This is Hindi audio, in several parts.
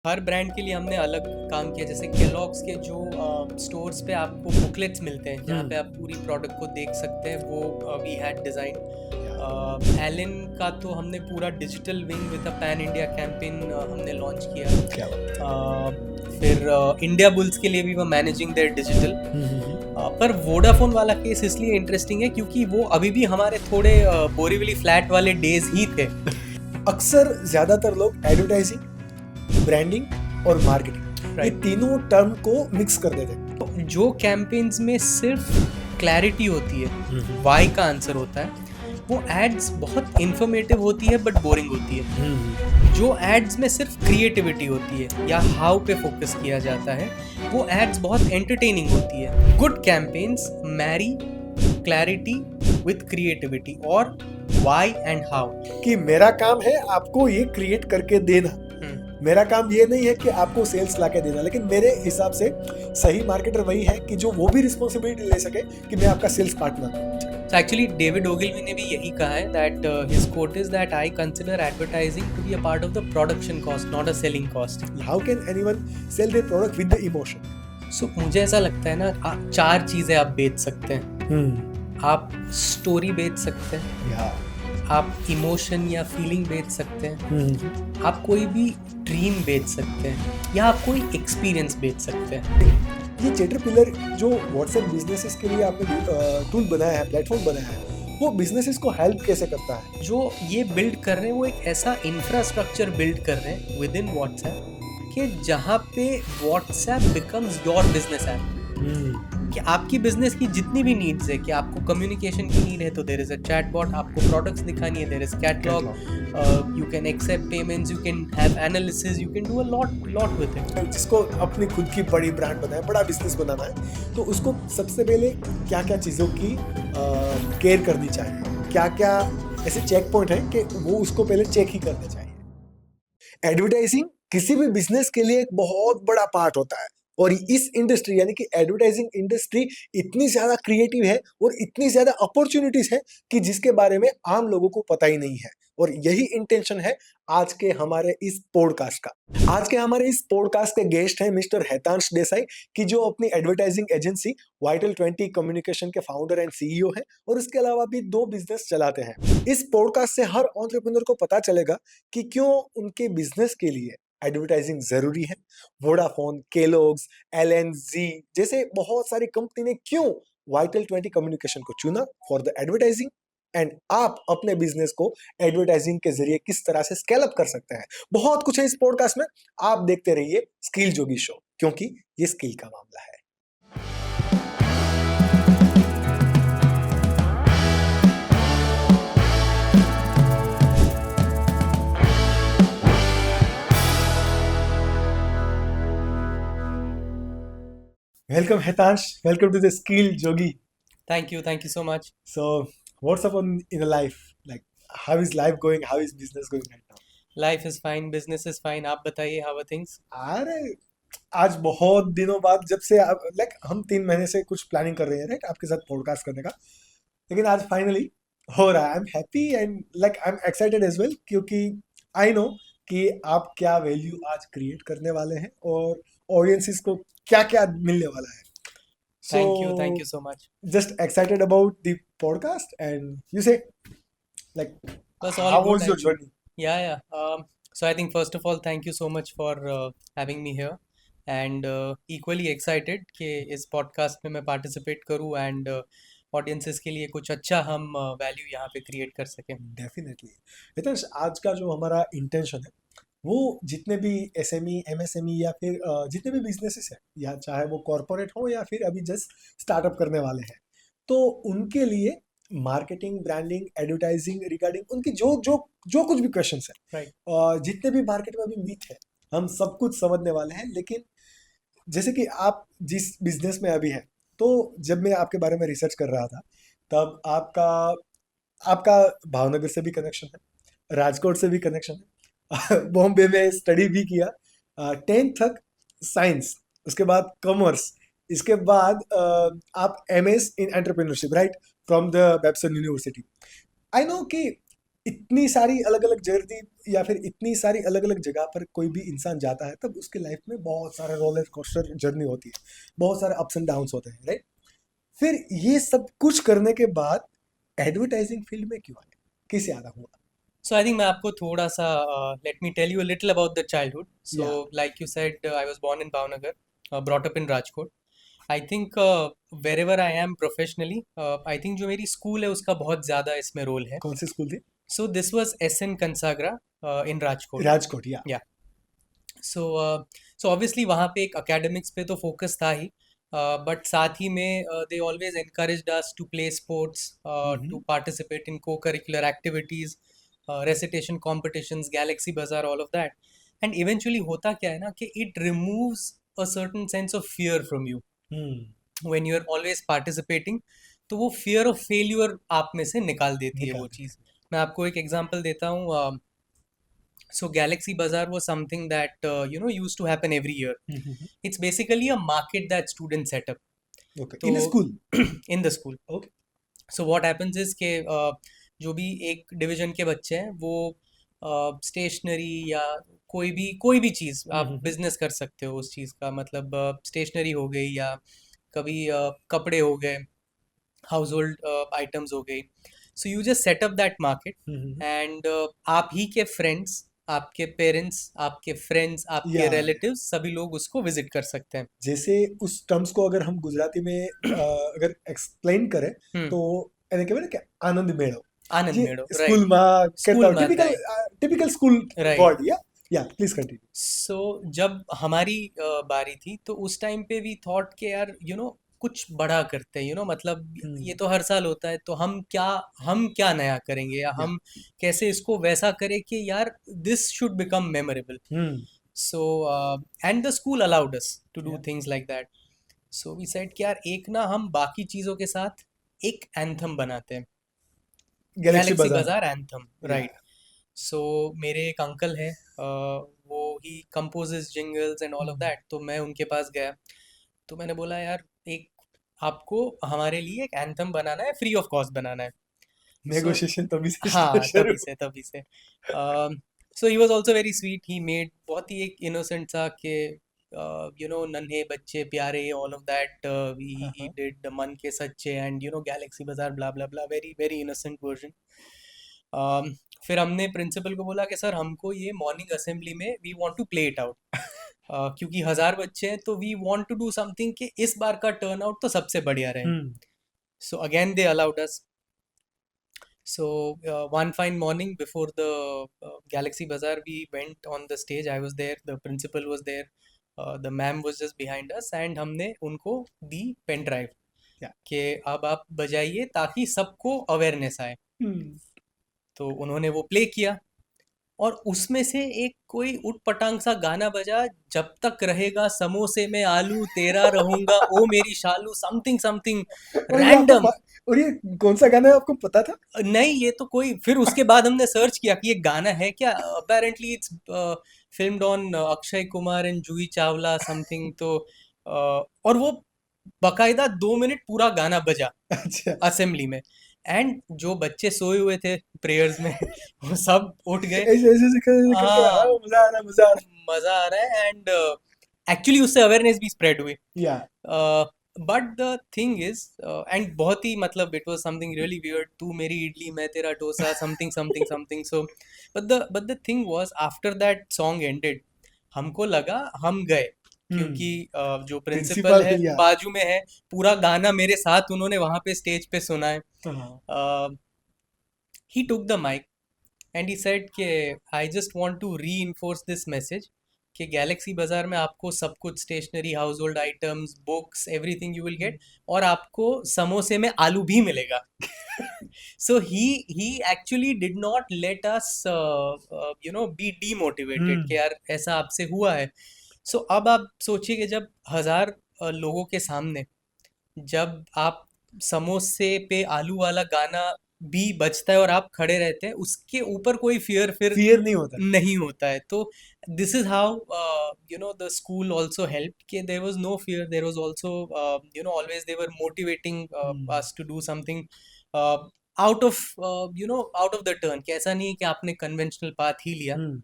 हर ब्रांड के लिए हमने अलग काम किया। जैसे केलॉग्स के जो स्टोर्स पे आपको बुकलेट्स मिलते हैं जहाँ पे आप पूरी प्रोडक्ट को देख सकते हैं, वो वी हैड डिज़ाइन। एलन का तो हमने पूरा digital wing with a pan India campaign हमने लॉन्च किया। क्या बात फिर इंडिया बुल्स के लिए भी वो मैनेजिंग देयर डिजिटल। पर वोडाफोन वाला केस इसलिए इंटरेस्टिंग है क्योंकि वो अभी भी हमारे थोड़े बोरीवली फ्लैट वाले डेज ही थे। अक्सर ज्यादातर लोग एडवर्टाइजिंग, ब्रांडिंग और मार्केटिंग ये तीनों टर्म को मिक्स कर देते हैं। जो कैंपेन्स में सिर्फ क्लैरिटी होती है, वाई का आंसर होता है, वो एड्स बहुत इंफॉर्मेटिव होती है बट बोरिंग होती है। जो एड्स में सिर्फ क्रिएटिविटी होती है या हाउ पे फोकस किया जाता है, वो एड्स बहुत एंटरटेनिंग होती है। Good campaigns marry clarity with creativity और वाई एंड हाउ। कि मेरा काम है आपको ये क्रिएट करके देना, मेरा काम ये नहीं है कि आपको सेल्स लाके देना। लेकिन मेरे हिसाब से सही मार्केटर वही है कि जो वो भी रिस्पॉन्सिबिलिटी ले सके कि मैं आपका सेल्स पार्टनर हूँ। So actually डेविड ओगिलवी ने भी यही कहा है that his quote is that I consider advertising to be a part of the production cost, not a selling cost. How can anyone sell their product with the emotion? So मुझे ऐसा लगता है ना, चार चीजें आप बेच सकते हैं। आप स्टोरी बेच सकते हैं, आप इमोशन या फीलिंग बेच सकते हैं, आप कोई भी ड्रीम बेच सकते हैं, या आप कोई एक्सपीरियंस बेच सकते हैं। ये चैटरपिलर जो व्हाट्सएप बिजनेसेस के लिए आपने टूल बनाया है, प्लेटफॉर्म बनाया है, वो बिजनेसेस को हेल्प कैसे करता है? जो ये बिल्ड कर रहे हैं वो एक ऐसा इंफ्रास्ट्रक्चर बिल्ड कर रहे हैं विद इन व्हाट्सएप कि जहाँ पे WhatsApp becomes your business app. कि आपकी बिजनेस की जितनी भी नीड्स है, कि आपको कम्युनिकेशन की नीड है तो देयर इज अ चैटबॉट, आपको प्रोडक्ट्स दिखानी है there is catalogue, you can accept payments, you can have analysis, you can do a lot with it. जिसको अपनी खुद की बड़ी ब्रांड बनाना है, बड़ा बिजनेस बनाना है, तो उसको सबसे पहले क्या क्या चीज़ों की केयर करनी चाहिए, क्या क्या ऐसे चेक पॉइंट है कि वो उसको पहले चेक ही करने चाहिए। एडवर्टाइजिंग किसी भी बिजनेस के लिए एक बहुत बड़ा पार्ट होता है, और इस इंडस्ट्री यानी कि एडवर्टाइजिंग इंडस्ट्री इतनी ज्यादा क्रिएटिव है और इतनी ज्यादा अपॉर्चुनिटीज है कि जिसके बारे में आम लोगों को पता ही नहीं है। और यही इंटेंशन है आज के हमारे इस पॉडकास्ट का। आज के हमारे इस पॉडकास्ट के गेस्ट हैं मिस्टर हेतांश देसाई, की जो अपनी एडवर्टाइजिंग एजेंसी वाइटल 20 कम्युनिकेशन के फाउंडर एंड सीईओ हैं, और इसके अलावा भी 2 बिजनेस चलाते हैं। इस पॉडकास्ट से हर एंटरप्रेन्योर को पता चलेगा कि क्यों उनके बिजनेस के लिए एडवर्टाइजिंग जरूरी है। वोडाफोन, केलॉग्स, एलएनजी जैसे बहुत सारी कंपनी ने क्यों वाइटल 20 कम्युनिकेशन को चुना फॉर द एडवर्टाइजिंग, एंड आप अपने बिजनेस को एडवर्टाइजिंग के जरिए किस तरह से स्केल अप कर सकते हैं। बहुत कुछ है इस पॉडकास्ट में, आप देखते रहिए स्किल जोगी शो, क्योंकि ये स्किल का मामला है। Welcome Hitash, welcome to the Skill Jogi. Thank you so much. So, what's up in the life? Like, how is life going? How is business going right now? Life is fine, business is fine. आप बताइए, how are things? अरे आज बहुत दिनों बाद, जब से लाइक हम 3 महीने से कुछ प्लानिंग कर रहे हैं राइट आपके साथ पॉडकास्ट करने का, लेकिन आज फाइनली हो रहा है। I am happy and like I am excited as well, क्योंकि आई नो कि आप क्या वैल्यू आज क्रिएट करने वाले हैं और ऑडियंसेस को क्या क्या मिलने वाला है। Thank you so much. Just excited about the podcast, and you say like That's all how good. was your journey? Yeah. So I think first of all, thank you so much for having me here, and equally excited कि इस podcast में मैं participate करूँ and audiences के लिए कुछ अच्छा हम value यहाँ पे create कर सकें। डेफिनेटली हितेश, आज का जो हमारा इंटेंशन है वो जितने भी एसएमई, एमएसएमई या फिर जितने भी बिजनेसेस है, या चाहे वो कॉरपोरेट हो या फिर अभी जस्ट स्टार्टअप करने वाले हैं, तो उनके लिए मार्केटिंग, ब्रांडिंग, एडवर्टाइजिंग रिगार्डिंग उनकी जो जो जो कुछ भी क्वेश्चंस है, Right. जितने भी मार्केट में अभी मिथ है, हम सब कुछ समझने वाले हैं। लेकिन जैसे कि आप जिस बिजनेस में अभी हैं, तो जब मैं आपके बारे में रिसर्च कर रहा था, तब आपका आपका भावनगर से भी कनेक्शन है, राजकोट से भी कनेक्शन है, बॉम्बे में स्टडी भी किया, 10th तक साइंस, उसके बाद कॉमर्स, इसके बाद आप MS in entrepreneurship right from the Babson University. I know कि इतनी सारी अलग अलग जर्नी या फिर इतनी सारी अलग अलग जगह पर कोई भी इंसान जाता है तब उसके लाइफ में बहुत सारे रोलर कोस्टर जर्नी होती है, बहुत सारे अप्स एंड डाउन्स होते हैं, राइट? फिर ये सब कुछ करने के बाद एडवर्टाइजिंग फील्ड में क्यों आए, किस याद हुआ? So I think मैं आपको थोड़ा सा let me tell you a little about the childhood. So या like you said, I was born in Bhavnagar, brought up in Rajkot. I think wherever I am professionally, I think जो मेरी स्कूल है उसका बहुत ज़्यादा इसमें रोल है. कौन सी स्कूल थी? So this was SN Kansagra in Rajkot. Rajkot, या Yeah. So so obviously वहाँ पे एक academics पे तो focus था ही, but साथ ही में they always encouraged us to play sports, to participate in co-curricular activities, recitation competitions, Galaxy Bazaar, all of that. And eventually होता क्या है ना कि it removes a certain sense of fear from you when you are always participating. तो वो fear of failure आप में से निकाल देती है वो निकाल चीज़. मैं आपको एक एग्जांपल देता हूँ. So Galaxy Bazaar was something that used to happen every year. It's basically a market that students set up. Okay, तो in school? in the school. Okay. So what happens is कि जो भी एक डिवीजन के बच्चे हैं वो स्टेशनरी या कोई भी चीज़ आप बिजनेस कर सकते हो उस चीज़ का. मतलब स्टेशनरी हो गई या कभी कपड़े हो गए, हाउस होल्ड आइटम्स हो गई. So you just set up that market and आप ही के फ्रेंड्स, आपके पेरेंट्स, आपके फ्रेंड्स, आपके या रिलेटिव्स सभी लोग उसको विजिट कर सकते हैं. जैसे उस टर्म्स को अगर हम गुजराती में अगर एक्सप्लेन करें तो એને કહેવાય ને કે આનંદ મેળો, आनंद જે मेड़ो, राइट. સ્કૂલમાં કરતા स्कूल में आता टिपिकल स्कूल राइट. वर्ड. या प्लीज कंटिन्यू. सो जब हमारी बारी थी तो उस टाइम पे वी थॉट कि यार कुछ बड़ा करते हैं. मतलब ये तो हर साल होता है तो हम क्या नया करेंगे या या हम कैसे इसको वैसा करें कि यार this should become memorable. So and the school allowed us to do yeah things like that. So we said कि यार एक ना हम बाकी चीज़ों के साथ एक एंथम बनाते हैं, गैलेक्सी गैलेक्सी बाजार. बाजार एंथम, या राइट. सो मेरे एक अंकल हैं, वो he composes jingles and all of that. तो मैं उनके पास गया तो मैंने बोला यार एक आपको हमारे लिए एक एंथम बनाना है, फ्री ऑफ कॉस्ट बनाना है. सो नेगोशिएशन तभी से हाँ, शुरू. तभी से so he was also very sweet. He made बहुत ही एक इनोसेंट सा के नन्हे बच्चे प्यारे, ऑल ऑफ दैट. ही हाँ. डिड मन के सच्चे एंड गैलेक्सी बाजार blah blah blah, very very innocent version. फिर हमने प्रिंसिपल को बोला कि सर हमको ये मॉर्निंग असेंबली में we want to play it out, क्योंकि 1000 बच्चे हैं तो we want to do something कि इस बार का टर्न आउट तो सबसे बढ़िया रहे. So again they allowed us. So one fine morning before the Galaxy Bazaar, we went on the stage. I was there. The principal was there. The ma'am was just behind us, and हमने उनको दी पेन ड्राइव या कि अब आप बजाइए ताकि सबको अवेयरनेस आए. तो उन्होंने वो प्ले किया और उसमें से एक कोई उटपटांग सा गाना बजा, जब तक रहेगा समोसे में आलू तेरा रहूंगा ओ मेरी शालू, समथिंग समथिंग और ये आपको रैंडम. और ये कौन सा गाना है आपको पता था? नहीं, ये तो कोई, फिर उसके बाद हमने सर्च किया कि ये गाना है क्या. Apparently it's filmed on Akshay Kumar and Juhi Chawla something. तो और वो बकायदा 2 मिनट पूरा गाना बजा अच्छा. असेंबली में. एंड जो बच्चे सोए हुए थे प्रेयर्स में वो सब उठ गए. ऐसे ऐसे ऐसे करके हाँ, मजा आ रहा है, मजा आ रहा मजा आ रहा है. एंड एक्चुअली उससे अवेयरनेस भी स्प्रेड हुई. है. या but the thing is, and बहुत ही मतलब it was something really weird, तू मेरी इडली मैं तेरा dosa something something something. So but the thing was after that song ended हमको लगा हम गए, क्योंकि जो प्रिंसिपल प्रिंसिपल है या बाजू में है, पूरा गाना मेरे साथ उन्होंने वहां पे स्टेज पे सुना है. हाँ. He took the mic and he said कि I just want to reinforce this message कि गैलेक्सी बाजार में आपको सब कुछ stationery, household items, books, everything you will get, और आपको समोसे में आलू भी मिलेगा. So he actually did not let us be demotivated कि यार ऐसा आपसे हुआ है. सो अब आप सोचिए कि जब 1000 लोगों के सामने जब आप समोसे पे आलू वाला गाना भी बजता है और आप खड़े रहते हैं, उसके ऊपर कोई फियर फिर फियर नहीं होता. नहीं होता है. तो this is how the school also helped कि there was no fear, there was also always they were motivating us to do something. Out of out of the turn, कि ऐसा नहीं है कि आपने कन्वेंशनल पाथ ही लिया. हम्म.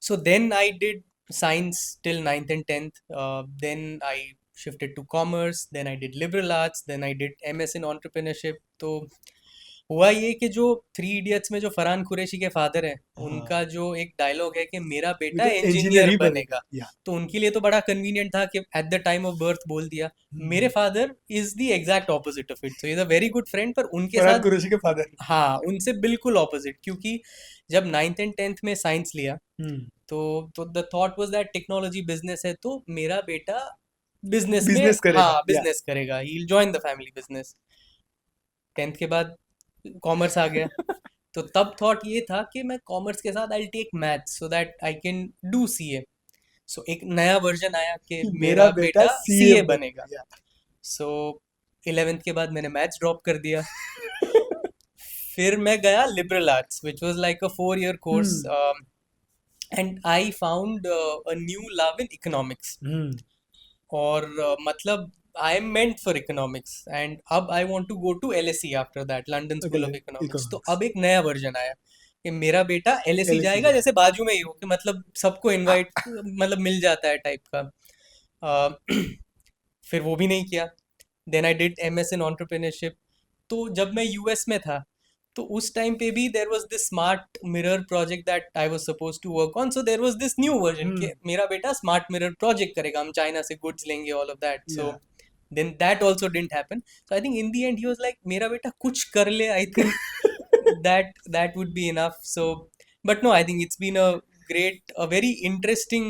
So then I did science till 9th and 10th. Then I shifted to commerce. Then I did liberal arts. Then I did MS in entrepreneurship. तो हुआ ये कि जो थ्री इडियट्स में जो फरहान कुरैशी के फादर हैं, हाँ. उनका जो एक डायलॉग है कि मेरा बेटा बेटा engineer इंजीनियर ही बनेगा, या. तो उनके लिए तो बड़ा कन्वीनियंट था कि at the time of birth बोल दिया. मेरे father is the exact opposite of it. So is a very good friend, पर उनके फरहान साथ कुरैशी के फादर. हाँ, उनसे बिल्कुल ऑपोजिट. क्योंकि जब 9th एंड 10th में साइंस लिया, तो the thought was that technology business है, तो मेरा बेटा बिजनेस में, बिजनेस करेगा. हाँ, बिजनेस करेगा, he will join the family business. 10th के बाद कॉमर्स आ गया. तो तब थॉट ये था कि मैं कॉमर्स के साथ I take maths so that I can do CA. So एक नया वर्जन आया कि मेरा बेटा सीए बनेगा. सो 11th के बाद मैंने मैथ्स ड्रॉप कर दिया. फिर मैं गया liberal arts, which was like a 4 year course, and I found a new love in economics. और मतलब I am meant for economics, and अब I want to go to LSE after that, London School of Economics. तो अब एक नया वर्जन आया कि मेरा बेटा LSE जाएगा, जैसे बाजू में ही हो, कि मतलब सबको इनवाइट मतलब मिल जाता है टाइप का. फिर वो भी नहीं किया. Then I did MS in entrepreneurship. तो जब मैं US में था, तो उस टाइम पे भी there was this smart mirror project that I was suppose to work on. So there was this new version कि मेरा बेटा स्मार्ट मिरर प्रोजेक्ट करेगा, हम चाइना से गुड्स लेंगे, all of that. So then that also didn't happen. So I think in the end he was like, मेरा बेटा कुछ कर ले, I think that would be enough. So but no, I think it's been a very interesting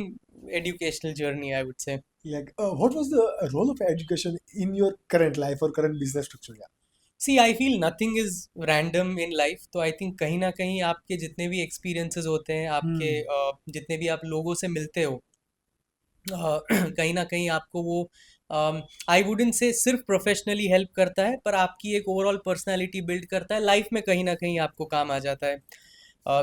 educational journey, I would say. Like, what was the role of education in your current life or current business structure? Yeah. See, I feel nothing is random in life. तो I think कहीं ना कहीं आपके जितने भी experiences होते हैं, आपके जितने भी आप लोगों से मिलते हो, कहीं ना कहीं आपको वो आई वुडेंट से सिर्फ प्रोफेशनली हेल्प करता है, पर आपकी एक ओवरऑल पर्सनालिटी बिल्ड करता है, लाइफ में कहीं ना कहीं आपको काम आ जाता है.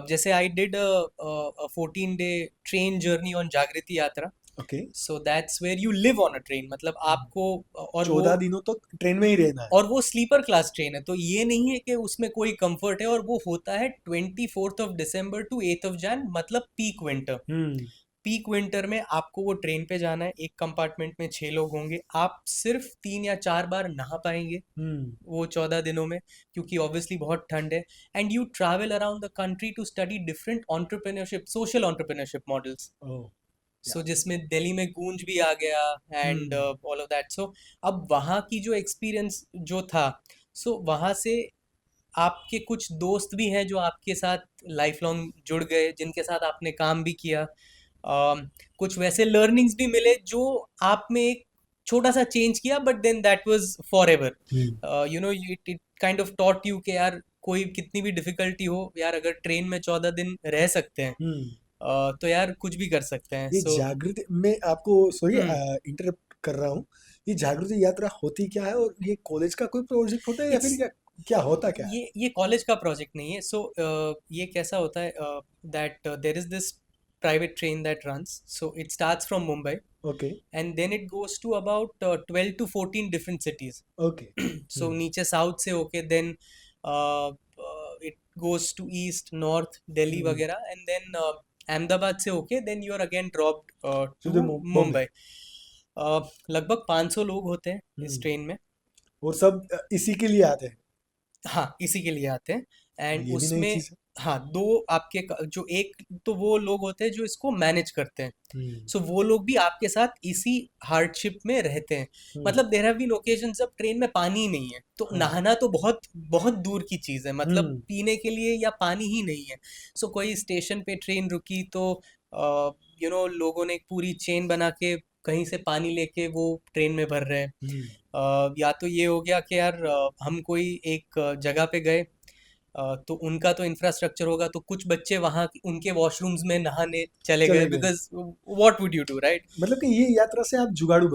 जैसे I did 14 day train journey on Jagriti Yatra. Okay. So that's where you live on a train. मतलब आपको और 14 दिनों तक ट्रेन में ही रहना है. और वो स्लीपर क्लास ट्रेन है, तो ये नहीं है कि उसमें कोई कंफर्ट है. और वो होता है 24th of December to 8th of Jan, मतलब पीक विंटर. पीक विंटर में आपको वो ट्रेन पे जाना है. एक कंपार्टमेंट में 6 लोग होंगे. आप सिर्फ 3 या 4 बार नहा पाएंगे वो 14 दिनों में, क्योंकि ऑब्वियसली बहुत ठंड है. And you travel around the country to study different entrepreneurship, social entrepreneurship models. So जिसमें दिल्ली में गूंज भी आ गया, and all of that. So अब वहाँ की जो एक्सपीरियंस जो था, सो वहाँ से आपके कुछ दोस्त भी हैं जो आपके साथ लाइफ लॉन्ग जुड़ गए, जिनके साथ आपने काम भी किया. कुछ वैसे लर्निंग्स भी मिले जो आप में एक छोटा सा चेंज किया, but then that was forever. You know, it kind of taught you कि यार कोई कितनी भी डिफिकल्टी हो यार, अगर ट्रेन में 14 दिन रह सकते हैं, तो यार कुछ भी कर सकते हैं. ये जागृति, मैं आपको सॉरी इंटरप्ट कर रहा हूँ, ये जागृति यात्रा होती क्या है, और ये कॉलेज का कोई प्रोजेक्ट होता है या फिर क्या होता क्या है? ये कॉलेज का प्रोजेक्ट नहीं है. सो ये कैसा होता है that there is this private train that runs. So it starts from Mumbai. Okay. And then it goes to about 12 to 14 different cities. Okay. So नीचे south से होके then it goes to east, north, Delhi वगैरह, and then अहमदाबाद से होके then you are again dropped to Mumbai. लगभग 500 लोग होते हैं इस ट्रेन में, और सब इसी के लिए आते हैं. हाँ, इसी के लिए आते हैं. एंड उसमें हाँ, दो आपके जो एक तो वो लोग होते हैं जो इसको मैनेज करते हैं. सो वो लोग भी आपके साथ इसी हार्डशिप में रहते हैं. मतलब देयर हैव बीन ओकेजन्स जब ट्रेन में पानी ही नहीं है, तो नहाना तो बहुत बहुत दूर की चीज़ है, मतलब पीने के लिए या पानी ही नहीं है. सो कोई स्टेशन पे ट्रेन रुकी तो यू नो लोगों ने एक पूरी चेन बना के कहीं से पानी लेके वो ट्रेन में भर रहे हैं. या तो ये हो गया कि यार हम कोई एक जगह पे गए, तो उनका तो इंफ्रास्ट्रक्चर होगा, तो कुछ बच्चे वहाँ उनके वॉशरूम्स में नहाने चले गए, because what would you do, right? मतलब कि ये यात्रा से आप जुगाड़ू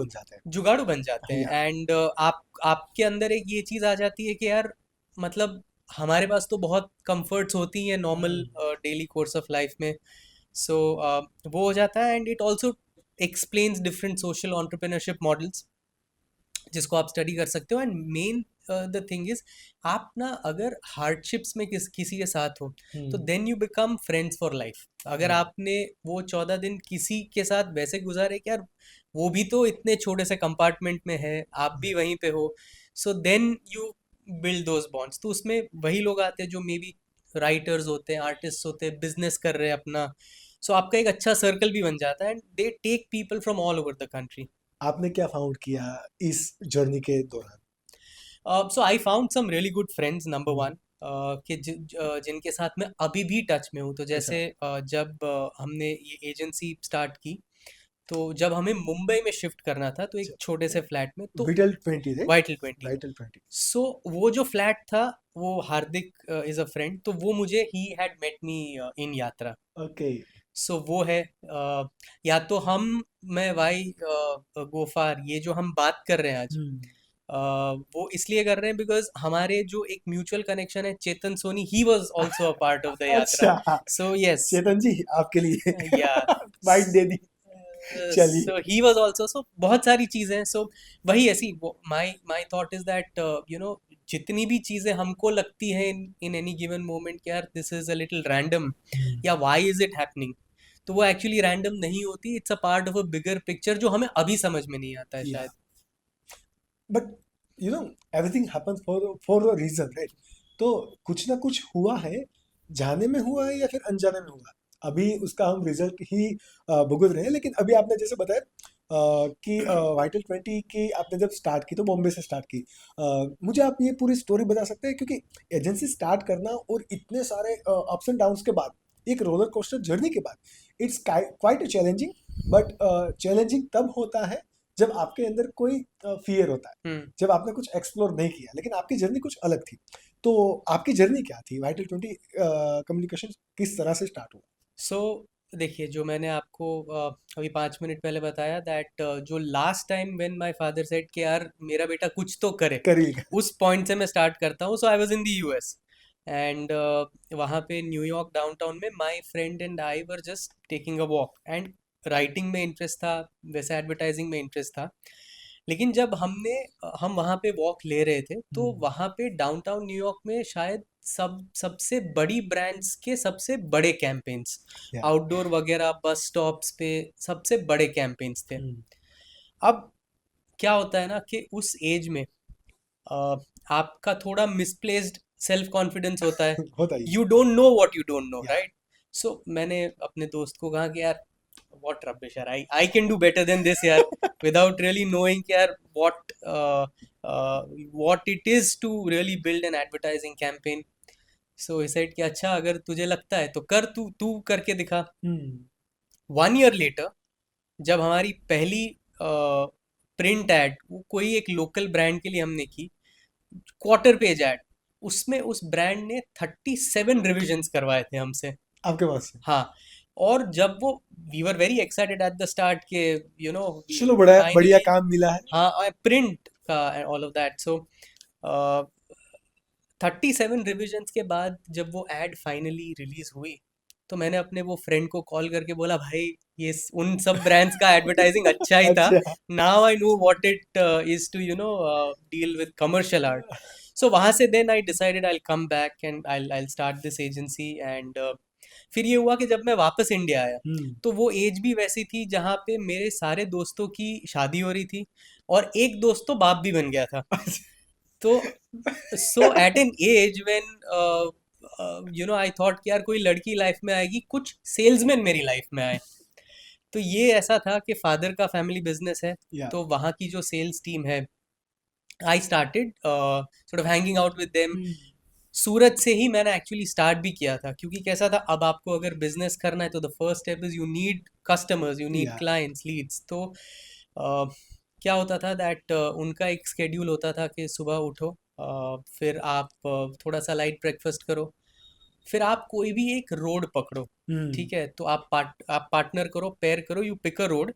बन जाते हैं. एंड आपके अंदर एक ये चीज़ आ जाती है कि यार मतलब हमारे पास तो बहुत कंफर्ट्स होती हैं normal daily course of life में. सो वो हो जाता है. And it also explains different social entrepreneurship models जिसको आप स्टडी कर सकते हो. And main the thing is, आप ना अगर हार्डशिप्स में किसी के साथ हो तो then you become friends for life. अगर आपने वो 14 दिन किसी के साथ वैसे गुजारे कि यार वो भी तो इतने छोटे से कंपार्टमेंट में है, आप भी वहीं पे हो, so then you build those bonds. तो उसमें वही लोग आते हैं जो मे बी राइटर्स होते हैं, आर्टिस्ट होते हैं, बिजनेस कर रहे हैं अपना. सो आपका एक अच्छा सर्कल भी बन जाता है and they take people from all over the country. आपने क्या फाउंड किया इस जर्नी के दौरान? So I found some really good friends. Number hmm, one, कि जिनके साथ मैं अभी भी टच में हूँ. तो अच्छा. जैसे जब हमने ये एजेंसी स्टार्ट की, तो जब हमें मुंबई में शिफ्ट करना था तो एक अच्छा, छोटे से फ्लैट में, तो विटल 20 थे. वाइटल 20. वाइटल 20. सो वो जो फ्लैट था, वो हार्दिक इज अ फ्रेंड, तो वो मुझे ही हैड मेट मी इन यात्रा. ओके. सो वो है, या तो मैं भाई गोफार, ये जो हम बात कर रहे हैं आज, हम्म. वो इसलिए कर रहे हैं बिकॉज हमारे जो एक म्यूचुअल कनेक्शन है, Chetan Soni, he was also a part of the yatra. अच्छा, सो यस, चेतन जी आपके लिए या, बाइट दे दी. चलिए. सो ही वाज आल्सो. सो बहुत सारी चीजें हैं. सो वही ऐसी, my my thought is that you know, जितनी भी चीजें हमको लगती हैं इन एनी गिवन मोमेंट कि यार this is a little random, या व्हाई इज इट हैपनिंग, तो वो एक्चुअली रैंडम नहीं होती. It's a part of a bigger picture जो हमें अभी समझ में नहीं आता है या शायद. But you know everything happens for a reason, right? तो कुछ ना कुछ हुआ है, जाने में हुआ है या फिर अनजाने में हुआ है, अभी उसका हम रिजल्ट ही भुगत रहे हैं. लेकिन अभी आपने जैसे बताया कि वाइटल 20 की आपने जब स्टार्ट की तो बॉम्बे से स्टार्ट की. मुझे आप ये पूरी स्टोरी बता सकते हैं, क्योंकि एजेंसी स्टार्ट करना और इतने सारे अप्स एंड डाउन्स के बाद, एक रोलर कोस्टर जर्नी के बाद, it's quite challenging. But challenging तब होता है जब आपके अंदर कोई फियर होता है, हम्म. जब आपने कुछ एक्सप्लोर नहीं किया. लेकिन आपकी जर्नी कुछ अलग थी. तो आपकी जर्नी क्या थी? वाइटल 20 कम्युनिकेशन किस तरह से स्टार्ट हुआ? सो देखिए, जो मैंने आपको अभी 5 मिनट पहले बताया, दैट जो last time when my father said कि यार मेरा बेटा कुछ तो करे, करिएगा. उस पॉइंट से मैं स्टार्ट करता हूँ. So I was in the US, and वहाँ पे न्यूयॉर्क डाउनटाउन में my friend and I were just taking a walk, and writing में इंटरेस्ट था, वैसे एडवर्टाइजिंग में इंटरेस्ट था. लेकिन जब हम वहाँ पे वॉक ले रहे थे, तो हम्म. वहाँ पे डाउनटाउन न्यूयॉर्क में शायद सबसे बड़ी ब्रांड्स के सबसे बड़े कैंपेन्स, या. आउटडोर वगैरह, बस स्टॉप्स पे सबसे बड़े कैंपेन्स थे. हम्म. अब क्या होता है ना कि उस एज में आपका थोड़ा मिसप्लेस्ड सेल्फ कॉन्फिडेंस होता है. होता ही है. You don't know what you don't know, या. राइट? सो मैंने अपने दोस्त को कहा कि यार व्हाट रबिश यार, I can do better than this यार, विदाउट रियली नोइंग कि यार what it is to really build an advertising campaign. So he said कि अच्छा, अगर तुझे लगता है तो कर, तू तू करके दिखा. हम्म. 1 ईयर लेटर, जब हमारी पहली प्रिंट एड, कोई एक लोकल ब्रांड के लिए हमने की, क्वार्टर पेज एड, उसमें उस ब्रांड ने 37 रिविजन्स करवाए थे हमसे. आपके पास से. हाँ. और जब वो, we were very excited at the start के यू नो वी चलो, बड़ा बढ़िया फाइनली, काम मिला है. हाँ, प्रिंट का all of that. So 37 revisions के बाद जब वो एड फाइनली रिलीज हुई, तो मैंने अपने वो फ्रेंड को कॉल करके बोला, भाई ये उन सब ब्रांड्स का एडवर्टाइजिंग अच्छा ही था. अच्छा. Now I know what it is to deal with commercial art. So वहाँ से then I decided I come back and I start this agency. And फिर ये हुआ कि जब मैं वापस इंडिया आया, हम्म. तो वो एज भी वैसी थी जहाँ पे मेरे सारे दोस्तों की शादी हो रही थी, और एक दोस्त तो बाप भी बन गया था. तो so at an age when I thought कि यार कोई लड़की लाइफ में आएगी, कुछ सेल्समैन मेरी लाइफ में आए. तो ये ऐसा था कि फादर का फैमिली बिजनेस है, या. तो वहाँ की जो सेल्स टीम है, I started sort of hanging out with them. Hmm. Surat से ही मैंने एक्चुअली स्टार्ट भी किया था, क्योंकि कैसा था, अब आपको अगर बिजनेस करना है तो the first step is you need customers, you need yeah. Clients, leads. तो क्या होता था दैट उनका एक स्केड्यूल होता था कि सुबह उठो, फिर आप थोड़ा सा लाइट ब्रेकफास्ट करो, फिर आप कोई भी एक रोड पकड़ो. हम्म. ठीक है, तो आप पार्टनर करो, पेयर करो, यू पिक अ रोड.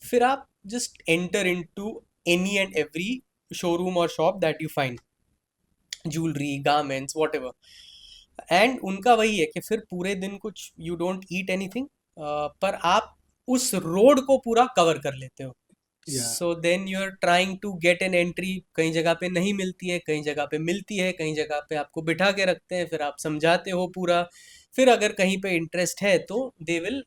फिर आप just enter into any and every showroom और shop that you find, jewellery, garments, whatever. And उनका वही है कि फिर पूरे दिन कुछ यू डोंट ईट एनीथिंग, पर आप उस रोड को पूरा कवर कर लेते हो. Yeah. So then you are trying to get an entry, कई जगह पे नहीं मिलती है, कई जगह पे मिलती है, कई जगह पे आपको बिठा के रखते हैं, फिर आप समझाते हो पूरा, फिर अगर कहीं पे इंटरेस्ट है तो they will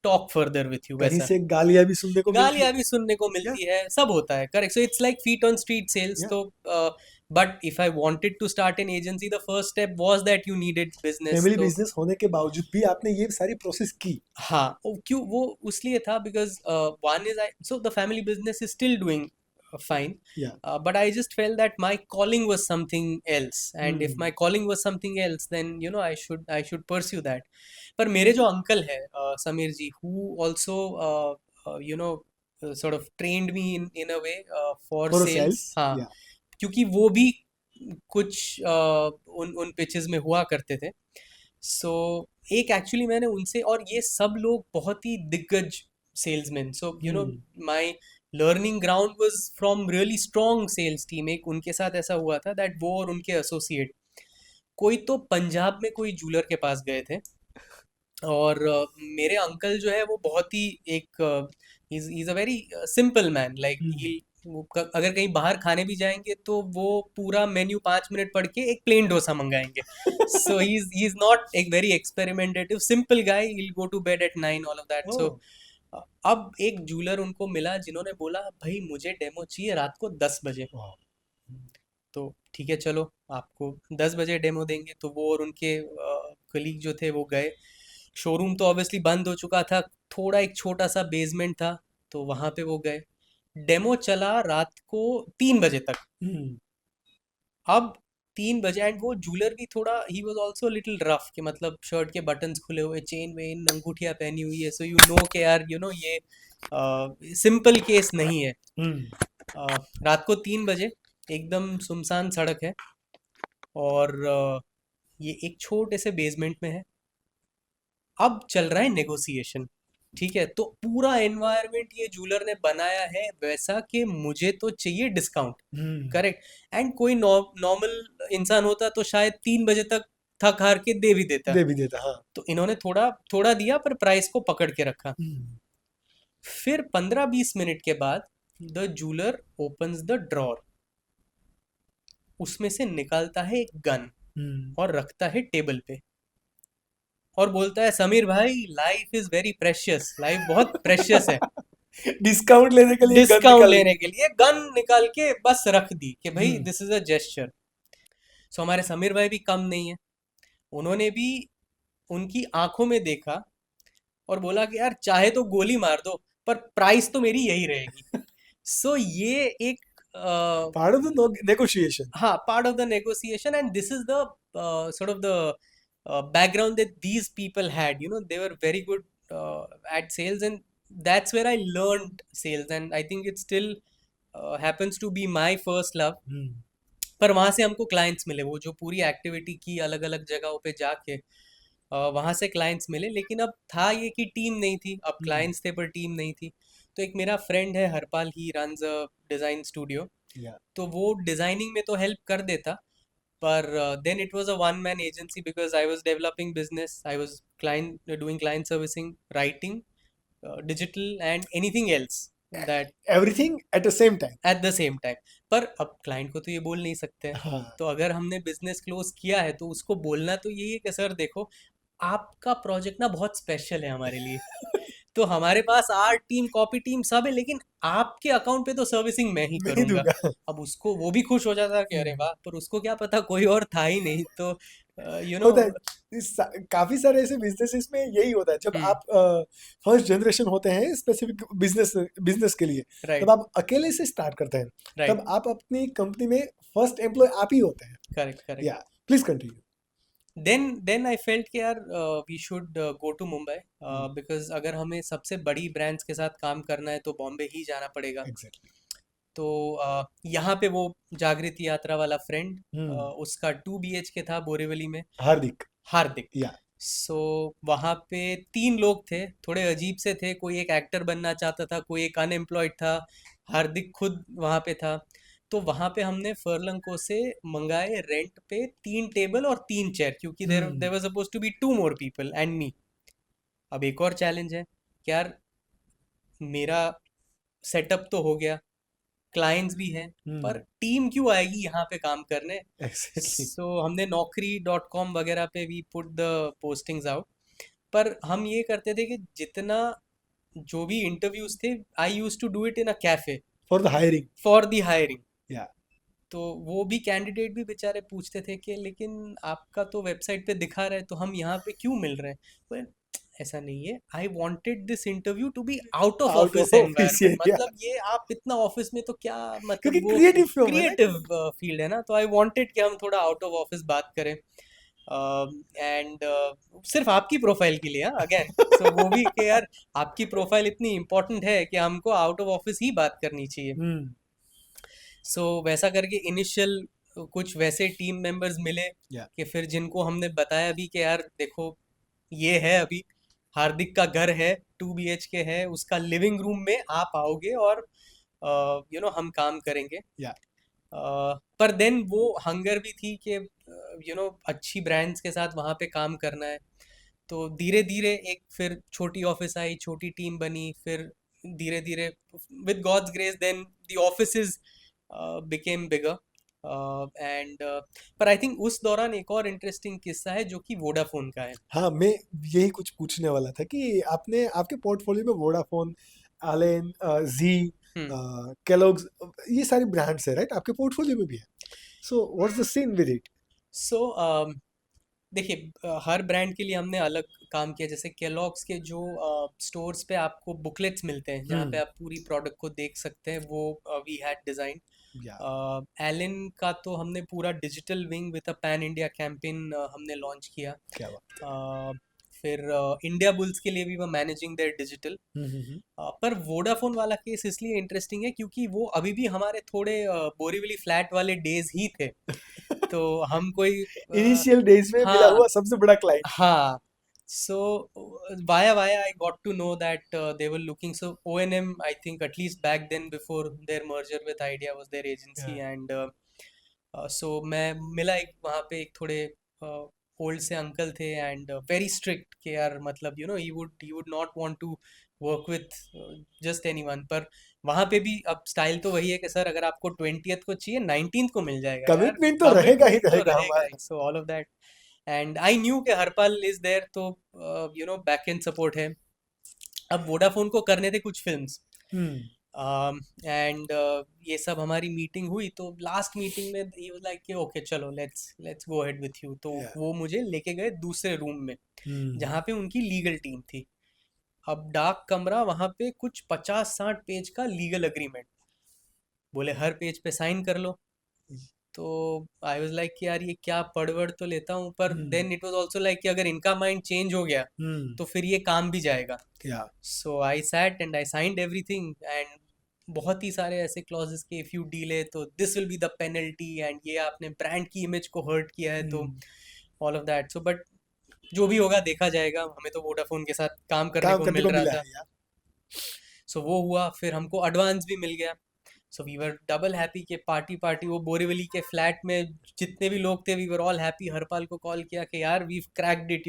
talk further with you, कहीं वैसा। से गालियां भी सुनने को मिलती है। गालियाँ भी सुनने को क्या? मिलती है, सब होता है, correct. So it's like feet on street sales. या तो but if I wanted to start an agency, the first step was that you needed business. Family तो बिजनेस होने के बावजूद भी आपने ये सारी प्रोसेस की। हाँ, क्यों वो उसलिए था, because one is I, so the family business is still doing fine, या but I just felt that my calling was something else, and if my calling was something else, then I should pursue that. पर मेरे जो अंकल है समीर जी, who also sort of trained me in a way for for sales, sales. हाँ, या क्योंकि वो भी कुछ उन पिचेस में हुआ करते थे। सो एक एक्चुअली मैंने उनसे, और ये सब लोग बहुत ही दिग्गज salesman, so my learning ground was from really strong sales team. एक उनके साथ ऐसा हुआ था दैट वो और उनके एसोसिएट कोई तो पंजाब में कोई जूलर के पास गए थे, और मेरे अंकल जो है वो बहुत ही एक is a very simple man, like he, अगर कहीं बाहर खाने भी जाएंगे तो वो पूरा मेन्यू 5 मिनट पढ़ के एक प्लेन डोसा मंगाएंगे। सो ही इज नॉट एक very experimentative, simple guy, he will go to bed at 9, all of that. So अब एक जूलर उनको मिला जिन्होंने बोला भाई मुझे डेमो चाहिए रात को 10 बजे। तो ठीक है चलो, आपको 10 बजे डेमो देंगे। तो वो और उनके कलीग जो थे वो गए। शोरूम तो ऑब्वियसली बंद हो चुका था, थोड़ा एक छोटा सा बेसमेंट था, तो वहाँ पे वो गए। डेमो चला रात को 3 बजे तक। अब 3 बजे, एंड वो जूलर भी थोड़ा, he was also little rough, कि मतलब शर्ट के बटन्स खुले हुए, चेन वेन, अंगूठियाँ पहनी हुई है, सो यू नो के यार ये सिंपल केस नहीं है। रात को 3 बजे, एकदम सुनसान सड़क है, और ये एक छोटे से बेसमेंट में है। अब चल रहा है नेगोशिएशन, ठीक है। तो पूरा एनवायरनमेंट ये जूलर ने बनाया है वैसा कि मुझे तो चाहिए डिस्काउंट, करेक्ट। एंड कोई नॉर्मल इंसान होता तो शायद 3 बजे तक थक हार के दे भी देता। दे भी देता, हाँ। तो इन्होंने थोड़ा थोड़ा दिया, पर प्राइस को पकड़ के रखा। फिर 15-20 मिनट के बाद the jeweller opens the drawer, उसमें से निकालता है एक गन और रखता है टेबल पे, और बोलता है समीर भाई life is very precious, life बहुत प्रेशियस है। डिस्काउंट लेने के लिए गन डिस्काउंट निकाल लेने के लिए गन निकाल के बस रख दी कि भाई hmm. This is a gesture. So हमारे समीर भाई भी कम नहीं है, उन्होंने भी उनकी आंखों में देखा और बोला कि यार चाहे तो गोली मार दो, पर प्राइस तो मेरी यही रहेगी। सो ये एक पार्ट ऑफ द नेगोशिएशन। हाँ, part of the negotiation, and this is the sort of the background that these people had, they were very good at sales, and that's where I learned sales, and I think it still happens to be my first love। पर वहाँ से हमको क्लाइंट्स मिले, वो जो पूरी एक्टिविटी की अलग अलग जगहों पे जाके वहाँ से क्लाइंट्स मिले। लेकिन अब था ये कि टीम नहीं थी, अब क्लाइंट्स थे पर टीम नहीं थी। तो एक मेरा फ्रेंड है Harpal, he runs a design studio, तो वो डिज़ाइनिंग में तो हेल्प कर देता, पर then it was a one man agency because I was developing business, I was doing client servicing, writing, digital and anything else that everything at the same time. at the same time। पर अब क्लाइंट को तो ये बोल नहीं सकते हैं, हाँ। तो अगर हमने बिजनेस क्लोज किया है तो उसको बोलना तो यही है कि सर देखो आपका प्रोजेक्ट ना बहुत स्पेशल है हमारे लिए, तो हमारे पास आर्ट टीम, कॉपी टीम सब है, लेकिन आपके अकाउंट पे तो सर्विसिंग मैं ही मैं ही करूंगा। दूंगा। अब उसको वो भी खुश हो जाता कि अरे वाह, पर उसको क्या पता कोई और था ही नहीं। तो होता है काफी सारे ऐसे बिजनेसेस में यही होता है, जब आप फर्स्ट जनरेशन होते हैं स्पेसिफिक बिजनेस के लिए, राइट तब आप अकेले से स्टार्ट करते हैं, राइट, तब आप अपनी कंपनी में फर्स्ट एम्प्लॉय आप ही होते हैं। Correct correct. Yeah please continue. Then I felt कि यार we should go to Mumbai, because अगर हमें सबसे बड़ी ब्रांड्स के साथ काम करना है तो बॉम्बे ही जाना पड़ेगा। एग्जैक्टली। तो यहाँ पे वो जागृति यात्रा वाला फ्रेंड, उसका 2 BHK था बोरीवली में, हार्दिक। हार्दिक। या सो वहाँ पे 3 लोग थे, थोड़े अजीब से थे, कोई एक एक्टर बनना चाहता था, कोई एक अनएम्प्लॉयड था, हार्दिक खुद वहाँ पे था। तो वहाँ पे हमने फर्लंको से मंगाए रेंट पे 3 टेबल और 3 चेयर, क्योंकि there was suppose to be 2 more people and me. अब एक और चैलेंज है कि यार मेरा सेटअप तो हो गया, क्लाइंट्स भी हैं, पर टीम क्यों आएगी यहाँ पे काम करने? एग्जैक्टली। सो हमने naukri.com वगैरह पे भी पुट द पोस्टिंग्स आउट, पर हम ये करते थे कि जितना जो भी इंटरव्यूज थे, I use to do it in a cafe for the hiring. For the hiring. Yeah. तो वो भी कैंडिडेट भी बेचारे पूछते थे कि लेकिन आपका तो वेबसाइट पे दिखा रहा है, तो हम यहाँ पे क्यों मिल रहे हैं? बोले, ऐसा नहीं है, I wanted this interview to be out of out office of office environment, area. मतलब ये आप इतना ऑफिस में तो क्या, क्योंकि मतलब वो क्रिएटिव फील्ड है ना। क्रिएटिव फील्ड है ना, तो आई वांटेड कि हम थोड़ा आउट ऑफ ऑफिस बात करें। एंड सिर्फ आपकी प्रोफाइल के लिए, अगेन, सो वो भी कि यार आपकी प्रोफाइल इतनी इंपॉर्टेंट है कि हमको आउट ऑफ ऑफिस ही बात करनी चाहिए। हम्म। सो वैसा करके इनिशियल कुछ वैसे टीम मेंबर्स मिले या। कि फिर जिनको हमने बताया भी कि यार देखो, ये है अभी हार्दिक का घर है, 2 BHK है, उसका लिविंग रूम में आप आओगे और हम काम करेंगे। या। पर देन वो हंगर भी थी कि अच्छी ब्रांड्स के साथ वहाँ पे काम करना है। तो धीरे धीरे एक फिर छोटी ऑफिस आई, छोटी टीम बनी, फिर धीरे धीरे with God's grace then the offices became bigger. And पर आई थिंक उस दौरान एक और इंटरेस्टिंग किस्सा है जो कि वोडाफोन का है। हाँ, मैं यही कुछ पूछने वाला था कि आपने आपके पोर्टफोलियो में वोडाफोन, एलन, जी, हम्म। केलॉग्स, ये सारी ब्रांड्स है राइट, आपके पोर्टफोलियो में भी है। So what's the scene with it? So देखिए, हर ब्रांड के लिए हमने अलग काम किया। जैसे केलॉग्स के जो स्टोर्स पे आपको बुकलेट्स मिलते हैं जहाँ पे आप पूरी प्रोडक्ट को देख सकते हैं, वो वी हैड डिज़ाइन। या। एलन का तो हमने पूरा digital wing with a pan India campaign हमने लॉन्च किया। क्या बात। फिर इंडिया बुल्स के लिए भी वो मैनेजिंग देयर डिजिटल। पर वोडाफोन वाला केस इसलिए इंटरेस्टिंग है क्योंकि वो अभी भी हमारे थोड़े बोरीवली फ्लैट वाले डेज ही थे। तो हम कोई इनिशियल डेज में मिला हाँ हुआ सबसे बड़ा क्लाइंट। हाँ, so via I got to know that they were looking. So O&M, I think at least back then before their merger with Idea was their agency, and so मैं मिला एक वहाँ पे एक थोड़े ओल्ड से अंकल थे, एंड वेरी स्ट्रिक्ट कि यार मतलब he would not want to work with just anyone। पर वहाँ पे भी अब स्टाइल तो वही है कि सर अगर आपको 20th को चाहिए 19th को मिल जाएगा यार, कमिटमेंट तो रहेगा ही कमिटमेंट तो रहेगा रहेगा ही। हमारा। So all of that, and I knew कि हरपाल इज देयर, तो बैक एंड सपोर्ट है। अब वोडाफोन को करने थे कुछ फिल्म्स, हम्म। एंड ये सब हमारी मीटिंग हुई, तो लास्ट मीटिंग में ही वाज लाइक कि ओके चलो let's go ahead with you. तो या। वो मुझे लेके गए दूसरे रूम में जहाँ पे उनकी लीगल टीम थी। अब डार्क कमरा, वहाँ पे कुछ 50-60 पेज का लीगल एग्रीमेंट, बोले हर पेज पे साइन कर लो। तो आई वाज लाइक कि यार ये क्या पढ़ तो लेता हूँ, पर then it was also like कि अगर इनका माइंड चेंज हो गया तो फिर ये काम भी जाएगा। Yeah. So I sat and I signed everything, and बहुत ही सारे ऐसे क्लॉजेस के इफ यू डीले तो this will be the penalty, and ये आपने ब्रांड की इमेज को हर्ट किया है, तो all of that. So but जो भी होगा देखा जाएगा, हमें तो वोडाफोन के साथ काम करने काम को करने मिल को रहा मिला था। है यार। सो वो हुआ, फिर हमको एडवांस भी मिल गया। So we were double happy के पार्टी पार्टी वो बोरीवली के फ्लैट में जितने भी लोग थे, we were all happy. Harpal को कॉल किया कि यार we cracked it,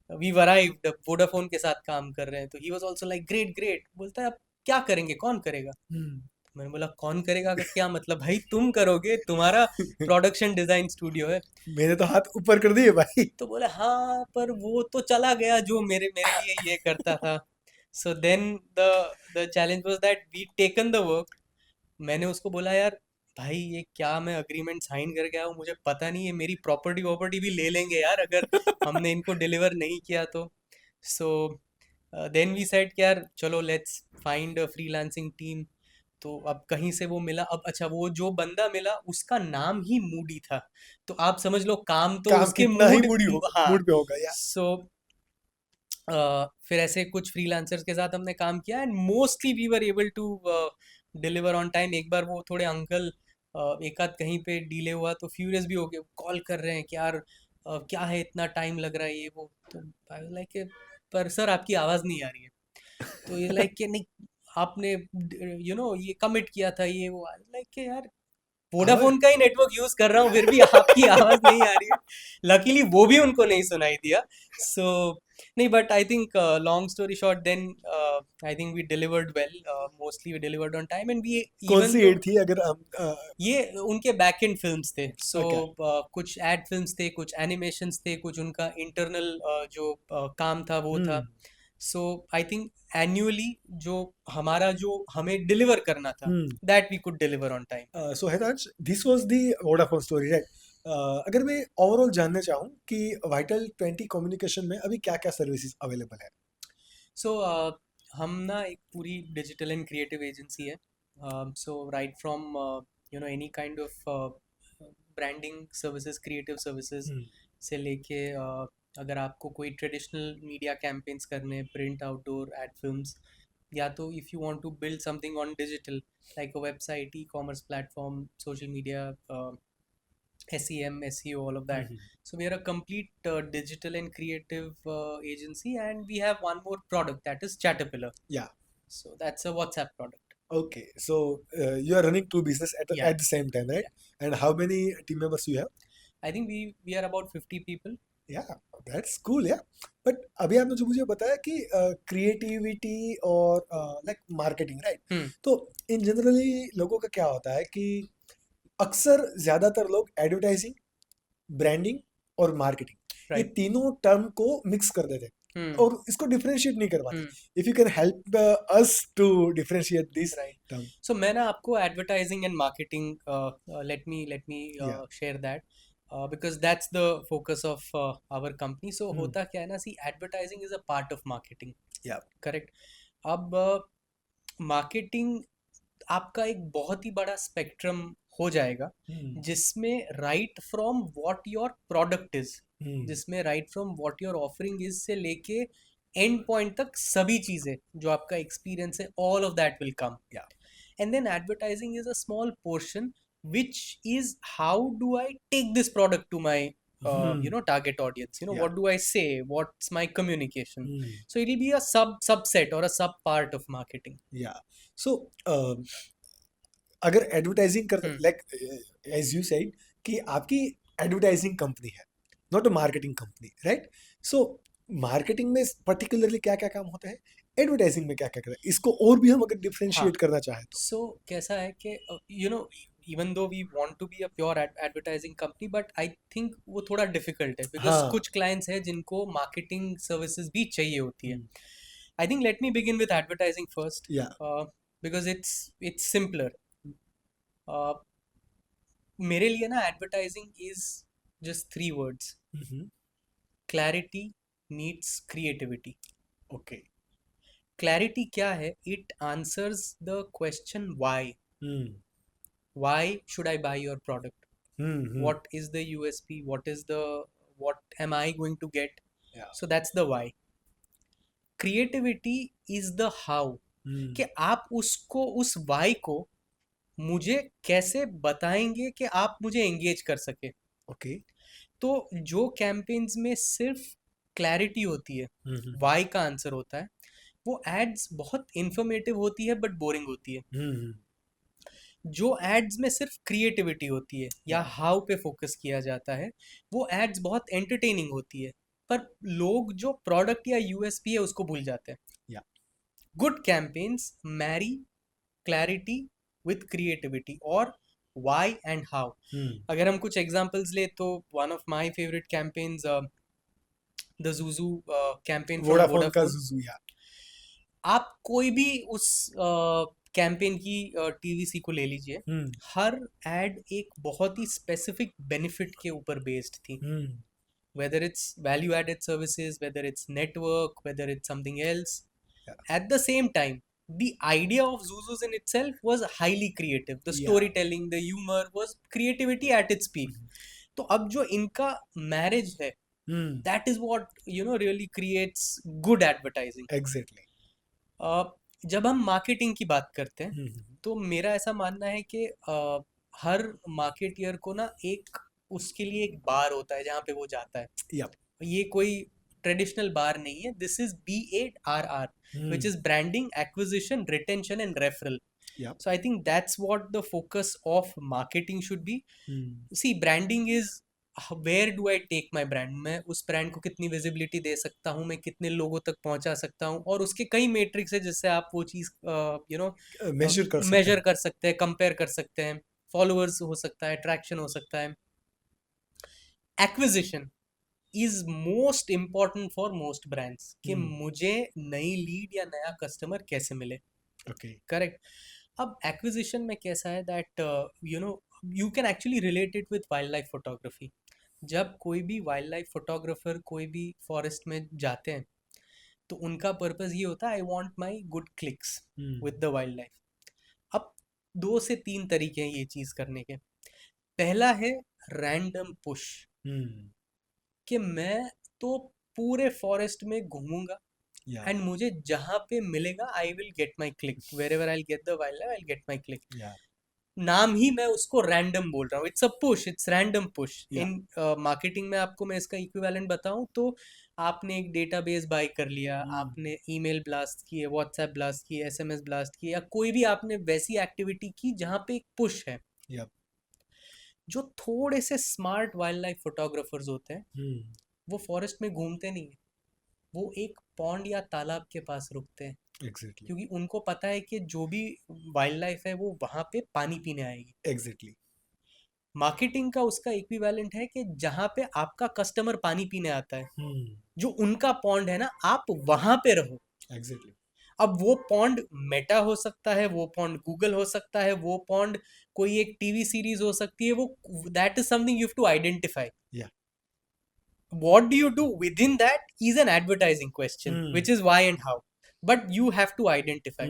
we arrived, Vodafone के साथ काम कर रहे हैं। तो he was also like great great. बोलता है अब क्या करेंगे, कौन करेगा? तो मैंने बोला कौन करेगा का क्या मतलब भाई, तुम करोगे, तुम्हारा प्रोडक्शन डिजाइन स्टूडियो है। मैंने तो हाथ ऊपर कर दिए भाई। तो बोले हाँ, पर वो तो चला गया जो मेरे मेरे लिए ये करता था। So then the challenge was that we taken the work. मैंने उसको बोला यार भाई ये क्या मैं अग्रीमेंट साइन करके आया हूँ, मुझे पता नहीं है, मेरी प्रॉपर्टी वॉपर्टी भी ले लेंगे यार अगर हमने इनको डिलीवर नहीं किया तो। सो देन वी सेड कि यार चलो let's find a freelancing team. तो अब कहीं से वो मिला। अब अच्छा, वो जो बंदा मिला उसका नाम ही मूडी था, तो आप समझ लो काम तो काम उसके कितना ही मूड। मूडी होगा, हाँ। मूड पे होगा यार। सो फिर ऐसे कुछ फ्रीलांसर्स के साथ हमने काम किया, and mostly we were able to deliver on time. एक बार वो थोड़े अंकल एक आध कहीं पे डीले हुआ तो फ्यूरियस भी हो गए, कॉल कर रहे हैं कि यार क्या है इतना टाइम लग रहा है ये वो। तो आई वाज लाइक पर सर आपकी आवाज़ नहीं आ रही है। तो ये लाइक कि नहीं, आपने ये कमिट किया था ये वो। लाइक कि यार वोडाफोन का ही नेटवर्क यूज कर रहा हूँ, फिर भी आपकी आवाज नहीं आ रही है। लकीली वो भी उनको नहीं सुनाई दिया। सो नहीं, but I think long story short, then I think we delivered well, mostly we delivered on time, and we can even see दो एड थी अगर हम ये उनके बैक एंड फिल्म्स थे। सो ओके कुछ एड फिल्म्स थे, कुछ एनिमेशंस थे, कुछ उनका इंटरनल जो काम था वो था। सो आई थिंक एन्युअली जो हमारा जो हमें डिलीवर करना था, that we could deliver on time. So Hitansh, this was the Vodafone story, right? अगर मैं ओवरऑल जानना चाहूँ कि वाइटल 20 कम्युनिकेशन में अभी क्या क्या सर्विसेज अवेलेबल है? सो हम ना एक पूरी डिजिटल एंड क्रिएटिव एजेंसी है। So right from any kind of branding services, creative services से लेके अगर आपको कोई ट्रेडिशनल मीडिया कैंपेन्स करने, प्रिंट, आउटडोर, एड फिल्म्स, या तो if you want to build something on digital like a website, e commerce platform, social media, SEM, SEO, all of that. So we are a complete digital and creative agency, and we have one more product, that is Caterpillar. Yeah. So that's a WhatsApp product. Okay, so you are running two business Yeah. at the same time, right? Yeah. And how many team members you have? I think we are about 50 people. Yeah, that's cool, yeah. But अभी आपने जो मुझे बताया कि क्रिएटिविटी और लाइक मार्केटिंग, राइट? तो इन जनरली लोगों का क्या होता है कि अक्सर ज्यादातर लोग एडवर्टाइजिंग, ब्रांडिंग और मार्केटिंग, ये Right. तीनों टर्म को मिक्स कर देते हैं और इसको डिफरेंशिएट नहीं करवाते. If you can help us to differentiate this term. So मैं ना आपको advertising and marketing, let me Yeah. share that, because that's the focus of our company. So होता क्या है ना, see, advertising is a part of marketing. Yeah. Correct. अब मार्केटिंग आपका एक बहुत ही बड़ा स्पेक्ट्रम हो जाएगा, जिसमें right from what your product is, जिसमें right from what your offering is से लेके एंड पॉइंट तक सभी चीजें जो आपका एक्सपीरियंस है, all of that will come. And then advertising is a small portion which is how do I take this product to my target audience, what do I say, what's my communication. So it will be a subset or a sub part of marketing. Yeah. So अगर एडवर्टाइजिंग कर, लाइक एज यू सेड कि आपकी एडवर्टाइजिंग कंपनी है, not a marketing company, right? So marketing में पर्टिकुलरली क्या क्या काम होता है, एडवर्टाइजिंग में क्या क्या करता है, इसको और भी हम अगर डिफरेंशिएट करना चाहें तो. सो कैसा है कि even though we want to be a pure advertising company, but I think वो थोड़ा difficult है, because कुछ clients हैं जिनको marketing services भी चाहिए होती है. I think let me begin with advertising first. Because it's simpler. मेरे लिए ना advertising is just 3 words. Clarity meets creativity. Okay. Clarity क्या है? It answers the question why. Why should I buy your product? What is the USP? What am I going to get? So that's the why. Creativity is the how. कि आप उसको, उस why को मुझे कैसे बताएंगे कि आप मुझे engage कर सके. Okay. तो जो campaigns में सिर्फ clarity होती है, why का आंसर होता है, वो ads बहुत informative होती है but boring होती है. जो एड्स में सिर्फ क्रिएटिविटी होती है या हाउ पे फोकस किया जाता है, वो एड्स बहुत एंटरटेनिंग होती है, पर लोग जो प्रोडक्ट या यूएसपी है उसको भूल जाते हैं. Good campaigns marry clarity with creativity, और व्हाई एंड हाउ. अगर हम कुछ एग्जांपल्स ले तो one of my favourite campaigns, the ZooZoo campaign, Vodafone का ज़ूज़ू. आप कोई भी उस कैंपेन की टीवीसी को ले लीजिए, हर एड एक बहुत ही स्पेसिफिक बेनिफिट के ऊपर बेस्ड थी. Whether it's value added services, whether it's network, whether it's something else. At the same time the idea of Zuzu's in itself was highly creative. The storytelling, the humor was creativity at its peak. तो अब जो इनका marriage है, that is what really creates good advertising. Exactly. जब हम मार्केटिंग की बात करते हैं तो मेरा ऐसा मानना है कि हर मार्केटियर को ना एक उसके लिए एक बार होता है जहाँ पे वो जाता है. ये कोई ट्रेडिशनल बार नहीं है, this is BARR, which is branding, acquisition, retention and referral. Yep. So I think that's what the focus of marketing should be. See, branding is where do I take my brand, मैं उस ब्रांड को कितनी विजिबिलिटी दे सकता हूँ, मैं कितने लोगों तक पहुंचा सकता हूँ, और उसके कई मैट्रिक्स है जिससे आप वो चीज़ मेजर कर सकते हैं, कंपेयर कर सकते हैं. फॉलोअर्स हो सकता है, ट्रैक्शन हो सकता है. Acquisition is most important for most brands कि मुझे नई लीड या नया कस्टमर कैसे मिले. करेक्ट. अब एक्विजिशन में कैसा है that you can actually relate it with wild life photography. जब कोई भी वाइल्ड लाइफ फोटोग्राफर कोई भी फॉरेस्ट में जाते हैं तो उनका पर्पस ये होता है, I want my good clicks with the wild life. अब 2 से 3 तरीके हैं ये चीज़ करने के. पहला है रैंडम पुश, कि मैं तो पूरे फॉरेस्ट में घूमूंगा एंड मुझे जहां पे मिलेगा I will get my click, wherever I get the wildlife I will get my click. नाम ही मैं उसको रैंडम बोल रहा हूँ. It's a push, it's random push. इन मार्केटिंग में आपको मैं इसका इक्विवेलेंट बताऊं तो आपने एक डेटाबेस बाय कर लिया, आपने ईमेल ब्लास्ट किए, व्हाट्सएप ब्लास्ट किए, SMS ब्लास्ट किए, या कोई भी आपने वैसी एक्टिविटी की जहां पे एक पुश है. जो थोड़े से स्मार्ट वाइल्ड लाइफ फोटोग्राफर्स होते हैं वो फॉरेस्ट में घूमते नहीं है, वो एक पॉन्ड या तालाब के पास रुकते हैं. Exactly. क्योंकि उनको पता है कि जो भी वाइल्ड लाइफ है वो वहां पे पानी पीने आएगी. Exactly. मार्केटिंग का उसका इक्विवेलेंट है कि जहां पे आपका कस्टमर पानी पीने आता है, जो उनका पॉन्ड है ना, आप वहां पे रहो. Exactly. अब वो पॉन्ड मेटा हो सकता है, वो पॉन्ड गूगल हो सकता है, वो पॉन्ड कोई एक टीवी सीरीज हो सकती है, वो that is something you have to identify. What do you do within that is an advertising question, which is why and how, but you have to identify.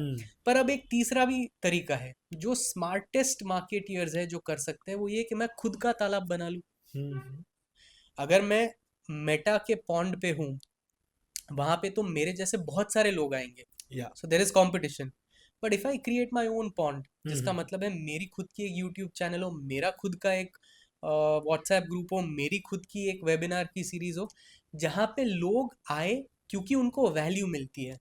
पर अब एक तीसरा भी तरीका है जो स्मार्टेस्ट मार्केटियर्स है जो कर सकते हैं, वो ये कि मैं खुद का तालाब बना लूं. अगर मैं मेटा के पॉन्ड पे हूँ, वहां पे तो मेरे जैसे बहुत सारे लोग आएंगे, so there is competition. But if I create my own pond, जिसका मतलब है मेरी खुद की एक YouTube चैनल हो, मेरा खुद का एक व्हाट्सएप ग्रुप हो, मेरी खुद की एक वेबिनार की सीरीज हो, जहाँ पे लोग आए क्योंकि उनको वैल्यू मिलती है.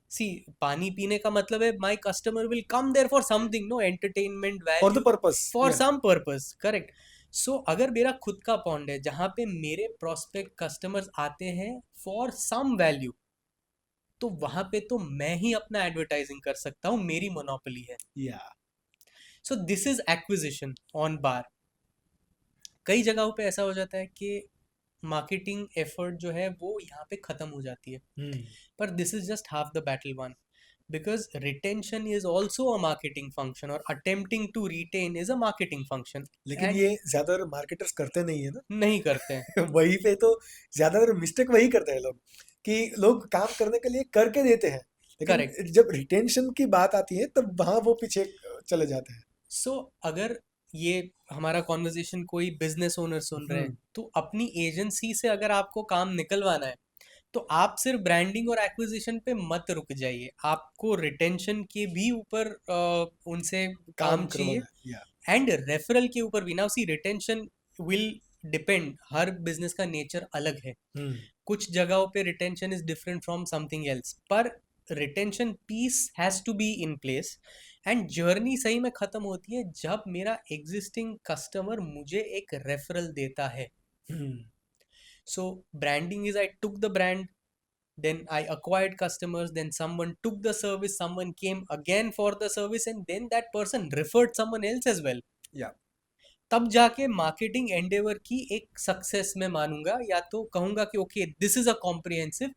सी, पानी पीने का मतलब है my customer will come there for something, no, entertainment, value, for the purpose, for some purpose. Correct. So अगर मेरा खुद का पॉन्ड है जहाँ पे मेरे प्रोस्पेक्ट कस्टमर्स आते हैं फॉर सम वैल्यू, तो वहां पे तो मैं ही अपना एडवर्टाइजिंग कर सकता हूँ, मेरी मोनोपोली है. So this is acquisition on bar. कई जगहों पे ऐसा हो जाता है कि मार्केटिंग एफर्ट जो है वो यहाँ पे खत्म हो जाती है, पर this is just half the battle won, because retention is also a marketing function और attempting to retain is a marketing function. लेकिन ये ज्यादातर मार्केटर्स करते नहीं है ना. नहीं करते हैं. वही पे तो ज्यादातर मिस्टेक वही करते हैं लोग, कि लोग काम करने के लिए करके देते हैं, लेकिन जब रिटेंशन की बात आती है तब वहां वो पीछे चले जाते हैं. सो अगर ये हमारा कॉन्वर्जेशन कोई बिजनेस ओनर सुन रहे हैं, तो अपनी एजेंसी से अगर आपको काम निकलवाना है तो आप सिर्फ ब्रांडिंग और एक्विजिशन पे मत रुक जाइए, आपको रिटेंशन के भी ऊपर उनसे काम चाहिए, एंड रेफरल के ऊपर भी. Now see, retention will depend, हर बिजनेस का नेचर अलग है. कुछ जगहों पे retention is different from something else, पर retention piece has to be in place. And journey सही में खत्म होती है जब मेरा एग्जिस्टिंग कस्टमर मुझे एक रेफरल देता है. So branding is, I took the brand, then I acquired customers, then someone took the service, someone came again for the service, and then that person referred someone else as well. तब जाके मार्केटिंग एंडेवर की एक सक्सेस में मानूंगा, या तो कहूंगा कि okay, this is a comprehensive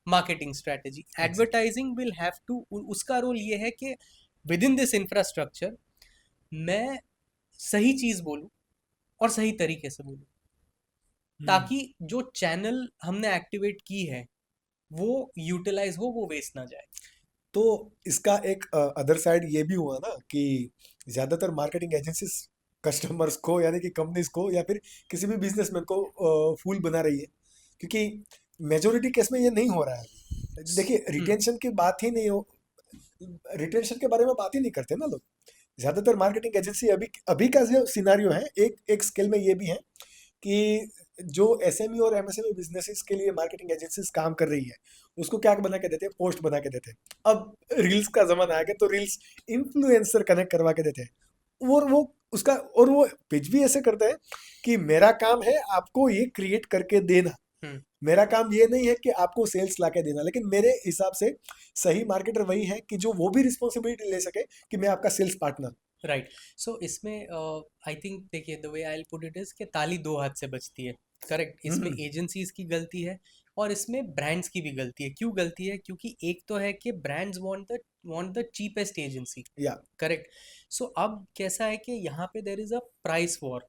marketing strategy. Advertising will have to, उसका रोल ये है कि विद इन दिस इंफ्रास्ट्रक्चर मैं सही चीज बोलूं और सही तरीके से बोलूं, ताकि जो चैनल हमने एक्टिवेट की है वो यूटिलाइज हो, वो वेस्ट ना जाए. तो इसका एक अदर साइड ये भी हुआ ना कि ज्यादातर मार्केटिंग एजेंसीज कस्टमर्स को, यानी कि कंपनीज को या फिर किसी भी बिजनेसमैन को फूल बना रही है, क्योंकि मेजोरिटी केस में ये नहीं हो रहा है. देखिए, रिटेंशन की बात ही नहीं हो, रिटेंशन के बारे में बात ही नहीं करते ना लोग. ज्यादातर मार्केटिंग एजेंसी अभी का जो सिनारियो है, एक स्केल में ये भी है कि जो एसएमई और एमएसएमई बिजनेसेस के लिए मार्केटिंग एजेंसीज काम कर रही है, उसको क्या बना के देते हैं? पोस्ट बना के देते हैं। अब रील्स का जमाना आ गया तो रील्स इन्फ्लुएंसर कनेक्ट करवा के देते हैं, और वो पिच भी ऐसे करते हैं कि मेरा काम है आपको ये क्रिएट करके देना, मेरा काम ये नहीं है कि आपको सेल्स ला के देना। लेकिन मेरे हिसाब से सही मार्केटर वही है कि जो वो भी रिस्पॉन्सिबिलिटी ले सके कि मैं आपका सेल्स पार्टनर। राइट। सो इसमें आई थिंक देखिए, the way I will put it is कि ताली दो हाथ से बजती है। करेक्ट। इसमें एजेंसीज की गलती है और इसमें ब्रांड्स की भी गलती है। क्यों गलती है? क्योंकि एक तो है कि brands want the cheapest agency. या करेक्ट। सो अब कैसा है कि यहाँ पे there is a price war,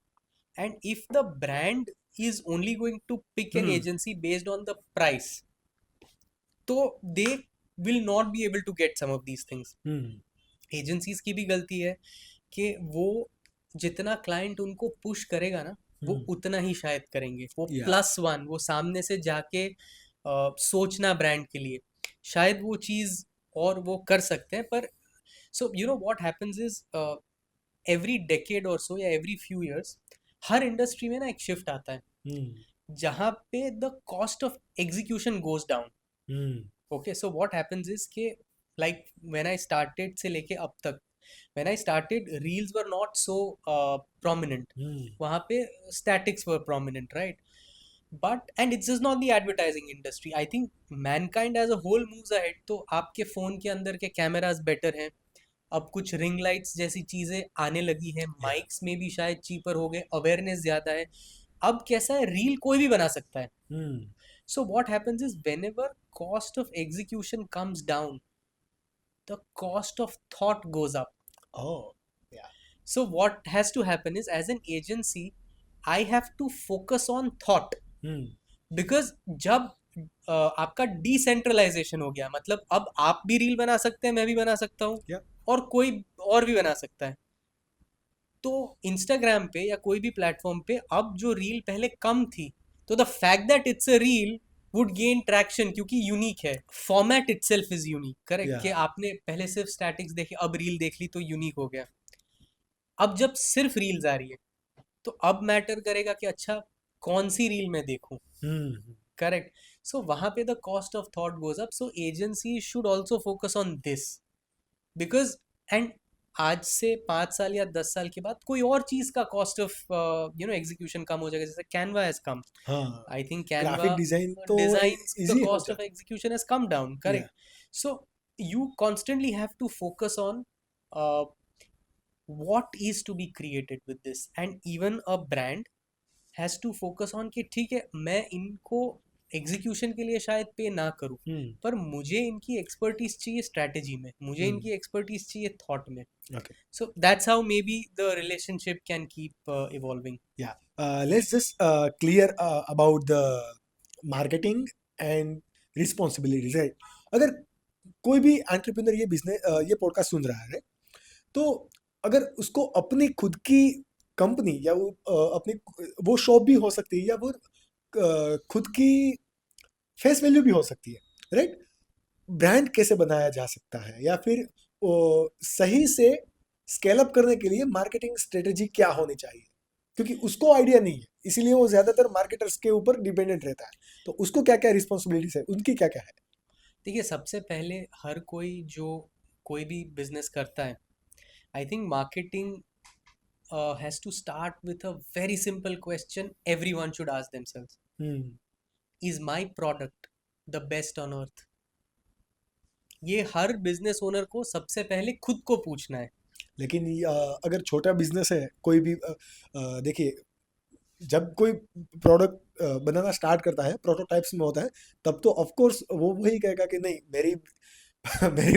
and if the brand is only going to pick an agency based on the price, तो they will not be able to get some of these things. Agencies की भी गलती है कि वो जितना क्लाइंट उनको पुश करेगा ना, वो उतना ही शायद करेंगे। वो +1 वो सामने से जाके सोचना ब्रांड के लिए, शायद वो चीज़ और वो कर सकते हैं। पर so you know what happens is every decade और सो या एवरी फ्यू इयर्स हर इंडस्ट्री में ना एक शिफ्ट आता है जहाँ पे the cost of execution goes down. Okay, so what happens is के लाइक व्हेन आई स्टार्टेड से लेके अब तक, when I started reels were not so prominent. वहाँ पे statics were prominent, right? But and it's is not the advertising industry. I think mankind as a whole moves ahead. तो आपके फ़ोन के अंदर के कैमराज बेटर हैं, अब कुछ रिंग लाइट्स जैसी चीज़ें आने लगी हैं, माइक्स में भी शायद चीपर हो गए, अवेयरनेस ज़्यादा है। अब कैसा है, रील कोई भी बना सकता है। सो what happens is whenever cost of execution comes down, the cost of thought goes up. Oh, yeah. So what has to happen is, as an agency, I have to focus on thought. Because जब आपका डिसेंट्रलाइजेशन हो गया, मतलब अब आप भी रील बना सकते हैं, मैं भी बना सकता हूँ, और कोई और भी बना सकता है। तो इंस्टाग्राम पे या कोई भी प्लेटफॉर्म पे अब जो रील पहले कम थी, तो the fact that it's a reel would gain traction क्योंकि यूनिक है। Format itself is unique. Correct. कि आपने पहले सिर्फ स्टैटिक्स देखे, अब रील देख ली तो यूनिक हो गया। अब जब सिर्फ रील्स आ रही है तो अब मैटर करेगा कि अच्छा कौन सी रील मैं देखूं। करेक्ट। सो वहां पे the cost of thought goes up. So agency should also focus on this, because and आज से 5 साल या 10 साल के बाद कोई और चीज का कॉस्ट ऑफ एग्जीक्यूशन कम हो जाएगा। जैसे Canva has come, I think Canva design the cost of execution has come down. Correct. So you constantly have to focus on what is to be created with this, and even a brand has to focus on कि ठीक है, मैं इनको एग्जीक्यूशन के लिए शायद पे ना करूं, पर मुझे इनकी एक्सपर्टीज चाहिए स्ट्रैटेजी में, मुझे इनकी एक्सपर्टीज चाहिए थॉट में। So that's how may be the relationship can keep evolving. Let's just clear about the marketing and responsibilities, right? अगर कोई भी एंटरप्रेन्योर ये बिजनेस ये पॉडकास्ट सुन रहा है, तो अगर उसको अपनी खुद की कंपनी या अपनी वो शॉप भी हो सकती है, या वो खुद की फेस वैल्यू भी हो सकती है, राइट? ब्रांड कैसे बनाया जा सकता है, या फिर सही से स्केल अप करने के लिए मार्केटिंग स्ट्रेटेजी क्या होनी चाहिए? क्योंकि उसको आइडिया नहीं है, इसीलिए वो ज्यादातर मार्केटर्स के ऊपर डिपेंडेंट रहता है। तो उसको क्या क्या रिस्पॉन्सिबिलिटीज है, उनकी क्या क्या है? देखिए, सबसे पहले हर कोई जो कोई भी बिजनेस करता है, I think marketing has to start with a very simple question everyone should ask themselves. Is my product the best on earth? ये हर बिजनेस ओनर को सबसे पहले खुद को पूछना है। लेकिन अगर छोटा बिजनेस है कोई भी, देखिए जब कोई प्रोडक्ट बनाना स्टार्ट करता है, प्रोटोटाइप्स में होता है, तब तो ऑफ कोर्स वो वही कहेगा कि नहीं, मेरी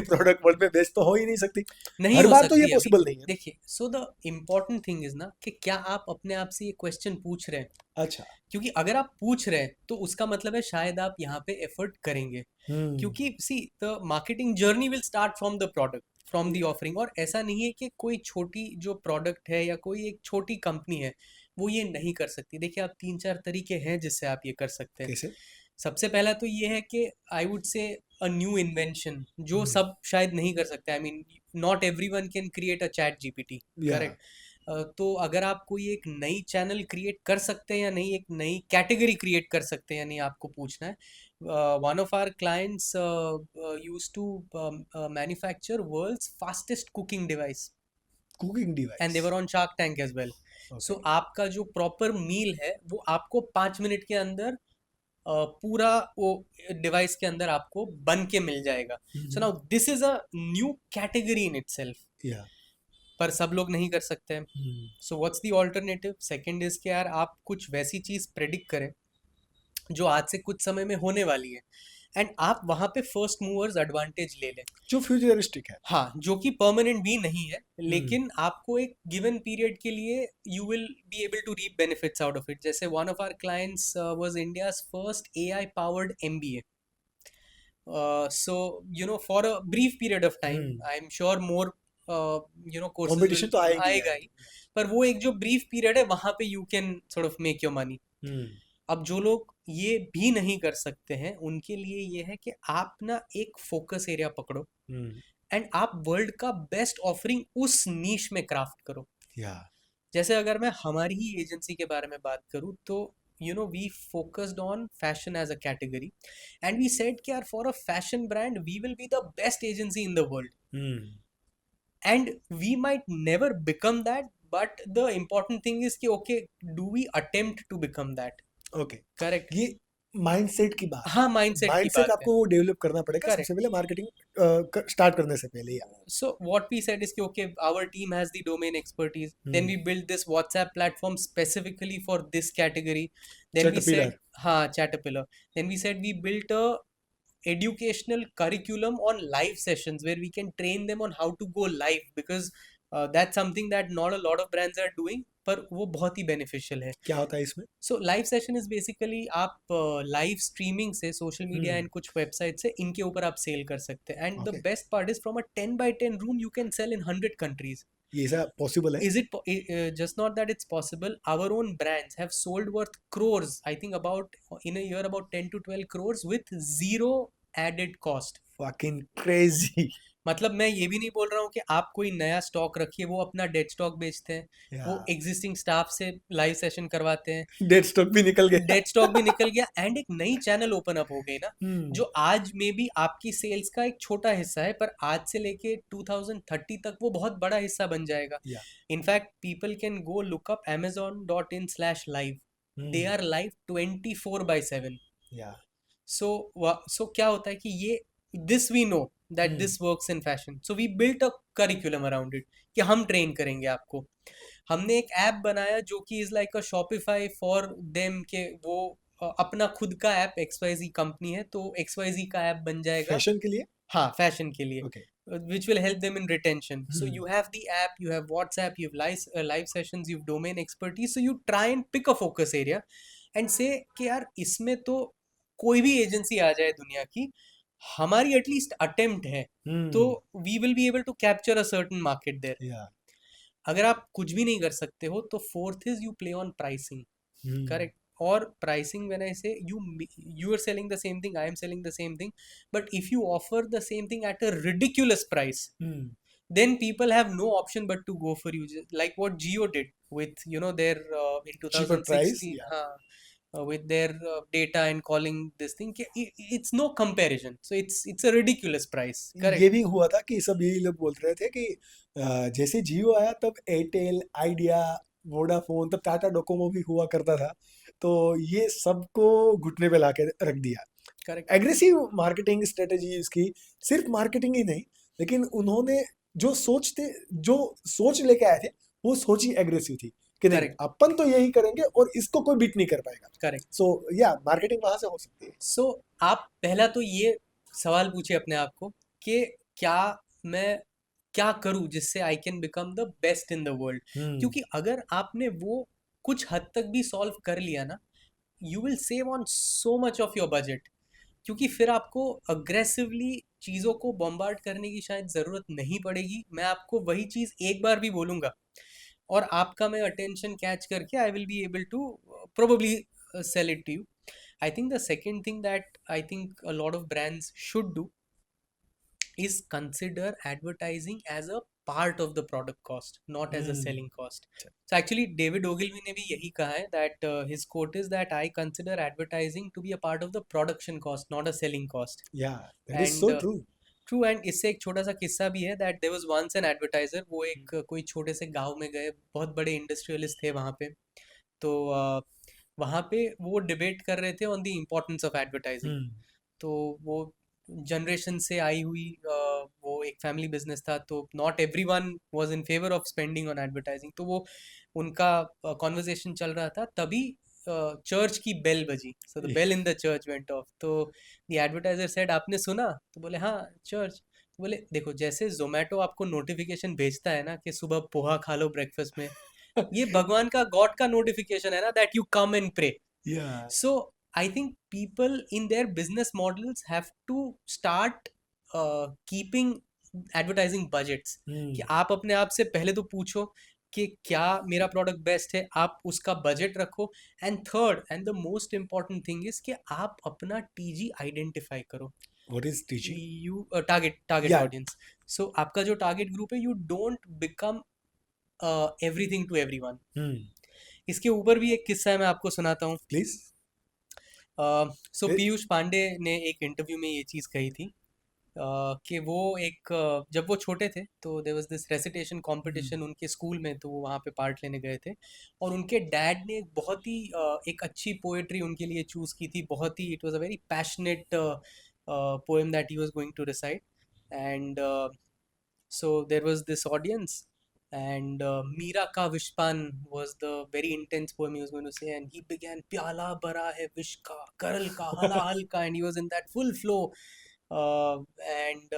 प्रोडक्ट वर्ल्ड में बेस्ट तो हो ही नहीं सकती, नहीं हर हो बार सकती तो ये पॉसिबल नहीं है। देखिए, so the important thing is ना कि क्या आप अपने आप से ये क्वेश्चन पूछ रहे हैं। अच्छा, क्योंकि अगर आप पूछ रहे हैं तो उसका मतलब है शायद आप यहाँ पे एफर्ट करेंगे। क्योंकि see the marketing journey will start from the product, from the offering. और ऐसा नहीं है कि कोई छोटी जो प्रोडक्ट है या कोई एक छोटी कंपनी है वो ये नहीं कर सकती। देखिए, आप 3-4 तरीके हैं जिससे आप ये कर सकते हैं। कैसे? सबसे पहला तो ये है कि आई वुड से अ न्यू इन्वेंशन जो सब शायद नहीं कर सकते। I mean not everyone can create a chat GPT, correct? तो अगर आप कोई एक नई चैनल क्रिएट कर सकते हैं या नहीं, एक नई कैटेगरी क्रिएट कर सकते हैं या नहीं, आपको पूछना है. One of our clients use to manufacture world's fastest cooking device cooking and they device. Were on Shark Tank as well. So okay. आपका जो प्रॉपर मील है वो आपको 5 मिनट के अंदर पूरा वो डिवाइस के अंदर आपको बन के मिल जाएगा. So now this is a new category in itself, या. पर सब लोग नहीं कर सकते हैं. सो what's the alternative? Second is कि यार आप कुछ वैसी चीज प्रेडिक्ट करें जो आज से कुछ समय में होने वाली है, एंड आप वहां पे फर्स्ट मूवर्स एडवांटेज ले लें. जो फ्यूचरिस्टिक है. हाँ, जो कि परमानेंट भी नहीं है, लेकिन आपको एक गिवन पीरियड के लिए you will be able to reap benefits out of it. जैसे one of our clients was India's first AI powered MBA. So for a brief period of time, I am sure more courses competition तो आएगी आएगा ही, पर वो एक जो ब्रीफ पीरियड है वहां पे you can sort of make your money. अब जो लोग ये भी नहीं कर सकते हैं उनके लिए ये है कि आप ना एक फोकस एरिया पकड़ो एंड आप वर्ल्ड का बेस्ट ऑफरिंग उस नीश में क्राफ्ट करो. या. जैसे अगर मैं हमारी ही एजेंसी के बारे में बात करूँ तो we focused on fashion as a category, and we said कि यार for a fashion brand we will be the best agency in the world, and we might never become that, but the important thing is कि okay, do we attempt to become that. Okay. Correct. ये माइंडसेट की बात. हाँ, माइंडसेट की माइंडसेट बात है. आपको वो डेवलप करना पड़ेगा Correct. सबसे पहले मार्केटिंग स्टार्ट करने से पहले. या. So what we said is कि okay, our team has the domain expertise. Then we built this WhatsApp platform specifically for this category. Then we Caterpillar. said, हाँ, Caterpillar. Then we said we built a educational curriculum on live sessions where we can train them on how to go live, because that's something that not a lot of brands are doing, पर वो बहुत ही beneficial है. क्या होता है इसमें? सो लाइव सेशन इज बेसिकली आप लाइव स्ट्रीमिंग से सोशल मीडिया एंड कुछ वेबसाइट से इनके ऊपर आप सेल कर सकते हैं, and the Okay. Best part is from a 10x10 room you can sell in 100 countries. ये ऐसा पॉसिबल है? Is it just not that it's possible? Our own brands have sold worth crores. I think about in a year about 10 to 12 crores with zero added cost. Fucking crazy. मतलब मैं ये भी नहीं बोल रहा हूँ कि आप कोई नया स्टॉक रखिए, वो अपना डेड स्टॉक बेचते हैं, वो Yeah. एग्जिस्टिंग स्टाफ से लाइव सेशन करवाते हैं, डेड स्टॉक भी निकल गया. डेड स्टॉक भी निकल गया, एंड एक नई चैनल ओपन अप हो गई ना, जो आज में भी आपकी सेल्स का एक छोटा हिस्सा है, पर आज से लेके 2030 तक वो बहुत बड़ा हिस्सा बन जाएगा. Yeah. In fact people can go look up amazon.in/live. They are live 24/7. Yeah. So क्या होता है कि ये this we know that this works in fashion, so we built a curriculum around it कि हम ट्रेन करेंगे आपको. हमने एक ऐप बनाया जो कि is like a Shopify for them, के वो अपना खुद का ऐप, XYZ कंपनी है तो XYZ का ऐप बन जाएगा फैशन के लिए? हाँ, फैशन के लिए, Okay. which will help them in retention. So you have the app, you have WhatsApp, you have live sessions, you have domain expertise. So you try and pick a focus area and say कि यार इसमें तो कोई भी एजेंसी आ जाए दुनिया की, हमारी एटलीस्ट अटेम्प्ट है, तो we will be able to capture a certain market there. Yeah. अगर आप कुछ भी नहीं कर सकते हो तो fourth is you play on pricing. Correct. और प्राइसिंग, व्हेन आई से you are selling the same thing, I am selling the same thing, but if you offer the same thing at a ridiculous price, then people have no option but to go for you, like what Jio did with their in Cheaper price, 2016. yeah. With their data and calling this thing, it's no comparison, so it's a ridiculous price. Correct. ये भी हुआ था कि सब यही लोग बोल रहे थे कि जैसे जियो आया तब एयरटेल, आइडिया, वोडाफोन, तब टाटा डोकोमो भी हुआ करता था, तो ये सबको घुटने पे लाके रख दिया. करेक्ट. एग्रेसिव मार्केटिंग स्ट्रेटेजी इसकी, सिर्फ मार्केटिंग ही नहीं, लेकिन उन्होंने जो सोच लेके आए थे वो सोच ही एग्रेसिव थी कि नहीं, अपन तो यही करेंगे और इसको कोई बीट नहीं कर पाएगा. करेक्ट. सो या मार्केटिंग वहां से हो सकती है. सो आप पहला तो ये सवाल पूछिए अपने आप को कि मैं क्या करूं जिससे I can become the best in the world. क्योंकि अगर आपने वो कुछ हद तक भी सॉल्व कर लिया ना, you will save on so much of your budget, क्योंकि फिर आपको अग्रेसिवली चीज़ों को बॉम्बार्ड करने की शायद ज़रूरत नहीं पड़ेगी. मैं आपको वही चीज़ एक बार भी बोलूँगा और आपका मैं अटेंशन कैच करके I will be able to probably sell it to you. I think the second thing that I think a lot of brands should do is consider advertising as a part of the product cost, not as a Hmm. selling cost. So actually David Ogilvy ने भी यही कहा है that his quote is that I consider advertising to be a part of the production cost, not a selling cost. Yeah, that is And so true. True, and इससे एक छोटा सा किस्सा भी है that there was once an advertiser, वो एक कोई छोटे से गांव में गए, बहुत बड़े इंडस्ट्रियलिस्ट थे वहाँ पे। तो वहाँ पे वो डिबेट कर रहे थे on the importance of advertising. Hmm. तो वो जनरेशन से आई हुई वो एक फैमिली बिजनेस था, तो not everyone was in favour of spending on advertising. तो वो उनका कॉन्वर्जेशन चल रहा था, तभी चर्च की बेल बजी, so the bell in the church went off. तो द एडवर्टाइजर सेड आपने सुना? तो बोले हाँ, चर्च। तो बोले देखो, जैसे जोमेटो आपको नोटिफिकेशन भेजता है ना कि सुबह पोहा खा लो ब्रेकफास्ट में, ये भगवान का, गॉड का नोटिफिकेशन है ना, that you come and pray. Yeah. So I think people in their business models have to start keeping advertising budgets, Hmm. कि आप अपने आप से पहले तो पूछो कि क्या मेरा प्रोडक्ट बेस्ट है, आप उसका बजट रखो। And third and the most important thing is कि आप अपना टीजी आइडेंटिफाई करो। What is teaching? You target Yeah. Audience. So आपका जो टारगेट ग्रुप है, you don't become everything to everyone. Hmm. इसके ऊपर भी एक किस्सा है, मैं आपको सुनाता हूँ। Please. So Eh, Piyush Pandey ने एक इंटरव्यू में ये चीज़ कही थी कि वो एक जब वो छोटे थे तो there was this recitation competition उनके स्कूल में, तो वो वहाँ पे पार्ट लेने गए थे। और उनके डैड ने एक बहुत ही एक अच्छी पोएट्री उनके लिए चूज़ की थी, बहुत ही, it was a very passionate poem that he was going to recite. And so there was this audience, and Meera Ka Vishpan was the very intense poem he was going to say, and he began Pyala Bara Hai Vish Ka Karal Ka Hala Halka, and he was in that full flow, and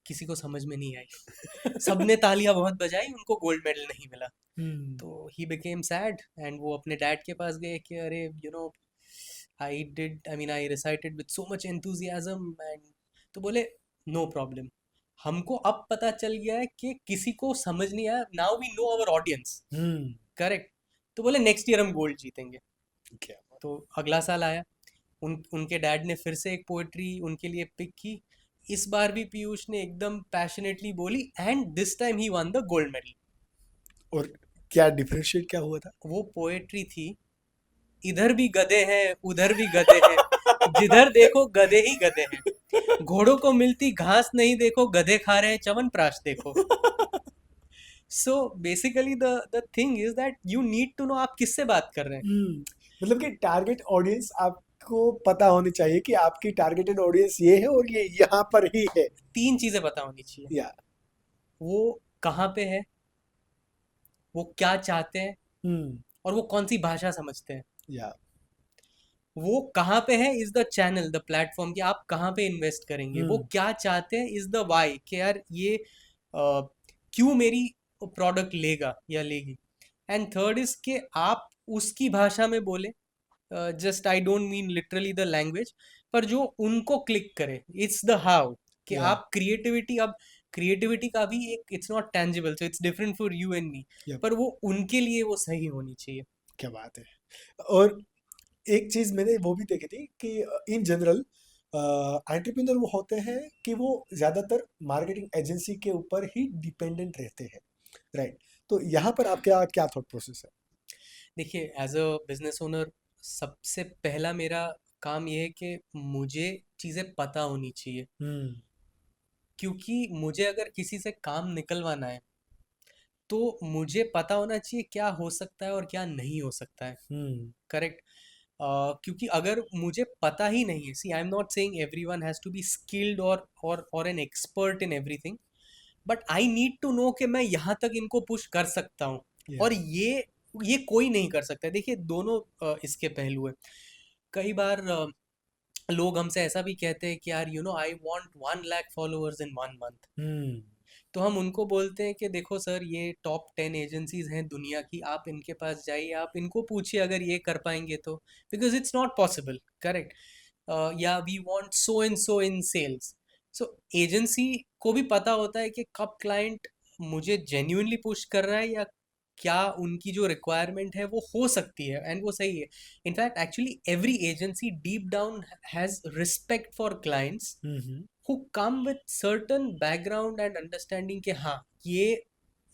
किसी को समझ में नहीं आई। सबने तालियां बहुत बजाई, उनको गोल्ड मेडल नहीं मिला। Hmm. तो ही बिकेम सैड, एंड वो अपने डैड के पास गए कि अरे you know I recited with so much enthusiasm. And तो बोले नो प्रॉब्लम, हमको अब पता चल गया है कि किसी को समझ नहीं आया, now we know our audience. Hmm. Correct. तो बोले नेक्स्ट ईयर हम गोल्ड जीतेंगे। क्या तो अगला साल आया, उनके डैड ने फिर से एक पोएट्री उनके लिए पिक की। इस बार भी पीयूष ने एकदम पैशनेटली बोली, and this time he one the gold medal. और क्या डिफरेंशिएट क्या हुआ था? वो पोएट्री थी, इधर भी गधे हैं उधर भी गधे हैं, जिधर देखो गधे ही गधे हैं, घोड़ों को मिलती घास नहीं देखो, गधे खा रहे हैं च्यवनप्राश देखो। So basically the thing is that you need to know आप किससे बात कर रहे हैं। मतलब कि टारगेट ऑडियंस आपको पता होनी चाहिए कि आपकी टारगेटेड ऑडियंस ये है और ये यहाँ पर ही है। 3 चीजें पता होनी चाहिए। या वो कहाँ पे है, वो क्या चाहते हैं, और वो कौन सी भाषा समझते हैं। या वो कहाँ पे है is the channel, the platform, कि आप कहाँ पे इन्वेस्ट करेंगे। वो क्या चाहते हैं इज द वाई, कि यार ये क्यों मेरी प्रोडक्ट लेगा या लेगी। एंड थर्ड इज कि आप उसकी भाषा में बोले, just I don't mean literally the language, पर जो उनको क्लिक करे। इट्स द हाउ, कि Yeah. आप क्रिएटिविटी, अब क्रिएटिविटी का भी एक, it's not tangible, so it's different for you and me, Yep. पर वो उनके लिए वो सही होनी चाहिए। क्या बात है। और एक चीज मैंने वो भी देखी थी कि इन जनरल एंटरप्रेन्योर वो होते हैं कि वो ज्यादातर मार्केटिंग एजेंसी के ऊपर ही डिपेंडेंट रहते हैं, राइट? तो यहाँ पर आप क्या क्या थॉट प्रोसेस है? देखिए, एज अ बिजनेस ओनर सबसे पहला मेरा काम ये है कि मुझे चीज़ें पता होनी चाहिए, क्योंकि मुझे अगर किसी से काम निकलवाना है तो मुझे पता होना चाहिए क्या हो सकता है और क्या नहीं हो सकता है। करेक्ट। क्योंकि अगर मुझे पता ही नहीं है, see I am not saying everyone has to be skilled और an expert in everything, but I need to know कि मैं यहाँ तक इनको पुश कर सकता हूँ, और ये कोई नहीं कर सकता है। देखिए, दोनों इसके पहलू हैं। कई बार लोग हमसे ऐसा भी कहते हैं कि यार you know I want 1 lakh followers in 1 month. तो हम उनको बोलते हैं कि देखो सर, ये टॉप 10 एजेंसीज हैं दुनिया की, आप इनके पास जाइए, आप इनको पूछिए अगर ये कर पाएंगे तो, because it's not possible. Correct. या we want so and so in sales. So agency को भी पता होता है कि कब क्लाइंट मुझे जेन्युइनली पुश कर रहा है, या क्या उनकी जो रिक्वायरमेंट है वो हो सकती है एंड वो सही है। In fact actually every agency deep down has respect for clients, who come with certain background and understanding कि हाँ ये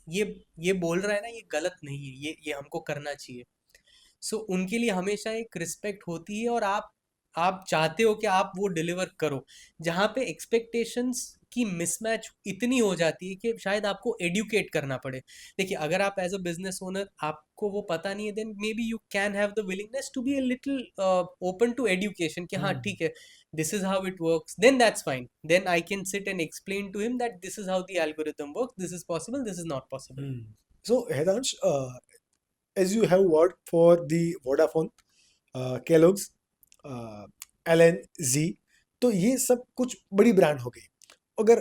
ये बोल रहा है ना, ये गलत नहीं है, ये हमको करना चाहिए. सो उनके लिए हमेशा एक रिस्पेक्ट होती है, और आप चाहते हो कि आप वो डिलीवर करो. जहाँ पे एक्सपेक्टेशंस की मिसमैच इतनी हो जाती है कि शायद आपको एडुकेट करना पड़े. देखिए, अगर आप एज अ बिजनेस ओनर आपको वो पता नहीं है, then maybe you can have the willingness to be a little open to education कि हाँ ठीक है, this is how it works, then that's fine. Then I can sit and explain to him that this is how the algorithm works, this is possible, this is not possible. So Hedansh, as you have worked for the Vodafone, Kellogg's, LNZ, तो ये सब कुछ बड़ी ब्रांड हो गई. अगर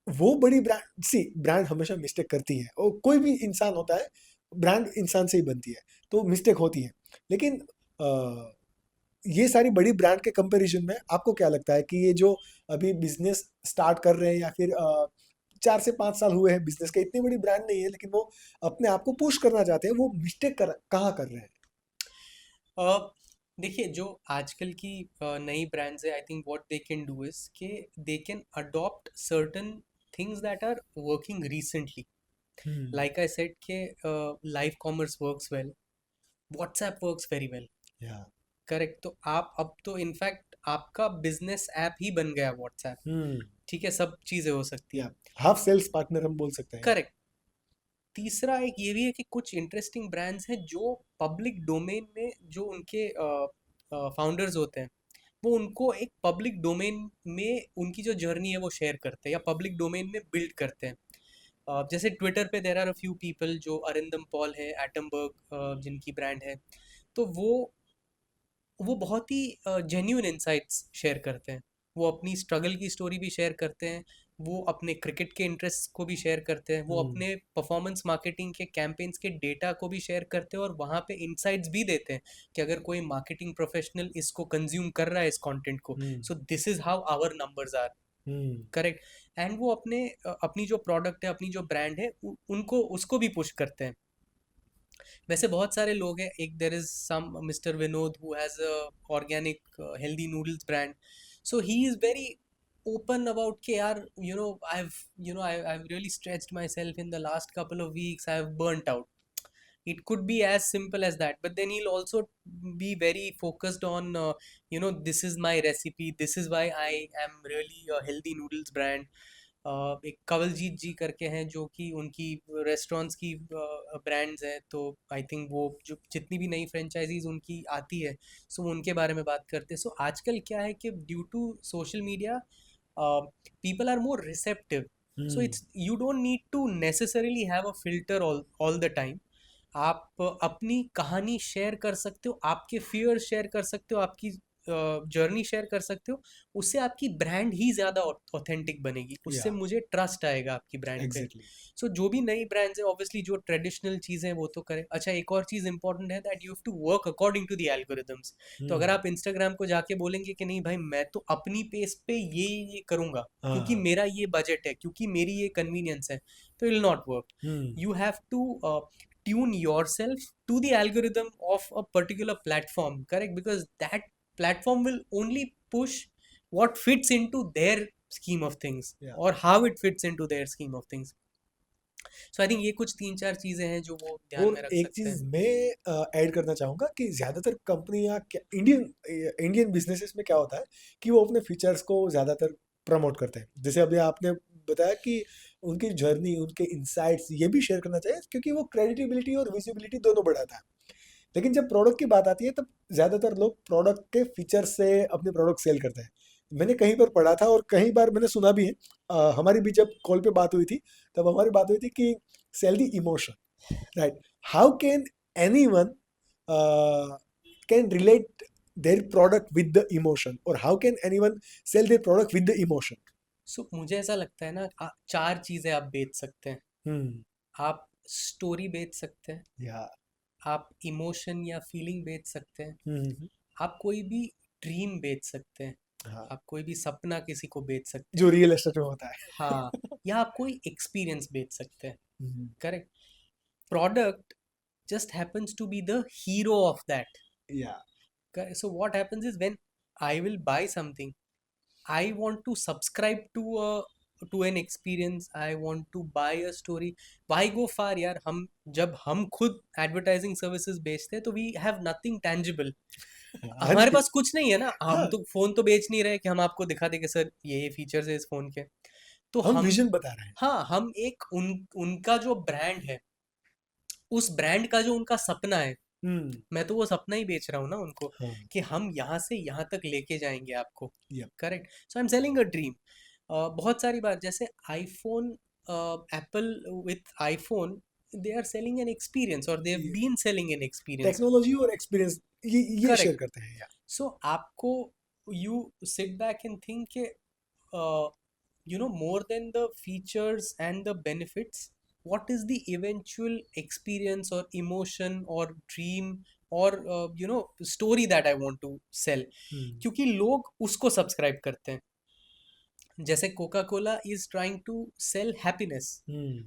वो बड़ी ब्रांड, सी ब्रांड हमेशा मिस्टेक करती है, और कोई भी इंसान होता है, ब्रांड इंसान से ही बनती है, तो मिस्टेक होती है. लेकिन ये सारी बड़ी ब्रांड के कंपैरिजन में आपको क्या लगता है कि ये जो अभी बिजनेस स्टार्ट कर रहे हैं, या फिर 4 से 5 साल हुए हैं बिजनेस के, इतनी बड़ी ब्रांड नहीं है लेकिन वो अपने आप को पुश करना चाहते हैं, वो मिस्टेक कहाँ कर रहे हैं? देखिए, जो आजकल की नई ब्रांड्स है, I think what they can do is कि they can adopt certain things that are working recently. Like I said के live commerce works well, WhatsApp works very well. या करेक्ट. तो आप अब तो इनफैक्ट आपका बिजनेस ऐप ही बन गया व्हाट्सएप. ठीक है, सब चीज़ें हो सकती या है. हाफ सेल्स पार्टनर हम बोल सकते हैं. करेक्ट. तीसरा एक ये भी है कि कुछ इंटरेस्टिंग ब्रांड्स हैं जो पब्लिक डोमेन में, जो उनके फाउंडर्स होते हैं, वो उनको एक पब्लिक डोमेन में उनकी जो जर्नी है वो शेयर करते हैं, या पब्लिक डोमेन में बिल्ड करते हैं. जैसे ट्विटर पे there are a few people, जो अरिंदम पॉल है, एटमबर्ग जिनकी ब्रांड है, तो वो बहुत ही जेन्यून इंसाइट्स शेयर करते हैं. वो अपनी स्ट्रगल की स्टोरी भी शेयर करते हैं, वो अपने क्रिकेट के इंटरेस्ट को भी शेयर करते हैं, वो अपने परफॉर्मेंस मार्केटिंग के कैंपेन्स के डेटा को भी शेयर करते हैं, और वहाँ पे इंसाइट्स भी देते हैं कि अगर कोई मार्केटिंग प्रोफेशनल इसको कंज्यूम कर रहा है, इस कंटेंट को, so this is how our numbers are. Correct. And वो अपनी जो प्रोडक्ट है, अपनी जो ब्रांड है, उनको उसको भी पुश करते हैं. वैसे बहुत सारे लोग हैं. एक there is some mister Vinod who has a organic healthy noodles brand. So he is very open about ke yaar, I've really stretched myself in the last couple of weeks, I have burnt out. It could be as simple as that, but then he'll also be very focused on this is my recipe, this is why I am really a healthy noodles brand. एक कवलजीत जी करके हैं, जो कि उनकी रेस्टोरेंट्स की ब्रांड्स हैं, तो आई थिंक वो जो जितनी भी नई फ्रेंचाइजीज उनकी आती है, सो उनके बारे में बात करते हैं. सो आजकल क्या है कि due to social media, people are more receptive. So it's, you don't need to necessarily have a filter all the time. आप अपनी कहानी शेयर कर सकते हो, आपके फियर शेयर कर सकते हो, आपकी जर्नी शेयर कर सकते हो. उससे आपकी ब्रांड ही ज़्यादा ऑथेंटिक बनेगी, उससे Yeah. मुझे ट्रस्ट आएगा आपकी ब्रांड पे. एग्जैक्टली. सो जो भी नई ब्रांड्स है, ऑब्वियसली जो ट्रेडिशनल चीज़ें हैं वो तो करें. अच्छा, एक और चीज़ इंपॉर्टेंट है, that you have to work according to the algorithms. तो अगर आप इंस्टाग्राम को जाके बोलेंगे कि नहीं भाई, मैं तो अपनी पेस पे ये करूँगा, क्योंकि मेरा ये बजट है, क्योंकि मेरी ये कन्वीनियंस है, तो will not work. You have to tune yourself to the algorithm of a particular platform. Correct. Because that platform will only push what fits into their scheme of things. Yeah. or how it fits into their scheme of things. So I think ये कुछ 3-4 चीजें हैं जो वो ध्यान और में रख एक सकते हैं. चीज मैं ऐड करना चाहूंगा कि ज्यादातर कंपनियां, इंडियन बिजनेसेस में क्या होता है कि वो अपने फीचर्स को ज्यादातर प्रमोट करते हैं. जैसे अभी आपने बताया कि उनकी जर्नी, उनके इंसाइट्स ये भी शेयर करना चाहिए, क्योंकि वो क्रेडिबिलिटी और विजिबिलिटी दोनों बढ़ाता है. लेकिन जब प्रोडक्ट की बात आती है, तब ज्यादातर लोग प्रोडक्ट के फीचर से अपने प्रोडक्ट सेल करते हैं. मैंने कहीं पर पढ़ा था, और कई बार मैंने सुना भी है. हमारी भी जब कॉल पे बात हुई थी, तब हमारी बात हुई थी कि sell the emotion. Right. How can anyone can relate their product with the emotion, or how can anyone sell their product with the emotion? So मुझे ऐसा लगता है ना, 4 चीजें आप बेच सकते हैं. आप स्टोरी बेच सकते हैं, Yeah. आप इमोशन या फीलिंग बेच सकते हैं, आप कोई भी ड्रीम बेच सकते हैं, हाँ, आप कोई भी सपना किसी को बेच सकते जो हैं. रियल एस्टेट में होता है. हाँ, या आप कोई एक्सपीरियंस बेच सकते हैं. Correct. Product just happens to be the hero of that. Yeah. So what happens is, when I will buy something, I want to subscribe to an experience. I want to buy a story. Why go far यार? हम जब हम खुद एडवर्टाइजिंग सर्विसेज बेचते हैं तो वी हैव नथिंग टैंजिबल. हाँ हमारे जी. पास कुछ नहीं है ना. हम हाँ, तो फोन तो बेच नहीं रहे कि हम आपको दिखा दें कि सर ये फीचर्स है इस फोन के. तो हम हम, विजन बता रहे हैं. हाँ, हम एक उनका जो ब्रांड है, उस ब्रांड का जो उनका सपना है, हम्म. मैं तो वो सपना ही बेच रहा हूँ ना उनको, हाँ. कि हम यहाँ से यहाँ तक लेके जाएंगे आपको. Yep. Correct. So I am selling a dream. बहुत सारी बार जैसे iPhone, Apple with iPhone, they are selling an experience, और दे हैव ये been selling an experience. Technology और एक्सपीरियंस ये शेयर करेक्ट. करते हैं या. सो आपको, you sit back and think के, more than the features and the benefits, what is the eventual experience or emotion or dream or story that I want to sell. Hmm. क्योंकि लोग उसको सब्सक्राइब करते हैं. जैसे Coca Cola is trying to sell happiness, hmm.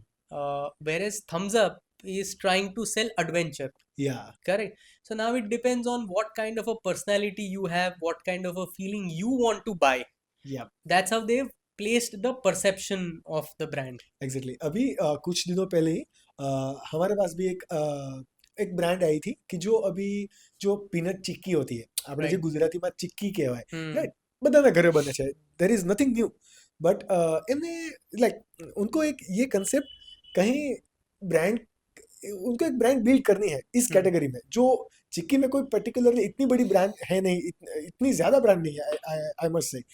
whereas thumbs up is trying to sell adventure. या. Correct. So now it depends on what kind of a personality you have, what kind of a feeling you want to buy. या. That's how they've placed the perception of the brand. Exactly. अभी कुछ दिनों पहले ही हमारे पास भी एक ब्रांड आई थी कि जो अभी जो पीनट चिक्की होती है, આપણે જે Right. ગુજરાતીમાં ચિક્કી કહેવાય, Hmm. રાઈટ, બધાના ઘરે બને છે, there is nothing new. But એમને लाइक उनको एक ये कंसेप्ट कहीं ब्रांड, उनको एक ब्रांड बिल्ड करनी है इस Hmm. कैटेगरी में, जो चिक्की में कोई पर्टिकुलरली इतनी बड़ी ब्रांड है नहीं, इतनी ज़्यादा ब्रांड नहीं है, आई मस्ट से.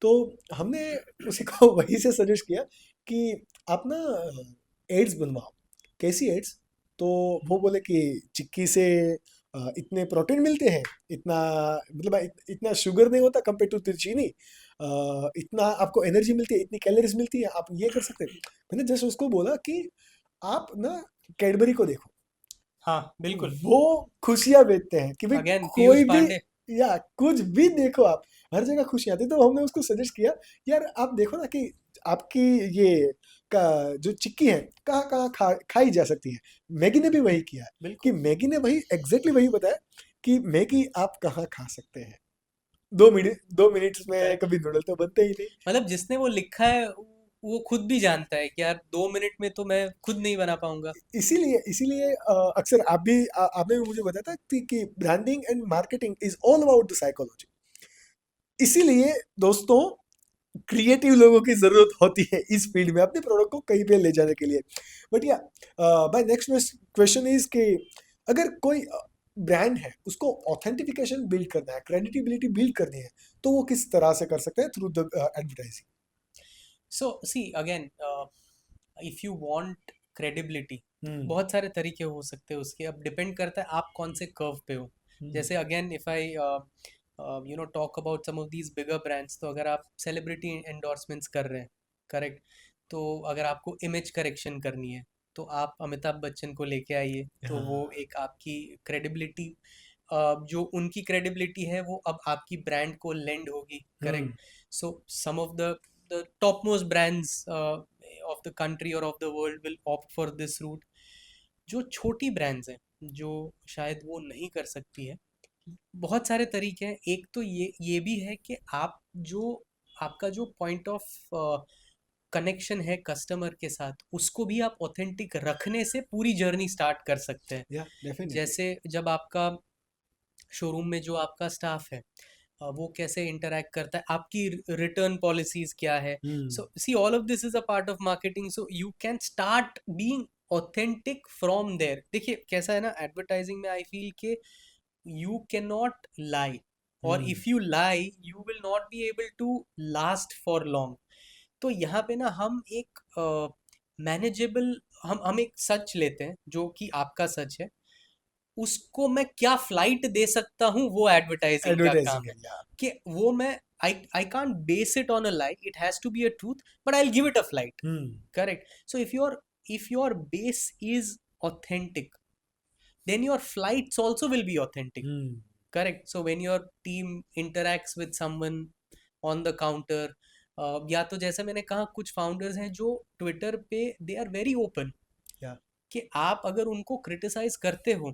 तो हमने उसी को वहीं से सजेस्ट किया कि आप ना एड्स बनवाओ. कैसी एड्स? तो वो बोले कि चिक्की से इतने प्रोटीन मिलते हैं, इतना मतलब इतना शुगर नहीं होता कंपेयर टू चीनी, इतना आपको एनर्जी मिलती है, इतनी कैलोरीज मिलती है, आप ये कर सकते हैं. मैंने जस्ट उसको बोला कि आप ना कैडबरी को देखो, हाँ, बिल्कुल. वो खुशियां बेचते हैं कि भाई अगेन पीयूष कोई भी, पांडे. या कुछ भी देखो आप, हर जगह खुशियां आती. तो हमने उसको सजेस्ट किया, यार आप देखो ना कि आपकी ये का जो चिक्की है कहाँ कहाँ खाई जा सकती है. मैगी ने भी वही किया है कि बिल्कुल. मैगी ने वही एग्जैक्टली वही बताया कि मैगी आप कहाँ खा सकते हैं. 2 मिनट्स में Correct. कभी नूडल तो बनते ही नहीं. मतलब जिसने वो लिखा है वो खुद भी जानता है कि यार 2 मिनट में तो मैं खुद नहीं बना पाऊंगा. इसीलिए इसीलिए अक्सर आपने भी मुझे बताया था कि branding and marketing is all about the psychology. इसीलिए दोस्तों क्रिएटिव लोगों की जरूरत होती है इस फील्ड में अपने प्रोडक्ट को कहीं पे ले जाने के लिए. बट या बाय नेक्स्ट क्वेश्चन इज कि अगर कोई ब्रांड है, उसको ऑथेंटिफिकेशन बिल्ड करना है, क्रेडिटिबिलिटी बिल्ड करनी है, तो वो किस तरह से कर सकते हैं? Through the advertising. So see again, if you want credibility, hmm. बहुत सारे तरीके हो सकते हैं उसके. अब डिपेंड करता है आप कौन से कर्व पे हो. जैसे again if I talk about some of these bigger brands, तो अगर आप सेलिब्रिटी एंडोर्समेंट्स कर रहे हैं, करेक्ट, तो अगर आपको इमेज करेक्शन करनी है तो आप अमिताभ बच्चन को लेके आइए, तो वो एक आपकी क्रेडिबिलिटी, जो उनकी क्रेडिबिलिटी है वो अब आपकी ब्रांड को लेंड होगी. Correct. So some of the topmost brands of the country or of the world will opt for this route. जो छोटी ब्रांड्स हैं, जो शायद वो नहीं कर सकती है, बहुत सारे तरीके हैं. एक तो ये भी है कि आप जो आपका जो पॉइंट ऑफ कनेक्शन है कस्टमर के साथ, उसको भी आप ऑथेंटिक रखने से पूरी जर्नी स्टार्ट कर सकते हैं. या डेफिनेटली. जैसे जब आपका शोरूम में जो आपका स्टाफ है, वो कैसे इंटरैक्ट करता है, आपकी रिटर्न पॉलिसीज क्या है. So see all of this is a part of marketing. So you can start being authentic from there. देखिए कैसा है ना, एडवर्टाइजिंग में आई फील के you cannot lie, or if you lie you will not be able to last for long. तो यहाँ पे ना हम एक मैनेजेबल, हम एक सच लेते हैं जो कि आपका सच है, उसको मैं क्या फ्लाइट दे सकता हूँ, वो एडवर्टाइजिंग का काम है. कि वो मैं I can't base it on a lie, it has to be a truth, but I'll give it a flight. Correct. So if your base is authentic, then your flights also will be authentic. Correct. So when your team interacts with someone on the counter, या तो जैसे मैंने कहा कुछ फाउंडर्स हैं जो ट्विटर पे दे आर वेरी ओपन, कि आप अगर उनको क्रिटिसाइज करते हो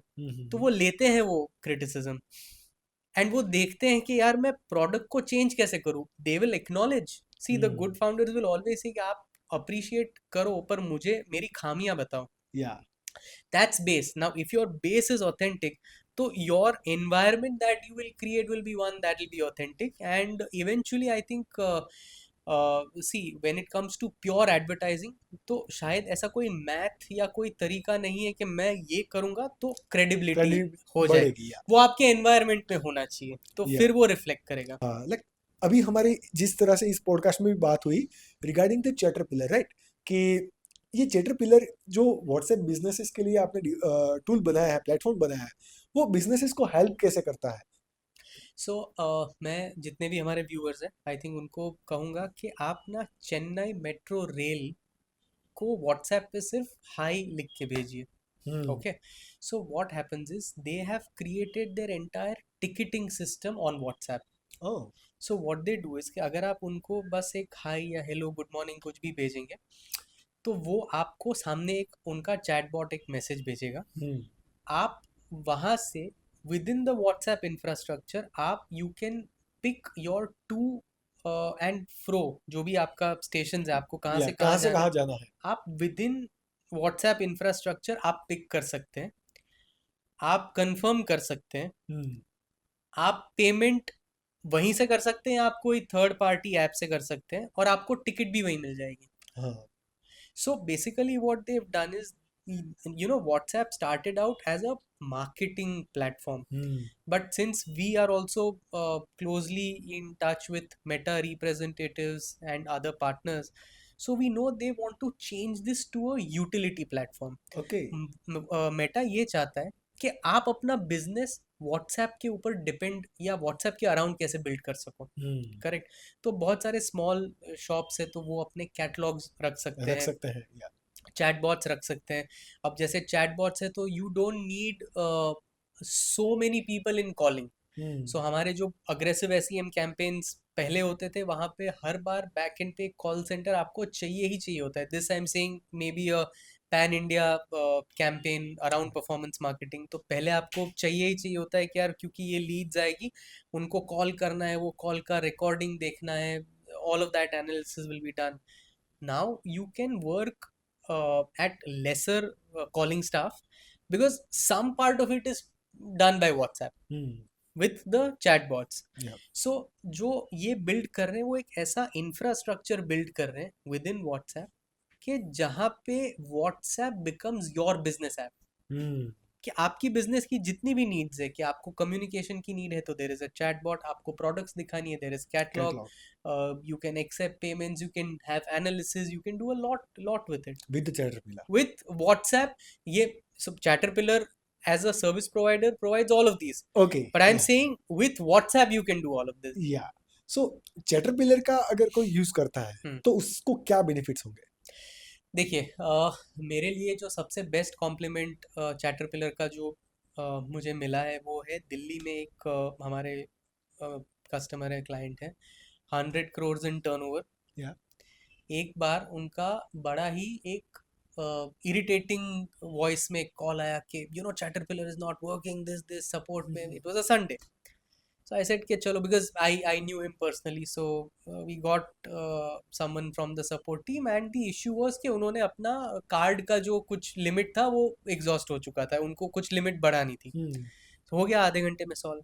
तो वो लेते हैं वो क्रिटिसिज्म एंड वो देखते हैं कि यार मैं प्रोडक्ट को चेंज कैसे करूँ, they will acknowledge, see the good founders will always see कि आप अप्रिशिएट करो पर मुझे मेरी खामियां बताओ. या That's base. Now if your base is authentic, so your environment that you will create will be one that will be authentic, and eventually I think see when it comes to pure advertising, तो शायद ऐसा कोई मैथ या कोई तरीका नहीं है कि मैं ये करूँगा तो क्रेडिबिलिटी क्रेडिट हो जाए. बढ़ेगी. या वो आपके एनवायरनमेंट में होना चाहिए तो या फिर वो रिफ्लेक्ट करेगा. लाइक अभी हमारी जिस तरह से इस पॉडकास्ट में भी बात हुई regarding the chatter pillar, right, कि ये चैटर पिलर जो व्हाट्सएप बिजनेसेस के लिए आपने टूल बनाया है, प्लेटफॉर्म बनाया है, वो बिजनेसेस को हेल्प कैसे करता है? सो मैं जितने भी हमारे व्यूअर्स हैं आई थिंक उनको कहूँगा कि आप ना चेन्नई मेट्रो रेल को व्हाट्सएप पे सिर्फ हाई लिख के भेजिए. Okay, so what happens is they have created their entire ticketing system on WhatsApp. Oh. So what they do is कि अगर आप उनको बस एक हाई या हेलो गुड मॉर्निंग कुछ भी भेजेंगे तो वो आपको सामने एक उनका चैटबॉट एक मैसेज भेजेगा. आप वहाँ से within the WhatsApp infrastructure आप you can pick your to and fro, जो भी आपका स्टेशन है आपको कहाँ से कहाँ से जाना कहाँ है, जाना है? आप विद इन व्हाट्सएप इंफ्रास्ट्रक्चर आप पिक कर सकते हैं, आप कंफर्म कर सकते हैं, आप पेमेंट वहीं से कर सकते हैं, आप कोई थर्ड पार्टी ऐप से कर सकते हैं और आपको टिकट भी वहीं मिल जाएगी. हाँ. So basically what they've done is, you know, WhatsApp started out as a marketing platform, but since we are also closely in touch with Meta representatives and other partners, so we know they want to change this to a utility platform. Okay. Meta ये चाहता है कि आप अपना बिजनेस व्हाट्सएप के ऊपर डिपेंड या व्हाट्सएप के अराउंड कैसे बिल्ड कर सको. करेक्ट. तो बहुत सारे स्मॉल शॉप्स है तो वो अपने कैटलॉग्स रख सकते रख हैं, सकते हैं. या चैटबॉट्स रख सकते हैं. अब जैसे चैटबॉट्स है तो you don't need so many people in calling. So हमारे जो अग्रेसिव एसईएम कैंपेन्स पहले होते थे वहाँ पे हर बार बैक एंड पे कॉल सेंटर आपको चाहिए ही चाहिए होता है. This I am saying may be a pan India campaign around performance marketing, तो पहले आपको चाहिए ही चाहिए होता है कि यार क्योंकि ये लीड्स आएगी उनको कॉल करना है, वो कॉल का रिकॉर्डिंग देखना है, all of that analysis will be done. Now you can work at lesser calling staff because some part of it is done by WhatsApp with the chatbots. So जो ये build कर रहे हैं वो एक ऐसा इंफ्रास्ट्रक्चर build कर रहे हैं विद इन WhatsApp कि जहाँ पे WhatsApp becomes your business app. कि आपकी बिजनेस की जितनी भी नीड्स है, कि आपको कम्युनिकेशन की नीड है तो देयर इज अ चैटबॉट, आपको प्रोडक्ट्स दिखानी है there is catalogue, you can accept payments, you can have analysis, you can do a lot with it with Chatterpillar. With WhatsApp. ये सब चैटरपिलर as a service provider provides all of these. Okay. But I'm saying with WhatsApp you can do all of this. Yeah. So चैटरपिलर का अगर कोई यूज करता है तो उसको क्या बेनिफिट्स होंगे? देखिए मेरे लिए जो सबसे बेस्ट कॉम्प्लीमेंट चैटरपिलर का जो मुझे मिला है वो है दिल्ली में एक हमारे कस्टमर है, क्लाइंट है, 100 crores इन टर्नओवर. एक बार उनका बड़ा ही एक इरिटेटिंग वॉइस में कॉल आया कि you know Chatterpillar is not working, this support में. It was a Sunday. So I said कि चलो because I knew him personally, so we got someone from the support team and the issue was कि उन्होंने अपना कार्ड का जो कुछ लिमिट था वो एग्जॉस्ट हो चुका था, उनको कुछ लिमिट बढ़ानी थी. तो हो गया आधे घंटे में solve.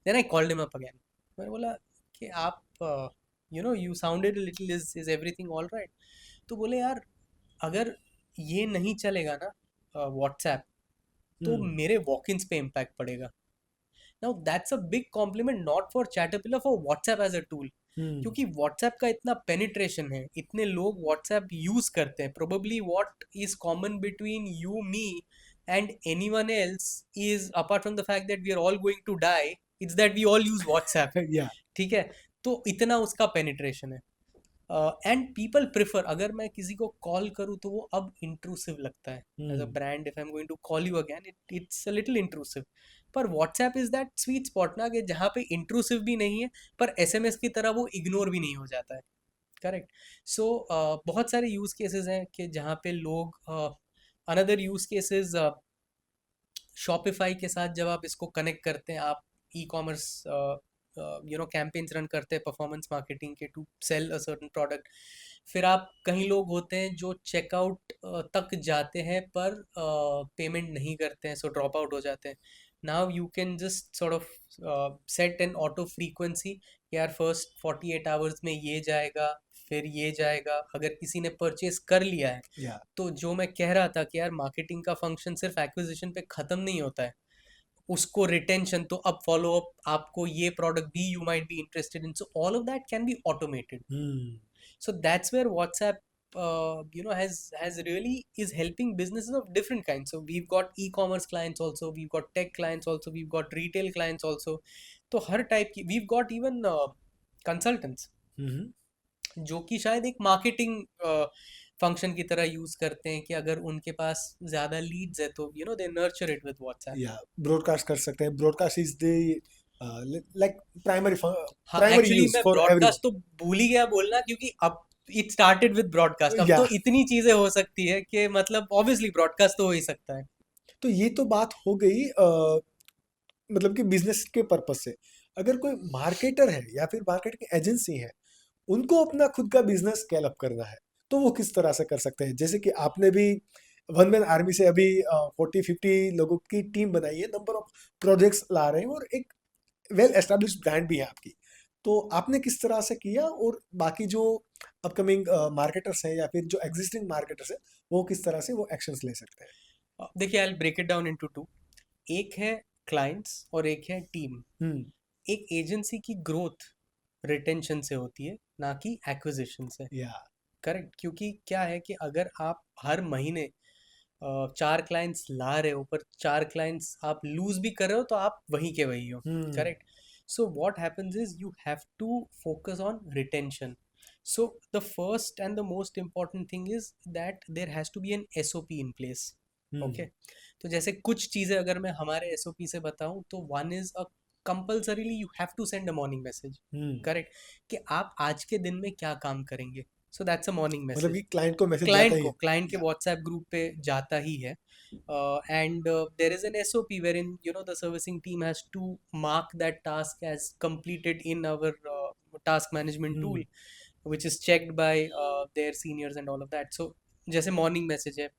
Then I called him up again. मैंने बोला कि आप you know you sounded a little, is everything all right? तो बोले यार अगर ये नहीं चलेगा ना व्हाट्सएप तो मेरे वॉक-इन्स पे इम्पैक्ट पड़ेगा. Now that's a big compliment not for Caterpillar, for WhatsApp as a tool. क्योंकि WhatsApp का इतना penetration है, इतने लोग WhatsApp use करते हैं. Probably what is common between you, me and anyone else is, apart from the fact that we are all going to die, it's that we all use WhatsApp. ठीक है, तो इतना उसका penetration है. एंड पीपल प्रिफर, अगर मैं किसी को कॉल करूँ तो वो अब इंट्रूसिव लगता है. As a brand if I am going to call you again it's a little intrusive. पर WhatsApp is that sweet spot ना कि जहाँ पे इंट्रूसिव भी नहीं है पर एसएमएस की तरह वो इग्नोर भी नहीं हो जाता है. करेक्ट. सो बहुत सारे यूज केसेस हैं कि जहाँ पे लोग अनदर यूज केसेस शॉपिफाई के साथ जब आप इसको कनेक्ट करते हैं, आप ई कॉमर्स कैंपेन्स रन करते हैं परफॉर्मेंस मार्केटिंग के to sell a certain product. फिर आप कहीं लोग होते हैं जो चेकआउट तक जाते हैं पर पेमेंट नहीं करते हैं, सो ड्रॉप आउट हो जाते हैं। Now you can just sort of set N auto frequency, यार फर्स्ट 48 आवर्स में ये जाएगा, फिर ये जाएगा। अगर किसी ने परचेज कर लिया है, या तो जो मैं कह रहा था कि यार मार्केटिंग का फंक्शन सिर्फ एक्विजिशन पे ख़त्म नहीं होता है, उसको रिटेंशन, तो अब फॉलो अप, आपको ये प्रोडक्ट भी you might be interested in, so all of that can be automated. So that's where WhatsApp has really is helping businesses of different kinds. So we've got e-commerce clients also, we've got tech clients also, we've got retail clients also. तो हर टाइप की, we've got even consultants जो कि शायद एक मार्केटिंग फंक्शन की तरह यूज करते हैं, कि अगर उनके पास ज्यादा लीड्स है तो दे नर्चर इट विद व्हाट्सएप। या ब्रॉडकास्ट कर सकते हैं। Broadcast is the like primary हाँ, प्राइमरी एक्चुअली यूज मैं फॉर एवरी। ब्रॉडकास्ट तो भूल ही गया बोलना, क्योंकि अब इट स्टार्टेड विद ब्रॉडकास्ट, अब या तो इतनी चीजें हो सकती है कि मतलब ऑब्वियसली ब्रॉडकास्ट तो हो ही सकता है। तो ये तो बात हो गई मतलब कि बिजनेस के पर्पज से। अगर कोई मार्केटर है या फिर मार्केटिंग एजेंसी है, उनको अपना खुद का बिजनेस स्केल अप करना है, तो वो किस तरह से कर सकते हैं? जैसे कि आपने भी वन मैन आर्मी से अभी 40-50 लोगों की टीम बनाई है, नंबर ऑफ प्रोजेक्ट्स ला रहे हैं और एक वेल एस्टेब्लिश ब्रांड भी है आपकी। तो आपने किस तरह से किया, और बाकी जो अपकमिंग मार्केटर्स हैं या फिर जो एग्जिस्टिंग मार्केटर्स हैं, वो किस तरह से वो एक्शंस ले सकते देखिए, I will break it down into two. एक है क्लाइंट्स और एक है टीम। हैं? एक एजेंसी की ग्रोथ रिटेंशन से होती है, ना कि एक्विजिशन से। या करेक्ट, क्योंकि क्या है कि अगर आप हर महीने 4 क्लाइंट्स ला रहे हो, पर 4 क्लाइंट्स आप लूज भी कर रहे हो, तो आप वहीं के वही हो। Hmm correct. So what happens is you have to focus on retention. So the first and the most important thing is that there has to be an SOP in place. Okay, तो जैसे कुछ चीज़ें अगर मैं हमारे एसओपी से बताऊं, तो one is a compulsorily you have to send a morning message. Correct, कि आप आज के दिन में क्या काम करेंगे। सो दैट्स अ मॉर्निंग मतलब मैसेज। कि क्लाइंट को मैसेज जाता ही है। क्लाइंट के या व्हाट्सएप ग्रुप पे जाता ही है। And there is an SOP where in the servicing team has to mark that task as completed in our task management tool, hmm which is checked by their seniors and all of that. So जैसे मॉर्निंग मैसेज है,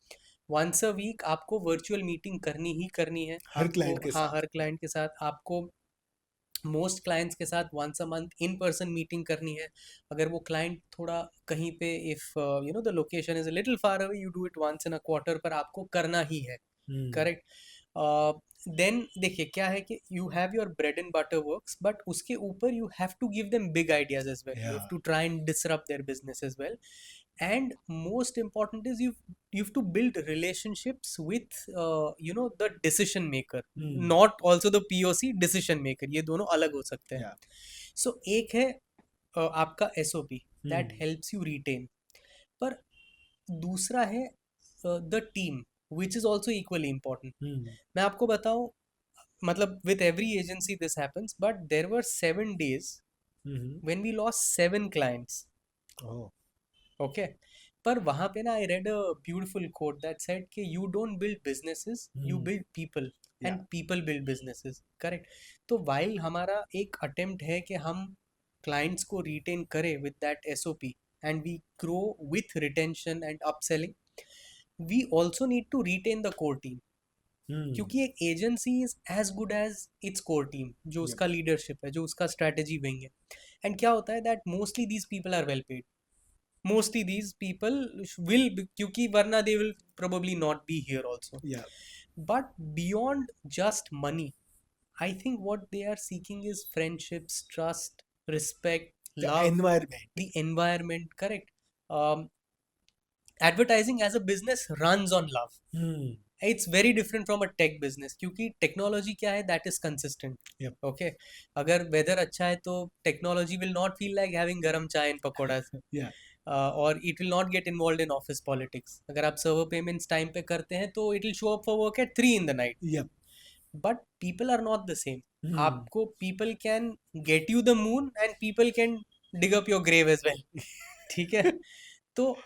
वंस अ वीक आपको वर्चुअल मीटिंग करनी ही करनी है हर आपको। क्लाइंट के हाँ, साथ। हर क्लाइंट के साथ आपको, मोस्ट क्लाइंट्स के साथ once a month in person meeting करनी है। अगर वो क्लाइंट थोड़ा कहीं पे, if the location is a little far away, you do it once in a quarter, पर आपको करना ही है। हम्म करेक्ट। देन देखिए क्या है कि you have your bread and butter works, but उसके ऊपर you have to give them big ideas as well, you या have to try and disrupt their business as well. And most important is you have to build relationships with the decision maker, hmm not also the POC decision maker, ये दोनों अलग हो सकते हैं। या So एक है आपका SOP that hmm helps you retain, पर दूसरा है the team which is also equally important। हम्म मैं आपको बताऊं, मतलब with every agency this happens, but there were 7 days hmm when we lost 7 clients। Oh okay, पर वहां पे ना I read a beautiful quote that said कि you don't build businesses, you hmm build people, या and people build businesses. Correct. तो वाइल हमारा एक अटेम्प्ट है कि हम क्लाइंट्स को रिटेन करें with that SOP, and we grow with retention and upselling, we also need to retain the core team. Hmm क्योंकि एक agency is as good as its core team, जो यप उसका लीडरशिप है, जो उसका स्ट्रैटेजी विंग है। एंड क्या होता है that mostly these people are well paid, mostly these people will be, क्योंकि वरना they will probably not be here also। या But beyond just money, I think what they are seeking is friendships, trust, respect, the love, environment. the environment। Correct। um, Advertising as a business runs on love। Hmm It's very different from a tech business, क्योंकि टेक्नोलॉजी क्या है, that is consistent. Yup okay, अगर वेदर अच्छा है तो technology will not feel like having गरम चाय इन पकौड़ा, या और it will not get involve in office politics. अगर आप सर्वर पेमेंट्स टाइम पे करते हैं तो it will show up for work at 3 in the night। Yup but people are not the same. Hmm आपको people can get you the moon and people can dig up your grave as well. ठीक है। तो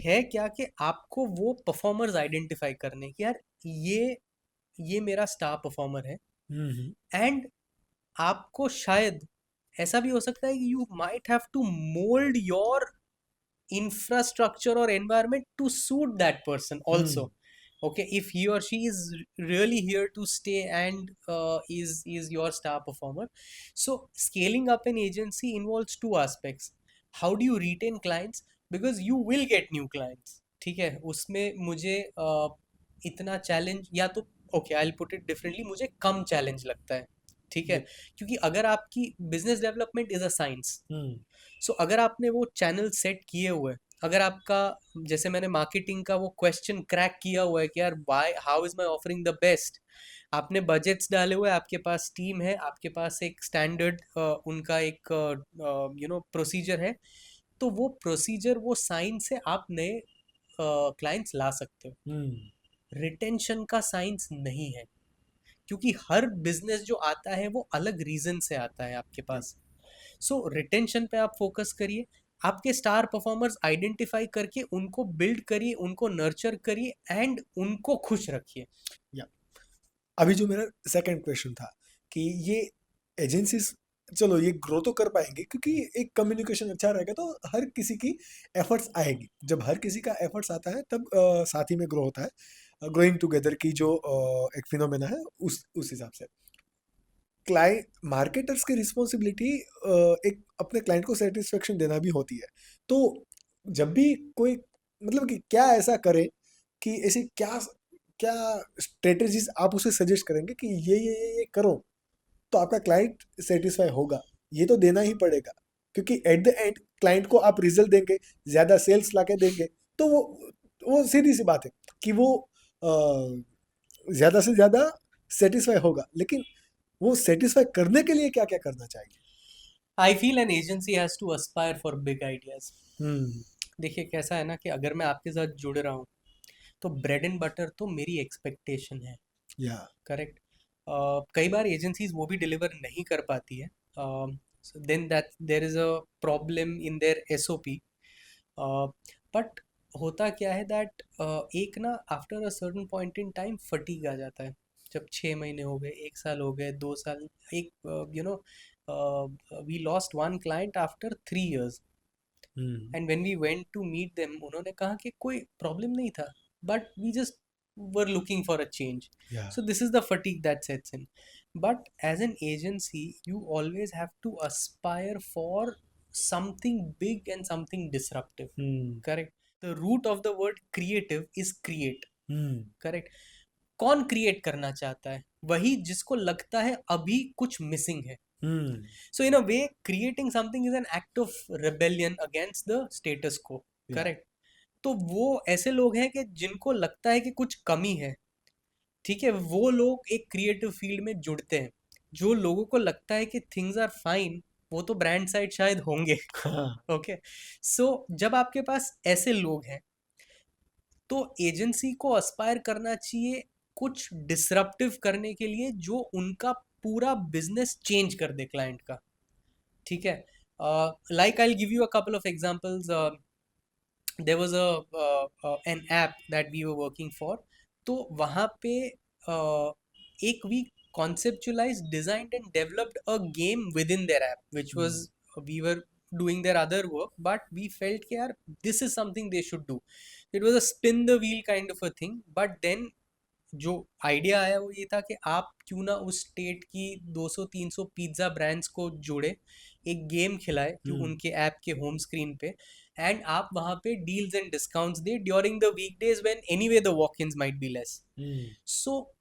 है क्या कि आपको वो परफॉर्मर्स आइडेंटिफाई करने कि यार ये मेरा स्टार परफॉर्मर है, हम्म एंड आपको शायद ऐसा भी हो सकता है कि you might have to mould your infrastructure or environment to suit that person also. Okay, if he or she is really here to stay and is your star performer. So scaling up an agency involves two aspects. How do you retain clients? Because you will get new clients. ठीक है, उसमें मुझे इतना चैलेंज या तो okay, I will put it differently, मुझे कम चैलेंज लगता है। ठीक है, क्योंकि अगर आपकी business development is a science, so अगर आपने वो चैनल सेट किए हुए, अगर आपका, जैसे मैंने मार्केटिंग का वो क्वेश्चन क्रैक किया हुआ है कि यार why, how is my offering the best, आपने बजट्स डाले हुए, आपके पास टीम है, आपके पास एक स्टैंडर्ड उनका एक प्रोसीजर है, तो वो प्रोसीजर, वो साइंस से आप नए क्लाइंट्स ला सकते हो। रिटेंशन का साइंस नहीं है, क्योंकि हर बिजनेस जो आता है वो अलग रीजन से आता है आपके पास। सो रिटेंशन पे आप फोकस करिए, आपके स्टार परफॉर्मर्स आइडेंटिफाई करके उनको बिल्ड करिए, उनको नर्चर करिए एंड उनको खुश रखिए। या अभी जो मेरा सेकंड क्वेश्चन था कि ये एजेंसीज, चलो ये ग्रो तो कर पाएंगे क्योंकि एक कम्युनिकेशन अच्छा रहेगा तो हर किसी की एफर्ट्स आएगी, जब हर किसी का एफर्ट्स आता है तब साथ ही में ग्रो होता है। ग्रोइंग टुगेदर की जो एक फिनोमेना है उस हिसाब से क्लाइंट मार्केटर्स की रिस्पॉन्सिबिलिटी एक अपने क्लाइंट को सेटिस्फेक्शन देना भी होती है। तो जब भी कोई, मतलब कि क्या ऐसा करे कि ऐसी क्या क्या स्ट्रेटेजीज आप उसे सजेस्ट करेंगे कि ये करो तो आपका क्लाइंट सेटिस्फाई होगा, ये तो देना ही पड़ेगा क्योंकि एट द एंड क्लाइंट को आप रिजल्ट देंगे, ज़्यादा सेल्स लाके देंगे, तो वो सीधी सी बात है कि वो ज़्यादा से ज़्यादा सेटिस्फाई होगा। लेकिन वो सेटिस्फाई करने के लिए क्या क्या करना चाहिए? I feel an agency has to aspire for big ideas. देखिए कैसा है ना कि अगर मैं आपके साथ जुड़ रहा हूँ तो ब्रेड एंड बटर तो मेरी एक्सपेक्टेशन है। या करेक्ट। कई बार एजेंसीज वो भी डिलीवर नहीं कर पाती है, then that there is a problem in their SOP. But होता क्या है दैट एक ना after a certain point in time fatigue आ जाता है। जब 6 महीने हो गए, 1 साल हो गए, 2 साल, एक we lost one client after 3 years, and when we went to meet them उन्होंने कहा कि कोई प्रॉब्लम नहीं था, but we just were looking for a change. या So this is the fatigue that sets in. But as an agency, you always have to aspire for something big and something disruptive. Correct. The root of the word creative is create. Correct. कौन क्रिएट करना चाहता है? वही जिसको लगता है अभी कुछ मिसिंग है। So in a way, creating something is an act of rebellion against the status quo. Yeah. Correct. तो वो ऐसे लोग हैं कि जिनको लगता है कि कुछ कमी है, ठीक है, वो लोग एक क्रिएटिव फील्ड में जुड़ते हैं। जो लोगों को लगता है कि थिंग्स आर फाइन, वो तो ब्रांड साइड शायद होंगे। ओके, सो जब आपके पास ऐसे लोग हैं तो एजेंसी को एस्पायर करना चाहिए कुछ डिसरप्टिव करने के लिए, जो उनका पूरा बिजनेस चेंज कर दे क्लाइंट का। ठीक है, like I will give you a couple of examples. There was an app that we were working for. तो वहाँ पे एक we conceptualized, designed and developed a game within their app, which was, we were doing their other work, but we felt कि यार this is something they should do. It was a spin the wheel kind of a thing, but then जो आइडिया आया वो ये था कि आप क्यों ना उस स्टेट की 200-300 पिज्ज़ा ब्रांड्स को जोड़े, एक गेम खिलाए कि उनके ऐप के होम स्क्रीन पे, एंड आप वहाँ पे डील्स एंड डिस्काउंट्स दे during the weekdays when anyway the walk-ins might be less. So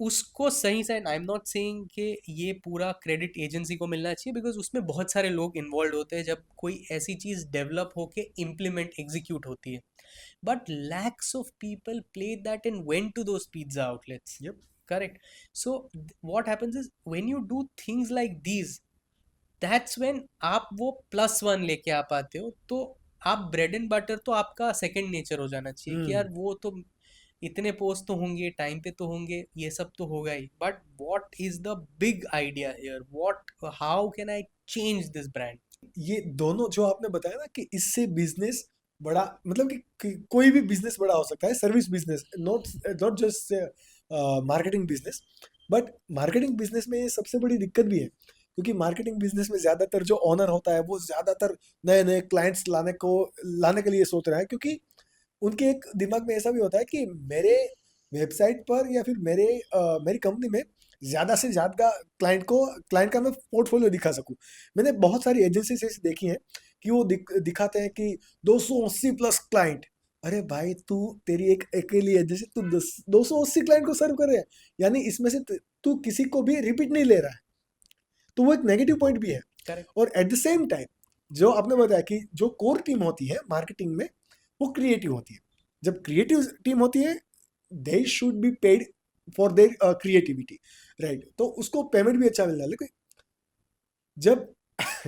उसको सही से, आई एम नॉट सेइंग कि ये पूरा क्रेडिट एजेंसी को मिलना चाहिए, बिकॉज उसमें बहुत सारे लोग इन्वॉल्व होते हैं जब कोई ऐसी चीज़ डेवलप होके इम्प्लीमेंट एग्जीक्यूट होती है। But lakhs of people played that and went to those pizza outlets. Yep. Correct. So what happens is when you do things like these, that's when आप वो +1 लेके आ पाते हो। तो आप ब्रेड एंड बटर तो आपका सेकंड नेचर हो जाना चाहिए कि यार वो तो इतने पोस्ट तो होंगे, टाइम पे तो होंगे, ये सब तो होगा ही, but what is the big idea here, what, how can I change this brand? ये दोनों जो आपने बताया ना कि इससे बिजनेस बड़ा, मतलब कि कोई भी बिजनेस बड़ा हो सकता है, service business, not just marketing business. But marketing business में ये सबसे बड़ी दिक्कत भी है, क्योंकि मार्केटिंग बिजनेस में ज़्यादातर जो ओनर होता है वो ज़्यादातर नए नए क्लाइंट्स लाने के लिए सोच रहा है, क्योंकि उनके एक दिमाग में ऐसा भी होता है कि मेरे वेबसाइट पर या फिर मेरी कंपनी में ज़्यादा से ज़्यादा क्लाइंट का मैं पोर्टफोलियो दिखा सकूं। मैंने बहुत सारी एजेंसीज ऐसी देखी हैं कि वो दिखाते हैं कि 280 प्लस क्लाइंट। अरे भाई, तेरी एक अकेली एजेंसी, तू 280 क्लाइंट को सर्व कर रहे हैं, यानी इसमें से तू किसी को भी रिपीट नहीं ले रहा है। तो वो एक नेगेटिव पॉइंट भी है। करेक्ट। और एट द सेम टाइम जो आपने बताया कि जो कोर टीम होती है मार्केटिंग में वो क्रिएटिव होती है। जब क्रिएटिव टीम होती है, they should be paid for their creativity, right? तो उसको पेमेंट भी अच्छा मिल रहा है। लेकिन जब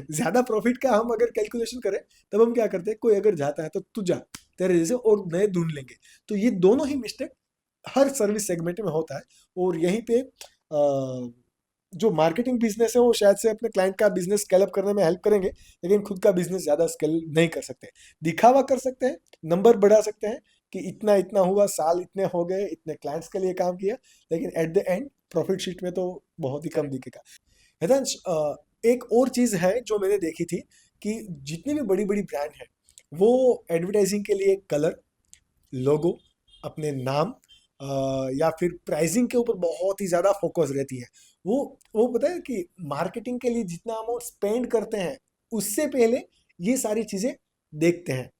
ज्यादा प्रॉफिट का हम अगर कैलकुलेशन करें, तब हम क्या करते हैं, कोई अगर जाता है तो तू जा, तेरे जैसे और नए ढूंढ लेंगे। तो ये दोनों ही मिस्टेक हर सर्विस सेगमेंट में होता है। और यहीं पे जो मार्केटिंग बिजनेस है वो शायद से अपने क्लाइंट का बिजनेस स्केल अप करने में हेल्प करेंगे, लेकिन खुद का बिजनेस ज्यादा स्केल नहीं कर सकते। दिखावा कर सकते हैं, नंबर बढ़ा सकते हैं कि इतना इतना हुआ, साल इतने हो गए, इतने क्लाइंट्स के लिए काम किया, लेकिन at the end profit sheet में तो बहुत ही कम करेक्ट। दिखेगा। हितांश, एक और चीज है जो मैंने देखी थी कि जितनी भी बड़ी बड़ी ब्रांड है वो एडवर्टाइजिंग के लिए कलर, लोगो, अपने नाम या फिर प्राइसिंग के ऊपर बहुत ही ज़्यादा फोकस रहती है। वो पता है कि मार्केटिंग के लिए जितना अमाउंट स्पेंड करते हैं, उससे पहले ये सारी चीज़ें देखते हैं।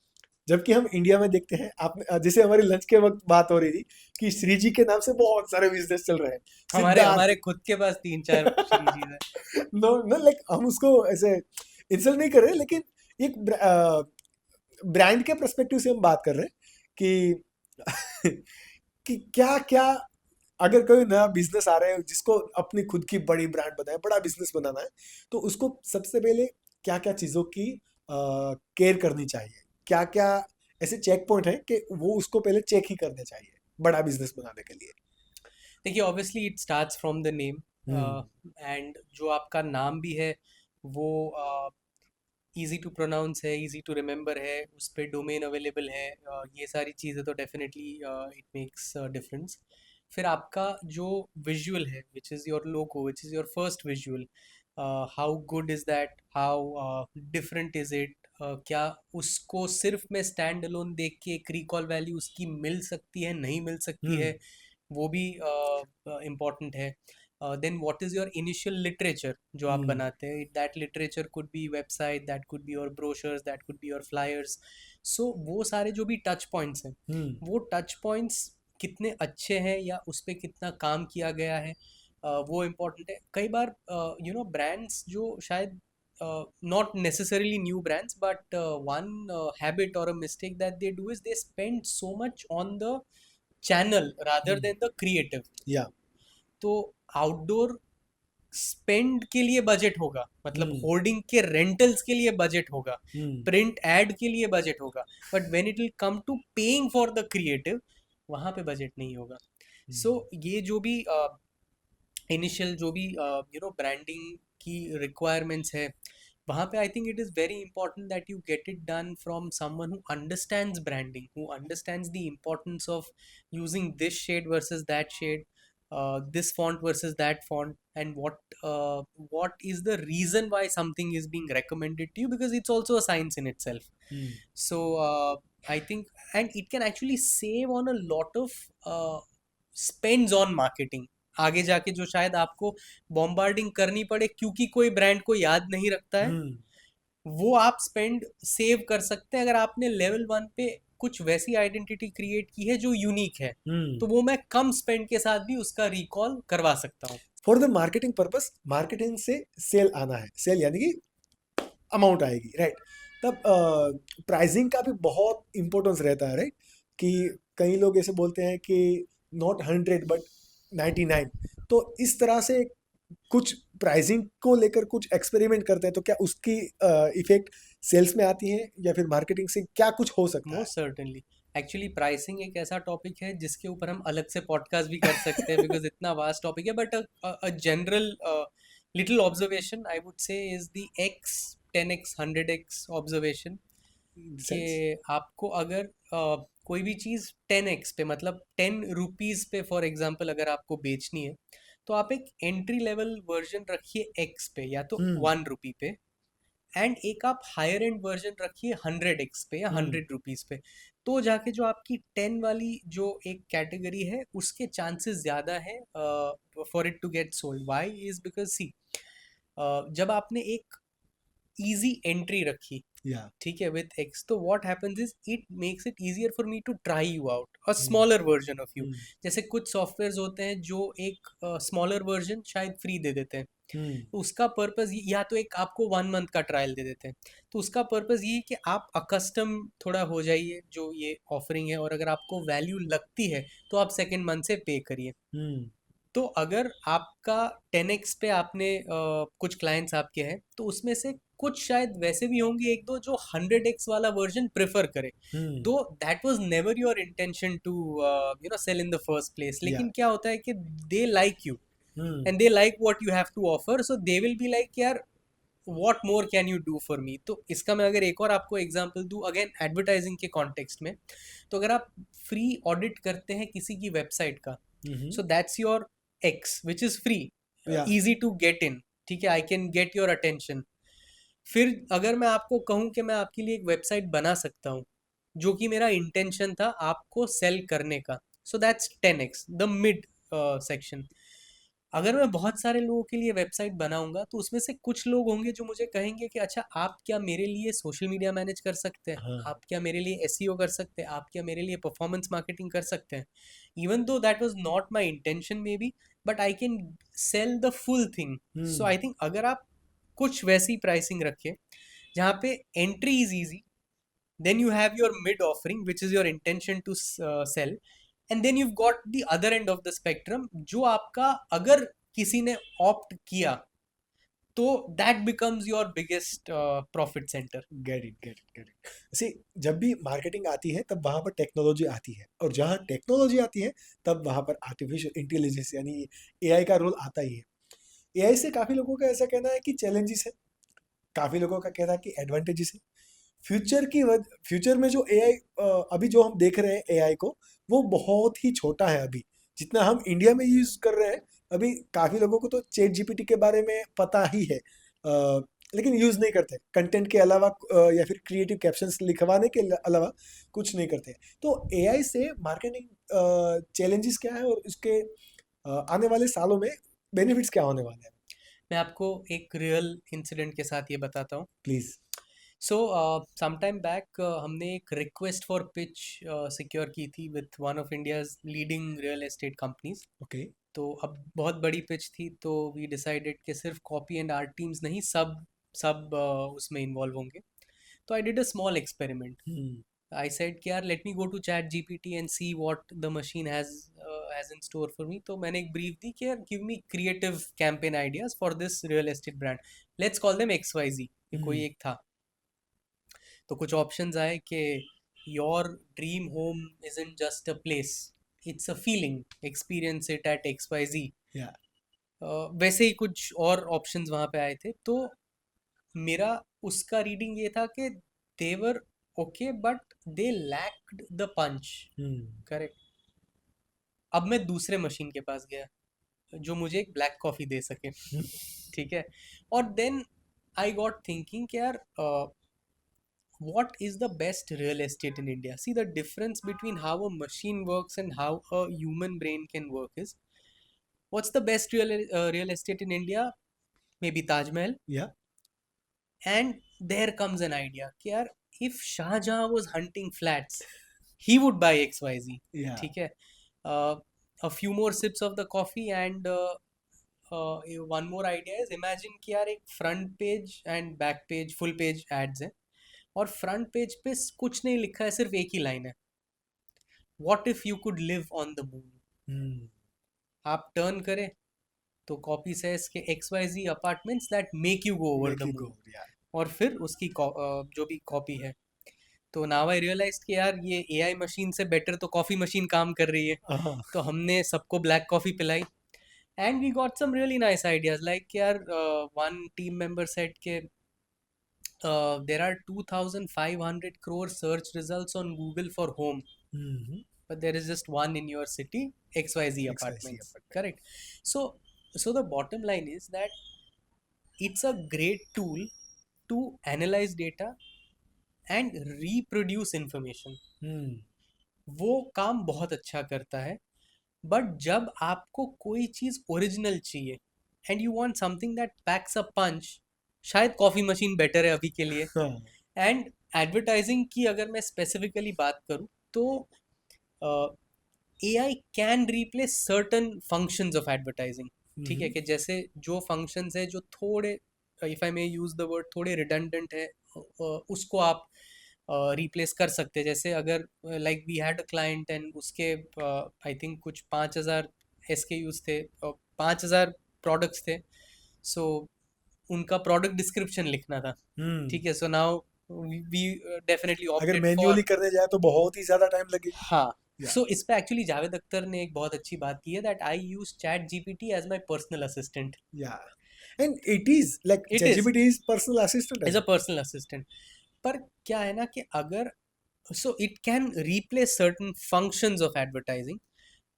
जबकि हम इंडिया में देखते हैं, आपने जैसे हमारी लंच के वक्त बात हो रही थी कि श्री जी के नाम से बहुत सारे बिजनेस चल रहे हैं, हमारे सिद्धार्थ। हमारे खुद के पास 3-4 श्री जी है। नो नो, लाइक हम उसको ऐसे इंसल्ट नहीं कर रहे, लेकिन एक ब्रांड के पर्सपेक्टिव से हम बात कर रहे हैं कि कि क्या क्या, अगर कोई नया बिजनेस आ रहा है जिसको अपनी खुद की बड़ी ब्रांड बनाना है, बड़ा बिजनेस बनाना है, तो उसको सबसे पहले क्या क्या चीज़ों की केयर करनी चाहिए, क्या क्या ऐसे चेक पॉइंट है कि वो उसको पहले चेक ही करने चाहिए बड़ा बिजनेस बनाने के लिए? देखिए, obviously it starts from the name. Hmm. And जो आपका नाम भी है वो इजी टू प्रोनाउंस है, इजी टू रिमेंबर है, उस पर डोमेन अवेलेबल है। ये सारी चीज़ें तो डेफिनेटली इट मेक्स डिफरेंस। फिर आपका जो विजुअल है, which is your logo, which is your first visual, how good is that, how different is it, क्या उसको सिर्फ मैं स्टैंड अलोन देख के एक रिकॉल वैल्यू उसकी मिल सकती है, नहीं मिल सकती हम्म। है, वो भी इम्पॉर्टेंट है। Then what is your initial literature जो आप हम्म। बनाते हैं, that literature could be website, that could be your brochures, that could be your flyers. So वो सारे जो भी टच पॉइंट्स हैं, हम्म। वो टच पॉइंट्स कितने अच्छे हैं या उस पर कितना काम किया गया है, वो इम्पोर्टेंट है। कई बार ब्रांड्स जो शायद not necessarily new brands, but one habit or a mistake that they do is they spend so much on the channel rather hmm. than the creative. या। तो आउटडोर स्पेंड के लिए बजट होगा, मतलब हम्म। होर्डिंग के रेंटल्स के लिए बजट होगा, हम्म। प्रिंट एड के लिए बजट होगा, but when it will come to paying for the creative, वहाँ पे बजट नहीं होगा। सो ये जो भी इनिशियल जो भी ब्रांडिंग की रिक्वायरमेंट्स है, वहाँ पे I think it is very important that you get it done from someone who understands branding, who understands the importance of using this shade versus that shade, this font versus that font, and what is the reason why something is being recommended to you, because it's also a science in itself. Hmm. So I think, and it can actually save on a lot of spends on marketing आगे जाके, जो शायद आपको बॉम्बार्डिंग करनी पड़े क्योंकि कोई ब्रांड को याद नहीं रखता है, हम्म। वो आप स्पेंड सेव कर सकते हैं अगर आपने लेवल 1 पे कुछ वैसी आइडेंटिटी क्रिएट की है जो यूनिक है। हम्म। तो वो मैं कम स्पेंड के साथ भी उसका रिकॉल करवा सकता हूँ। For the marketing purpose, marketing से सेल आना है, सेल यानी कि अमाउंट आएगी, राइट? तब प्राइसिंग का भी बहुत इंपॉर्टेंस रहता है, राइट? कि कई लोग ऐसे बोलते हैं कि नॉट 100 बट 99। तो इस तरह से कुछ प्राइसिंग को लेकर कुछ एक्सपेरिमेंट करते हैं, तो क्या उसकी इफेक्ट सेल्स में आती है या फिर मार्केटिंग से क्या कुछ हो सकता है? Most certainly. एक्चुअली प्राइसिंग एक ऐसा टॉपिक है जिसके ऊपर हम अलग से पॉडकास्ट भी कर सकते हैं, बिकॉज इतना वास्ट टॉपिक है। But a general little observation I would से is the x 10x 100x observation, कि सेंस। आपको अगर कोई भी चीज़ 10x पे, मतलब 10 रुपीज़ पे फॉर एग्जांपल अगर आपको बेचनी है, तो आप एक एंट्री लेवल वर्जन रखिए X पे या तो हम्म 1 रुपी पे, एंड एक आप हायर एंड वर्जन रखिए 100X पे या हम्म 100 रुपीज पे। तो जाके जो आपकी 10 वाली जो एक कैटेगरी है उसके चांसेस ज़्यादा है for it to get sold. Why is because see, जब आपने एक इजी एंट्री रखी, या ठीक है, विथ X, तो what happens is it makes it easier for me to try you out a hmm smaller version of you. Hmm जैसे कुछ सॉफ्टवेयर्स होते हैं जो एक स्मॉलर वर्जन शायद फ्री दे देते हैं, हम्म तो उसका पर्पस या तो एक आपको 1 मंथ का ट्रायल दे देते हैं, तो उसका पर्पस ये है कि आप अकस्टम थोड़ा हो जाइए जो ये ऑफरिंग है, और अगर आपको वैल्यू लगती है तो आप सेकेंड मंथ से पे करिए। हम्म तो अगर आपका 10X पे आपने कुछ क्लाइंट्स आपके हैं, तो उसमें से कुछ शायद वैसे भी होंगे एक दो जो 100X वाला वर्जन प्रेफर करे, hmm though that was never your intention to sell in the first place. या लेकिन क्या होता है कि they like you hmm and they like what you have to offer, so they will be like यार what more can you do for me. तो इसका मैं अगर एक और आपको एग्जांपल दूं अगेन एडवर्टाइजिंग के कॉन्टेक्स्ट में, तो अगर आप फ्री ऑडिट करते हैं किसी की वेबसाइट का, hmm so that's your X which is free, या इजी टू गेट इन, ठीक है, I can get your attention. फिर अगर मैं आपको कहूं कि मैं आपके लिए एक वेबसाइट बना सकता हूं, जो कि मेरा इंटेंशन था आपको सेल करने का, so that's 10X the mid section. अगर मैं बहुत सारे लोगों के लिए वेबसाइट बनाऊंगा तो उसमें से कुछ लोग होंगे जो मुझे कहेंगे कि अच्छा आप क्या मेरे लिए सोशल मीडिया मैनेज कर सकते हैं, हाँ आप क्या मेरे लिए एसईओ कर सकते हैं, आप क्या मेरे लिए परफॉर्मेंस मार्केटिंग कर सकते हैं। Even though that was not my intention may be, but I can sell the full thing. So hmm I think अगर आप कुछ वैसी प्राइसिंग रखें जहाँ पे entry is easy, then you have your mid offering which is your intention to sell, and then you've got the other end of the spectrum जो आपका अगर किसी ने opt किया तो that becomes your biggest profit center। Get it see, जब भी मार्केटिंग आती है तब वहां पर टेक्नोलॉजी आती है, और जहां टेक्नोलॉजी आती है तब वहां पर आर्टिफिशियल इंटेलिजेंस यानी एआई का रोल आता ही है। एआई से काफी लोगों का ऐसा कहना है कि चैलेंजेस है, काफी लोगों का कहना है कि एडवांटेजेस है। फ्यूचर में जो एआई, अभी जो हम देख रहे हैं एआई को, वो बहुत ही छोटा है अभी, जितना हम इंडिया में यूज कर रहे हैं। अभी काफी लोगों को तो चैट जीपीटी के बारे में पता ही है, लेकिन यूज नहीं करते कंटेंट के अलावा, या फिर क्रिएटिव कैप्शंस लिखवाने के अलावा कुछ नहीं करते। तो एआई से मार्केटिंग चैलेंजेस क्या है, और उसके आने वाले सालों में बेनिफिट्स क्या होने वाले हैं? मैं आपको एक रियल इंसिडेंट के साथ ये बताता हूँ। Please. So some time back हमने एक रिक्वेस्ट फॉर पिच सिक्योर की थी with one of India's leading real estate companies. Okay. तो अब बहुत बड़ी पिच थी, तो वी डिसाइडेड कि सिर्फ कॉपी एंड आर्ट टीम्स नहीं, सब सब उसमें इन्वॉल्व होंगे। तो I did a small experiment. Hmm I said कि यार let me go to ChatGPT and see what the machine has in store for me. तो मैंने एक ब्रीफ दी कि यार give me creative campaign ideas for this real estate brand, let's call them XYZ। ये कोई एक था। तो कुछ ऑप्शंस आए कि your dream home isn't just a place, it's a feeling, experience it at XYZ। या वैसे ही कुछ और ऑप्शंस वहाँ पे आए थे। तो मेरा उसका रीडिंग ये था कि they were okay but they lacked the punch. Hmm correct. अब मैं दूसरे मशीन के पास गया जो मुझे एक ब्लैक कॉफ़ी दे सके, ठीक है। और देन आई गॉट थिंकिंग कि यार what is the best real estate in India? See, the difference between how a machine works and how a human brain can work is, what's the best real estate in India? Maybe Taj Mahal. या And there comes an idea कि यार if Shah Jahan was hunting flats, he would buy XYZ. या ठीक है। uh, a few more sips of the coffee and one more idea is, imagine कि यार एक front page and back page full page ads है, और फ्रंट पेज पे कुछ नहीं लिखा है, सिर्फ एक ही लाइन है, what if you could live on the moon. Hmm आप टर्न करें तो कॉपी सेज के XYZ apartments that make you go over make the you go. Moon, या और फिर उसकी जो भी कॉपी है। तो नाउ आई रियलाइज कि यार ये एआई मशीन से बेटर तो कॉफ़ी मशीन काम कर रही है। हाँ तो हमने सबको ब्लैक कॉफ़ी पिलाई, and we got some really nice ideas like यार वन टीम मेंबर सेट के there are 2,500 crore search results on Google for home, hmm but there is just one in your city, XYZ XYZ apartments. apartment. Correct. So So the bottom line is that it's a great tool to analyze data and reproduce information. वो काम बहुत अच्छा करता है, बट जब आपको कोई चीज़ ओरिजिनल चाहिए and you want something that packs a punch, शायद कॉफ़ी मशीन बेटर है अभी के लिए. हाँ. एंड एडवर्टाइजिंग की अगर मैं स्पेसिफिकली बात करूँ तो AI can replace certain functions of advertising. ठीक है, कि जैसे जो फंक्शंस है जो थोड़े, if I may use the word, थोड़े रिडंडेंट है, उसको आप रिप्लेस कर सकते हैं. जैसे अगर like we had a client and उसके आई थिंक कुछ 5,000 SKUs थे, 5,000 प्रोडक्ट्स थे. सो उनका प्रोडक्ट डिस्क्रिप्शन लिखना था. ठीक है, सो नाउ वी डेफिनेटली अगर ऑप्टेड मैन्युअली फॉर. करने जाए तो बहुत ही ज्यादा टाइम लगेगा. हाँ. Yeah. सो इस पे एक्चुअली जावेद अख्तर ने एक बहुत अच्छी बात की है, that I use ChatGPT as my personal assistant. Yeah. And it is like it is ChatGPT is personal assistant as as a personal assistant. पर क्या है ना कि अगर, so it can replace certain functions of advertising.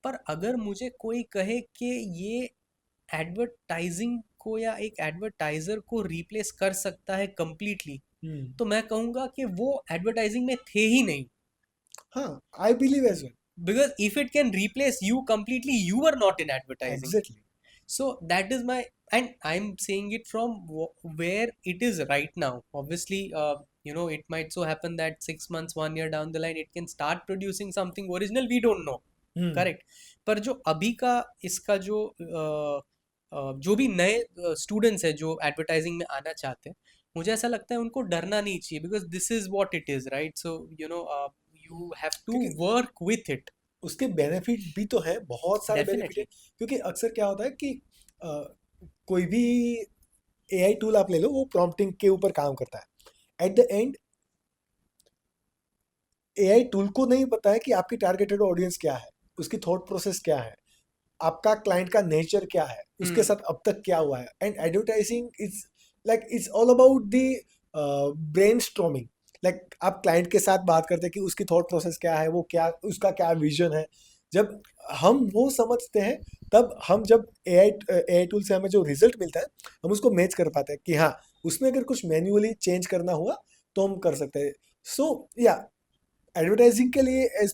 पर अगर मुझे कोई कहे कि ये एडवर्टाइजिंग को या एक एडवर्टाइजर को रिप्लेस कर सकता है कंप्लीटली, well. तो मैं कहूँगा कि वो एडवर्टाइजिंग में थे ही नहीं. हाँ, I believe as well. Because if it can replace you completely, you are not in advertising. Exactly. So that is my, and I'm saying it from where it is right now. Obviously, it might so happen that 6 months, 1 year down the line, it can start producing something original. We don't know. Correct. पर जो अभी का इसका जो भी नए स्टूडेंट्स है जो एडवर्टाइजिंग में आना चाहते हैं, मुझे ऐसा लगता है उनको डरना नहीं चाहिए, because this is what it is, right. So you have to क्योंकि work with it. उसके बेनिफिट भी तो है, बहुत सारे बेनिफिट है. Definitely. क्योंकि अक्सर क्या होता है कि कोई भी AI टूल आप ले लो, वो प्रॉम्प्टिंग के ऊपर काम करता है. At the end AI tool को नहीं पता है कि आपकी टारगेटेड ऑडियंस क्या है, उसकी थॉट प्रोसेस क्या है, आपका क्लाइंट का नेचर क्या है, उसके साथ अब तक क्या हुआ है. And advertising is like it's all about the brain storming. Like आप क्लाइंट के साथ बात करते हैं कि उसकी थॉट प्रोसेस क्या है, वो क्या, उसका क्या विजन है. जब हम वो समझते हैं, तब हम जब AI टूल से हमें जो रिजल्ट मिलता है, हम उसको मैच कर पाते हैं कि हाँ, उसमें अगर कुछ मैन्युअली चेंज करना हुआ तो हम कर सकते हैं. सो या एडवर्टाइजिंग के लिए एज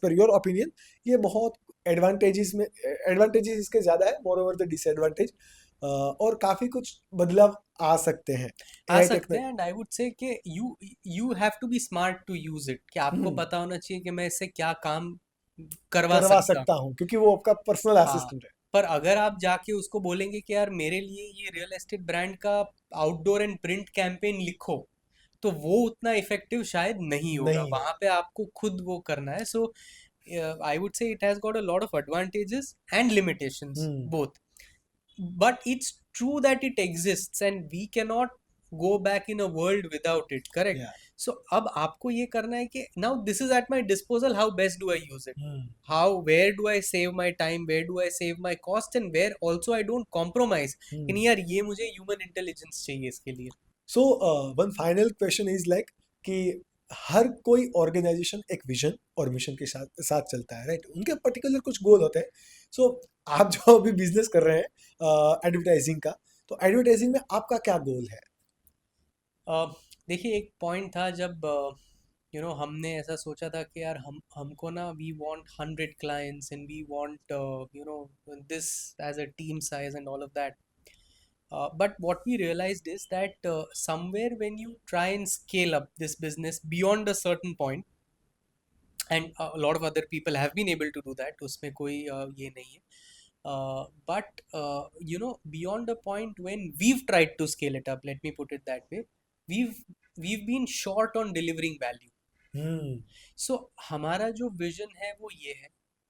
पर योर ओपिनियन ये बहुत एडवांटेजेस इसके ज़्यादा है, मोर ओवर द डिसएडवांटेज. और काफ़ी कुछ बदलाव आ सकते हैं आ AI सकते हैं. एंड आई वुड से कि you have to be smart to use it, कि आपको पता होना चाहिए कि मैं इससे क्या काम करवा करवा सकता सकता हूँ. हूँ, क्योंकि वो आपका पर्सनल हाँ. असिस्टेंट है. पर अगर आप जाके उसको बोलेंगे कि यार मेरे लिए ये रियल एस्टेट ब्रांड का आउटडोर एंड प्रिंट कैंपेन लिखो, तो वो उतना इफेक्टिव शायद नहीं होगा. नहीं वहां पे आपको खुद वो करना है. So I would say it has got a lot of advantages and limitations both. But it's true that it exists and we cannot go back in a world without it. Correct. Yeah. So अब आपको ये करना है कि now this is at my disposal, how best do I use it, where do I save my time, where do I save my cost, and where also I don't compromise. कि नहीं यार, ये मुझे human intelligence चाहिए इसके लिए. So one final question is like कि हर कोई ऑर्गेनाइजेशन एक विजन और मिशन के साथ साथ चलता है, राइट. उनके पर्टिकुलर कुछ गोल होते हैं. सो आप जो अभी बिजनेस कर रहे हैं एडवर्टाइजिंग का, तो एडवर्टाइजिंग में आपका क्या गोल है? देखिए, एक पॉइंट था जब हमने ऐसा सोचा था कि यार हमको ना, we want 100 clients and we want this as a team size and all of that. But what we realized is that somewhere when you try and scale up this business beyond a certain point, and a lot of other people have been able to do that, उसमें कोई ये नहीं है. But beyond a point when we've tried to scale it up, let me put it that way, we've been short on delivering value. So हमारा जो विजन है वो ये है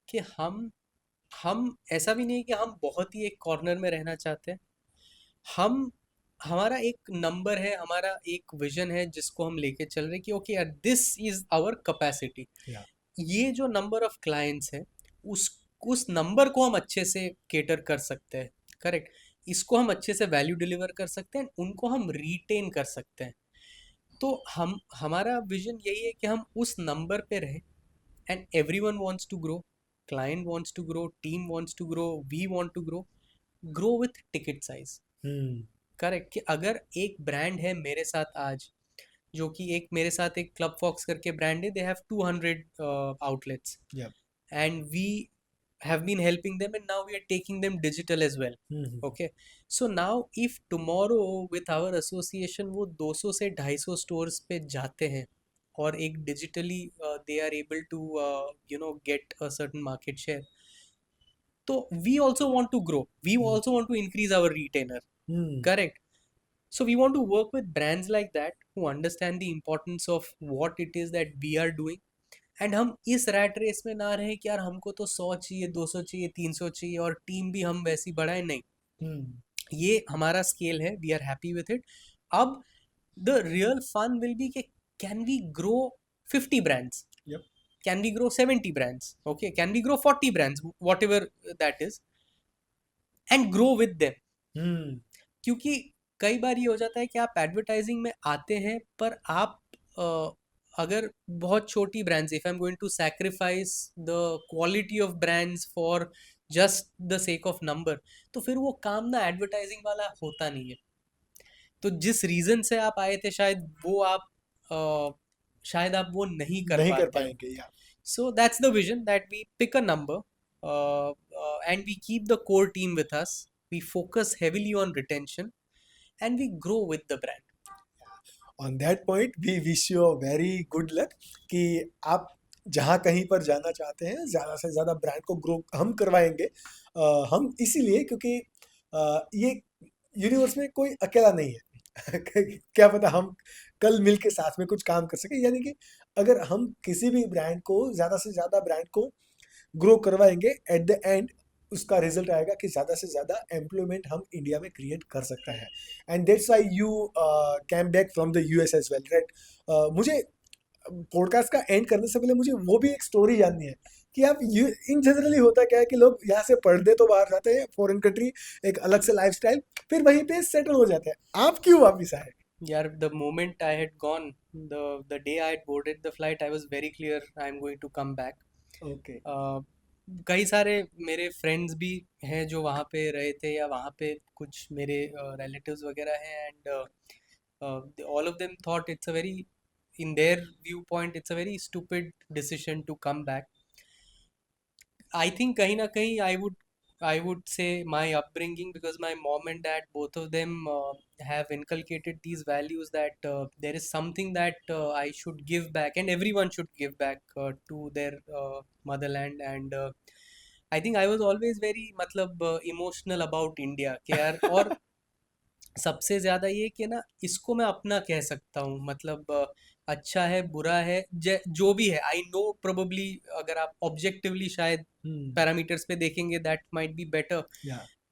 कि हम ऐसा भी नहीं कि हम बहुत ही एक कॉर्नर में रहना चाहते हैं. हमारा एक नंबर है, हमारा एक विजन है जिसको हम लेके चल रहे हैं कि ओके यार, दिस इज आवर कैपेसिटी. ये जो नंबर ऑफ क्लाइंट्स है, उस नंबर को हम अच्छे से केटर कर सकते हैं. करेक्ट. इसको हम अच्छे से वैल्यू डिलीवर कर सकते हैं, उनको हम रिटेन कर सकते हैं. तो हमारा विजन यही है कि हम उस नंबर पे रहें. and everyone wants to grow, client wants to grow, team wants to grow, we want to grow, grow with ticket size. Correct, कि अगर एक ब्रांड है मेरे साथ आज, जो कि एक मेरे साथ एक क्लब फॉक्स करके ब्रांड है, they have 200 outlets Yep. and we have been helping them and now we are taking them digital as well. Okay, so now if tomorrow with our association वो 200 से 250 stores पे जाते हैं और एक digitally they are able to get a certain market share, तो we also want to grow, we also want to increase our retainer. Correct. So we want to work with brands like that who understand the importance of what it is that we are doing, and हम इस रैट रेस में ना रहे कि यार हमको तो 100 चाहिए, 200 चाहिए, 300 चाहिए और टीम भी हम वैसी बढ़ाएं, नहीं। ये हमारा स्केल है, we are happy with it. अब the real fun will be कि can we grow 50 brands, can we grow 70 brands, okay, can we grow 40 brands, whatever that is, and grow with them. क्योंकि कई बार ये हो जाता है कि आप एडवर्टाइजिंग में आते हैं पर आप अगर बहुत छोटी brands, if I am going to sacrifice the quality of brands for just the sake of number, तो फिर वो काम ना एडवर्टाइजिंग वाला होता नहीं है। तो जिस रीजन से आप आए थे शायद वो आप शायद आप वो नहीं कर पाएंगे। So that's the vision that we pick a number and we keep the core team with us, we focus heavily on retention and we grow with the brand. On that point we wish you a very good luck कि आप जहाँ कहीं पर जाना चाहते हैं ज़्यादा से ज़्यादा ब्रांड को ग्रो हम करवाएंगे। हम इसीलिए क्योंकि ये यूनिवर्स में कोई अकेला नहीं है। क्या पता हम कल मिल के साथ में कुछ काम कर सके, यानी कि अगर हम किसी भी ब्रांड को ज़्यादा से ज़्यादा ब्रांड को ग्रो करवाएंगे, एट द एंड उसका रिजल्ट आएगा कि ज़्यादा से ज़्यादा एम्प्लॉयमेंट हम इंडिया में क्रिएट कर सकते हैं। And that's why you came back from the US as well, right. मुझे पॉडकास्ट का एंड करने से पहले मुझे वो भी एक स्टोरी जाननी है कि आप इन जनरली होता क्या है कि लोग यहाँ से पढ़ने तो बाहर जाते हैं फॉरेन कंट्री, एक अलग से लाइफस्टाइल, फिर वहीं पे सेटल हो जाते हैं। आप क्यों वापिस आए? यार, the moment I had gone, the day I had boarded the flight, I was very clear I am going to come back. Okay. कई सारे मेरे फ्रेंड्स भी हैं जो वहाँ पे रहे थे या वहाँ पे कुछ मेरे रिलेटिव्स वगैरह हैं, and all of them thought it's a very, in their viewpoint, it's a very stupid decision to come back. I think kahin na kahin I would say my upbringing, because my mom and dad, both of them have inculcated these values that there is something that I should give back, and everyone should give back to their motherland. And I think I was always very emotional about India कि यार, और सबसे ज़्यादा ये कि ना इसको मैं अपना कह सकता हूँ, अच्छा है, बुरा है, जो भी है, आई नो प्रोबेबली अगर आप ऑब्जेक्टिवली शायद पैरामीटर्स पे देखेंगे दैट माइट बी बेटर,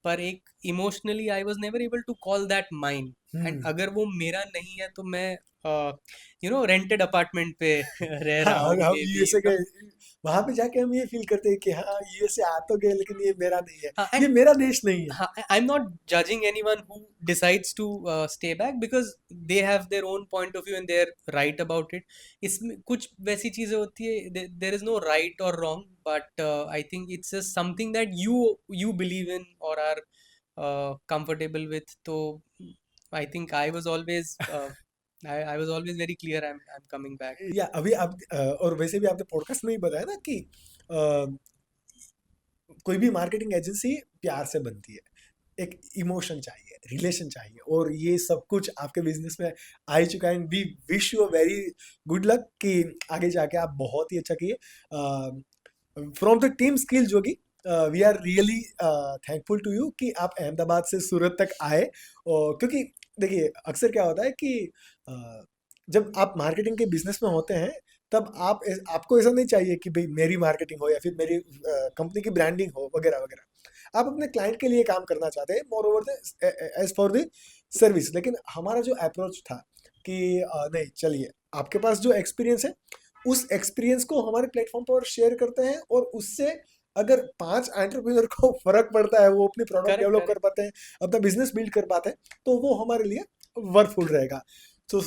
पर एक emotionally I was never able to call that mine. And अगर वो मेरा नहीं है तो मैं रेंटेड अपार्टमेंट पे रह रहा हूँ। हम यूएसए के वहां पे जाके हम ये फील करते हैं कि हाँ यूएसए आ तो गए लेकिन ये मेरा नहीं है, ये मेरा देश नहीं है। I am not judging anyone who decides to stay back, because they have their own point of view and they are right about it. इसमें कुछ वैसी चीजें होती है, देयर इज नो राइट और wrong, but I think it's just something that you believe in or are comfortable with. तो I think I was always I was always very clear I'm coming back. या अभी आप और वैसे भी आपने पॉडकास्ट में ही बताया ना कि कोई भी मार्केटिंग एजेंसी प्यार से बनती है, एक इमोशन चाहिए, रिलेशन चाहिए, और ये सब कुछ आपके बिजनेस में आ ही चुका है। And we wish you a very good luck कि आगे जाके आप बहुत ही अच्छा किए। From the team skill Jogi, we are really thankful to you कि आप अहमदाबाद से सूरत तक आए। क्योंकि देखिए अक्सर क्या होता है कि जब आप मार्केटिंग के बिजनेस में होते हैं तब आपको ऐसा नहीं चाहिए कि भाई मेरी मार्केटिंग हो या फिर मेरी कंपनी की ब्रांडिंग हो वगैरह वगैरह। आप अपने क्लाइंट के लिए काम करना चाहते हैं, moreover as for the service. लेकिन हमारा जो अप्रोच था कि नहीं चलिए आपके पास जो एक्सपीरियंस है उस एक्सपीरियंस को हमारे प्लेटफॉर्म पर शेयर करते हैं, और उससे अगर 5 एंटरप्रेन्योर को फर्क पड़ता है, वो अपनी प्रोडक्ट डेवलप कर पाते हैं, अपना बिजनेस बिल्ड कर पाते हैं, तो वो हमारे लिए वर्थफुल रहेगा। तो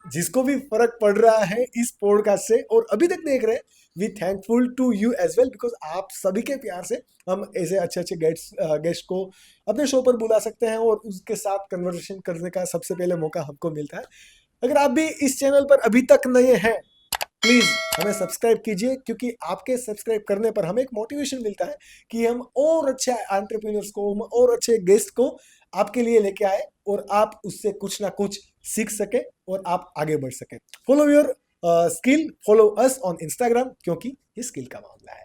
जिसको भी फर्क पड़ रहा है इस पॉडकास्ट से और अभी तक देख रहे हैं, we thankful to you as well, because आप सभी के प्यार से हम ऐसे अच्छे अच्छे गेस्ट को अपने शो पर बुला सकते हैं और उसके साथ कन्वर्सेशन करने का सबसे पहले मौका हमको मिलता है। अगर आप भी इस चैनल पर अभी तक नए हैं, प्लीज हमें सब्सक्राइब कीजिए, क्योंकि आपके सब्सक्राइब करने पर हमें एक मोटिवेशन मिलता है कि हम और अच्छे एंटरप्रेन्योर्स को, हम और अच्छे गेस्ट को आपके लिए लेके आए और आप उससे कुछ ना कुछ सीख सके और आप आगे बढ़ सके। Follow your skill, follow us on Instagram, क्योंकि ये स्किल का मामला है।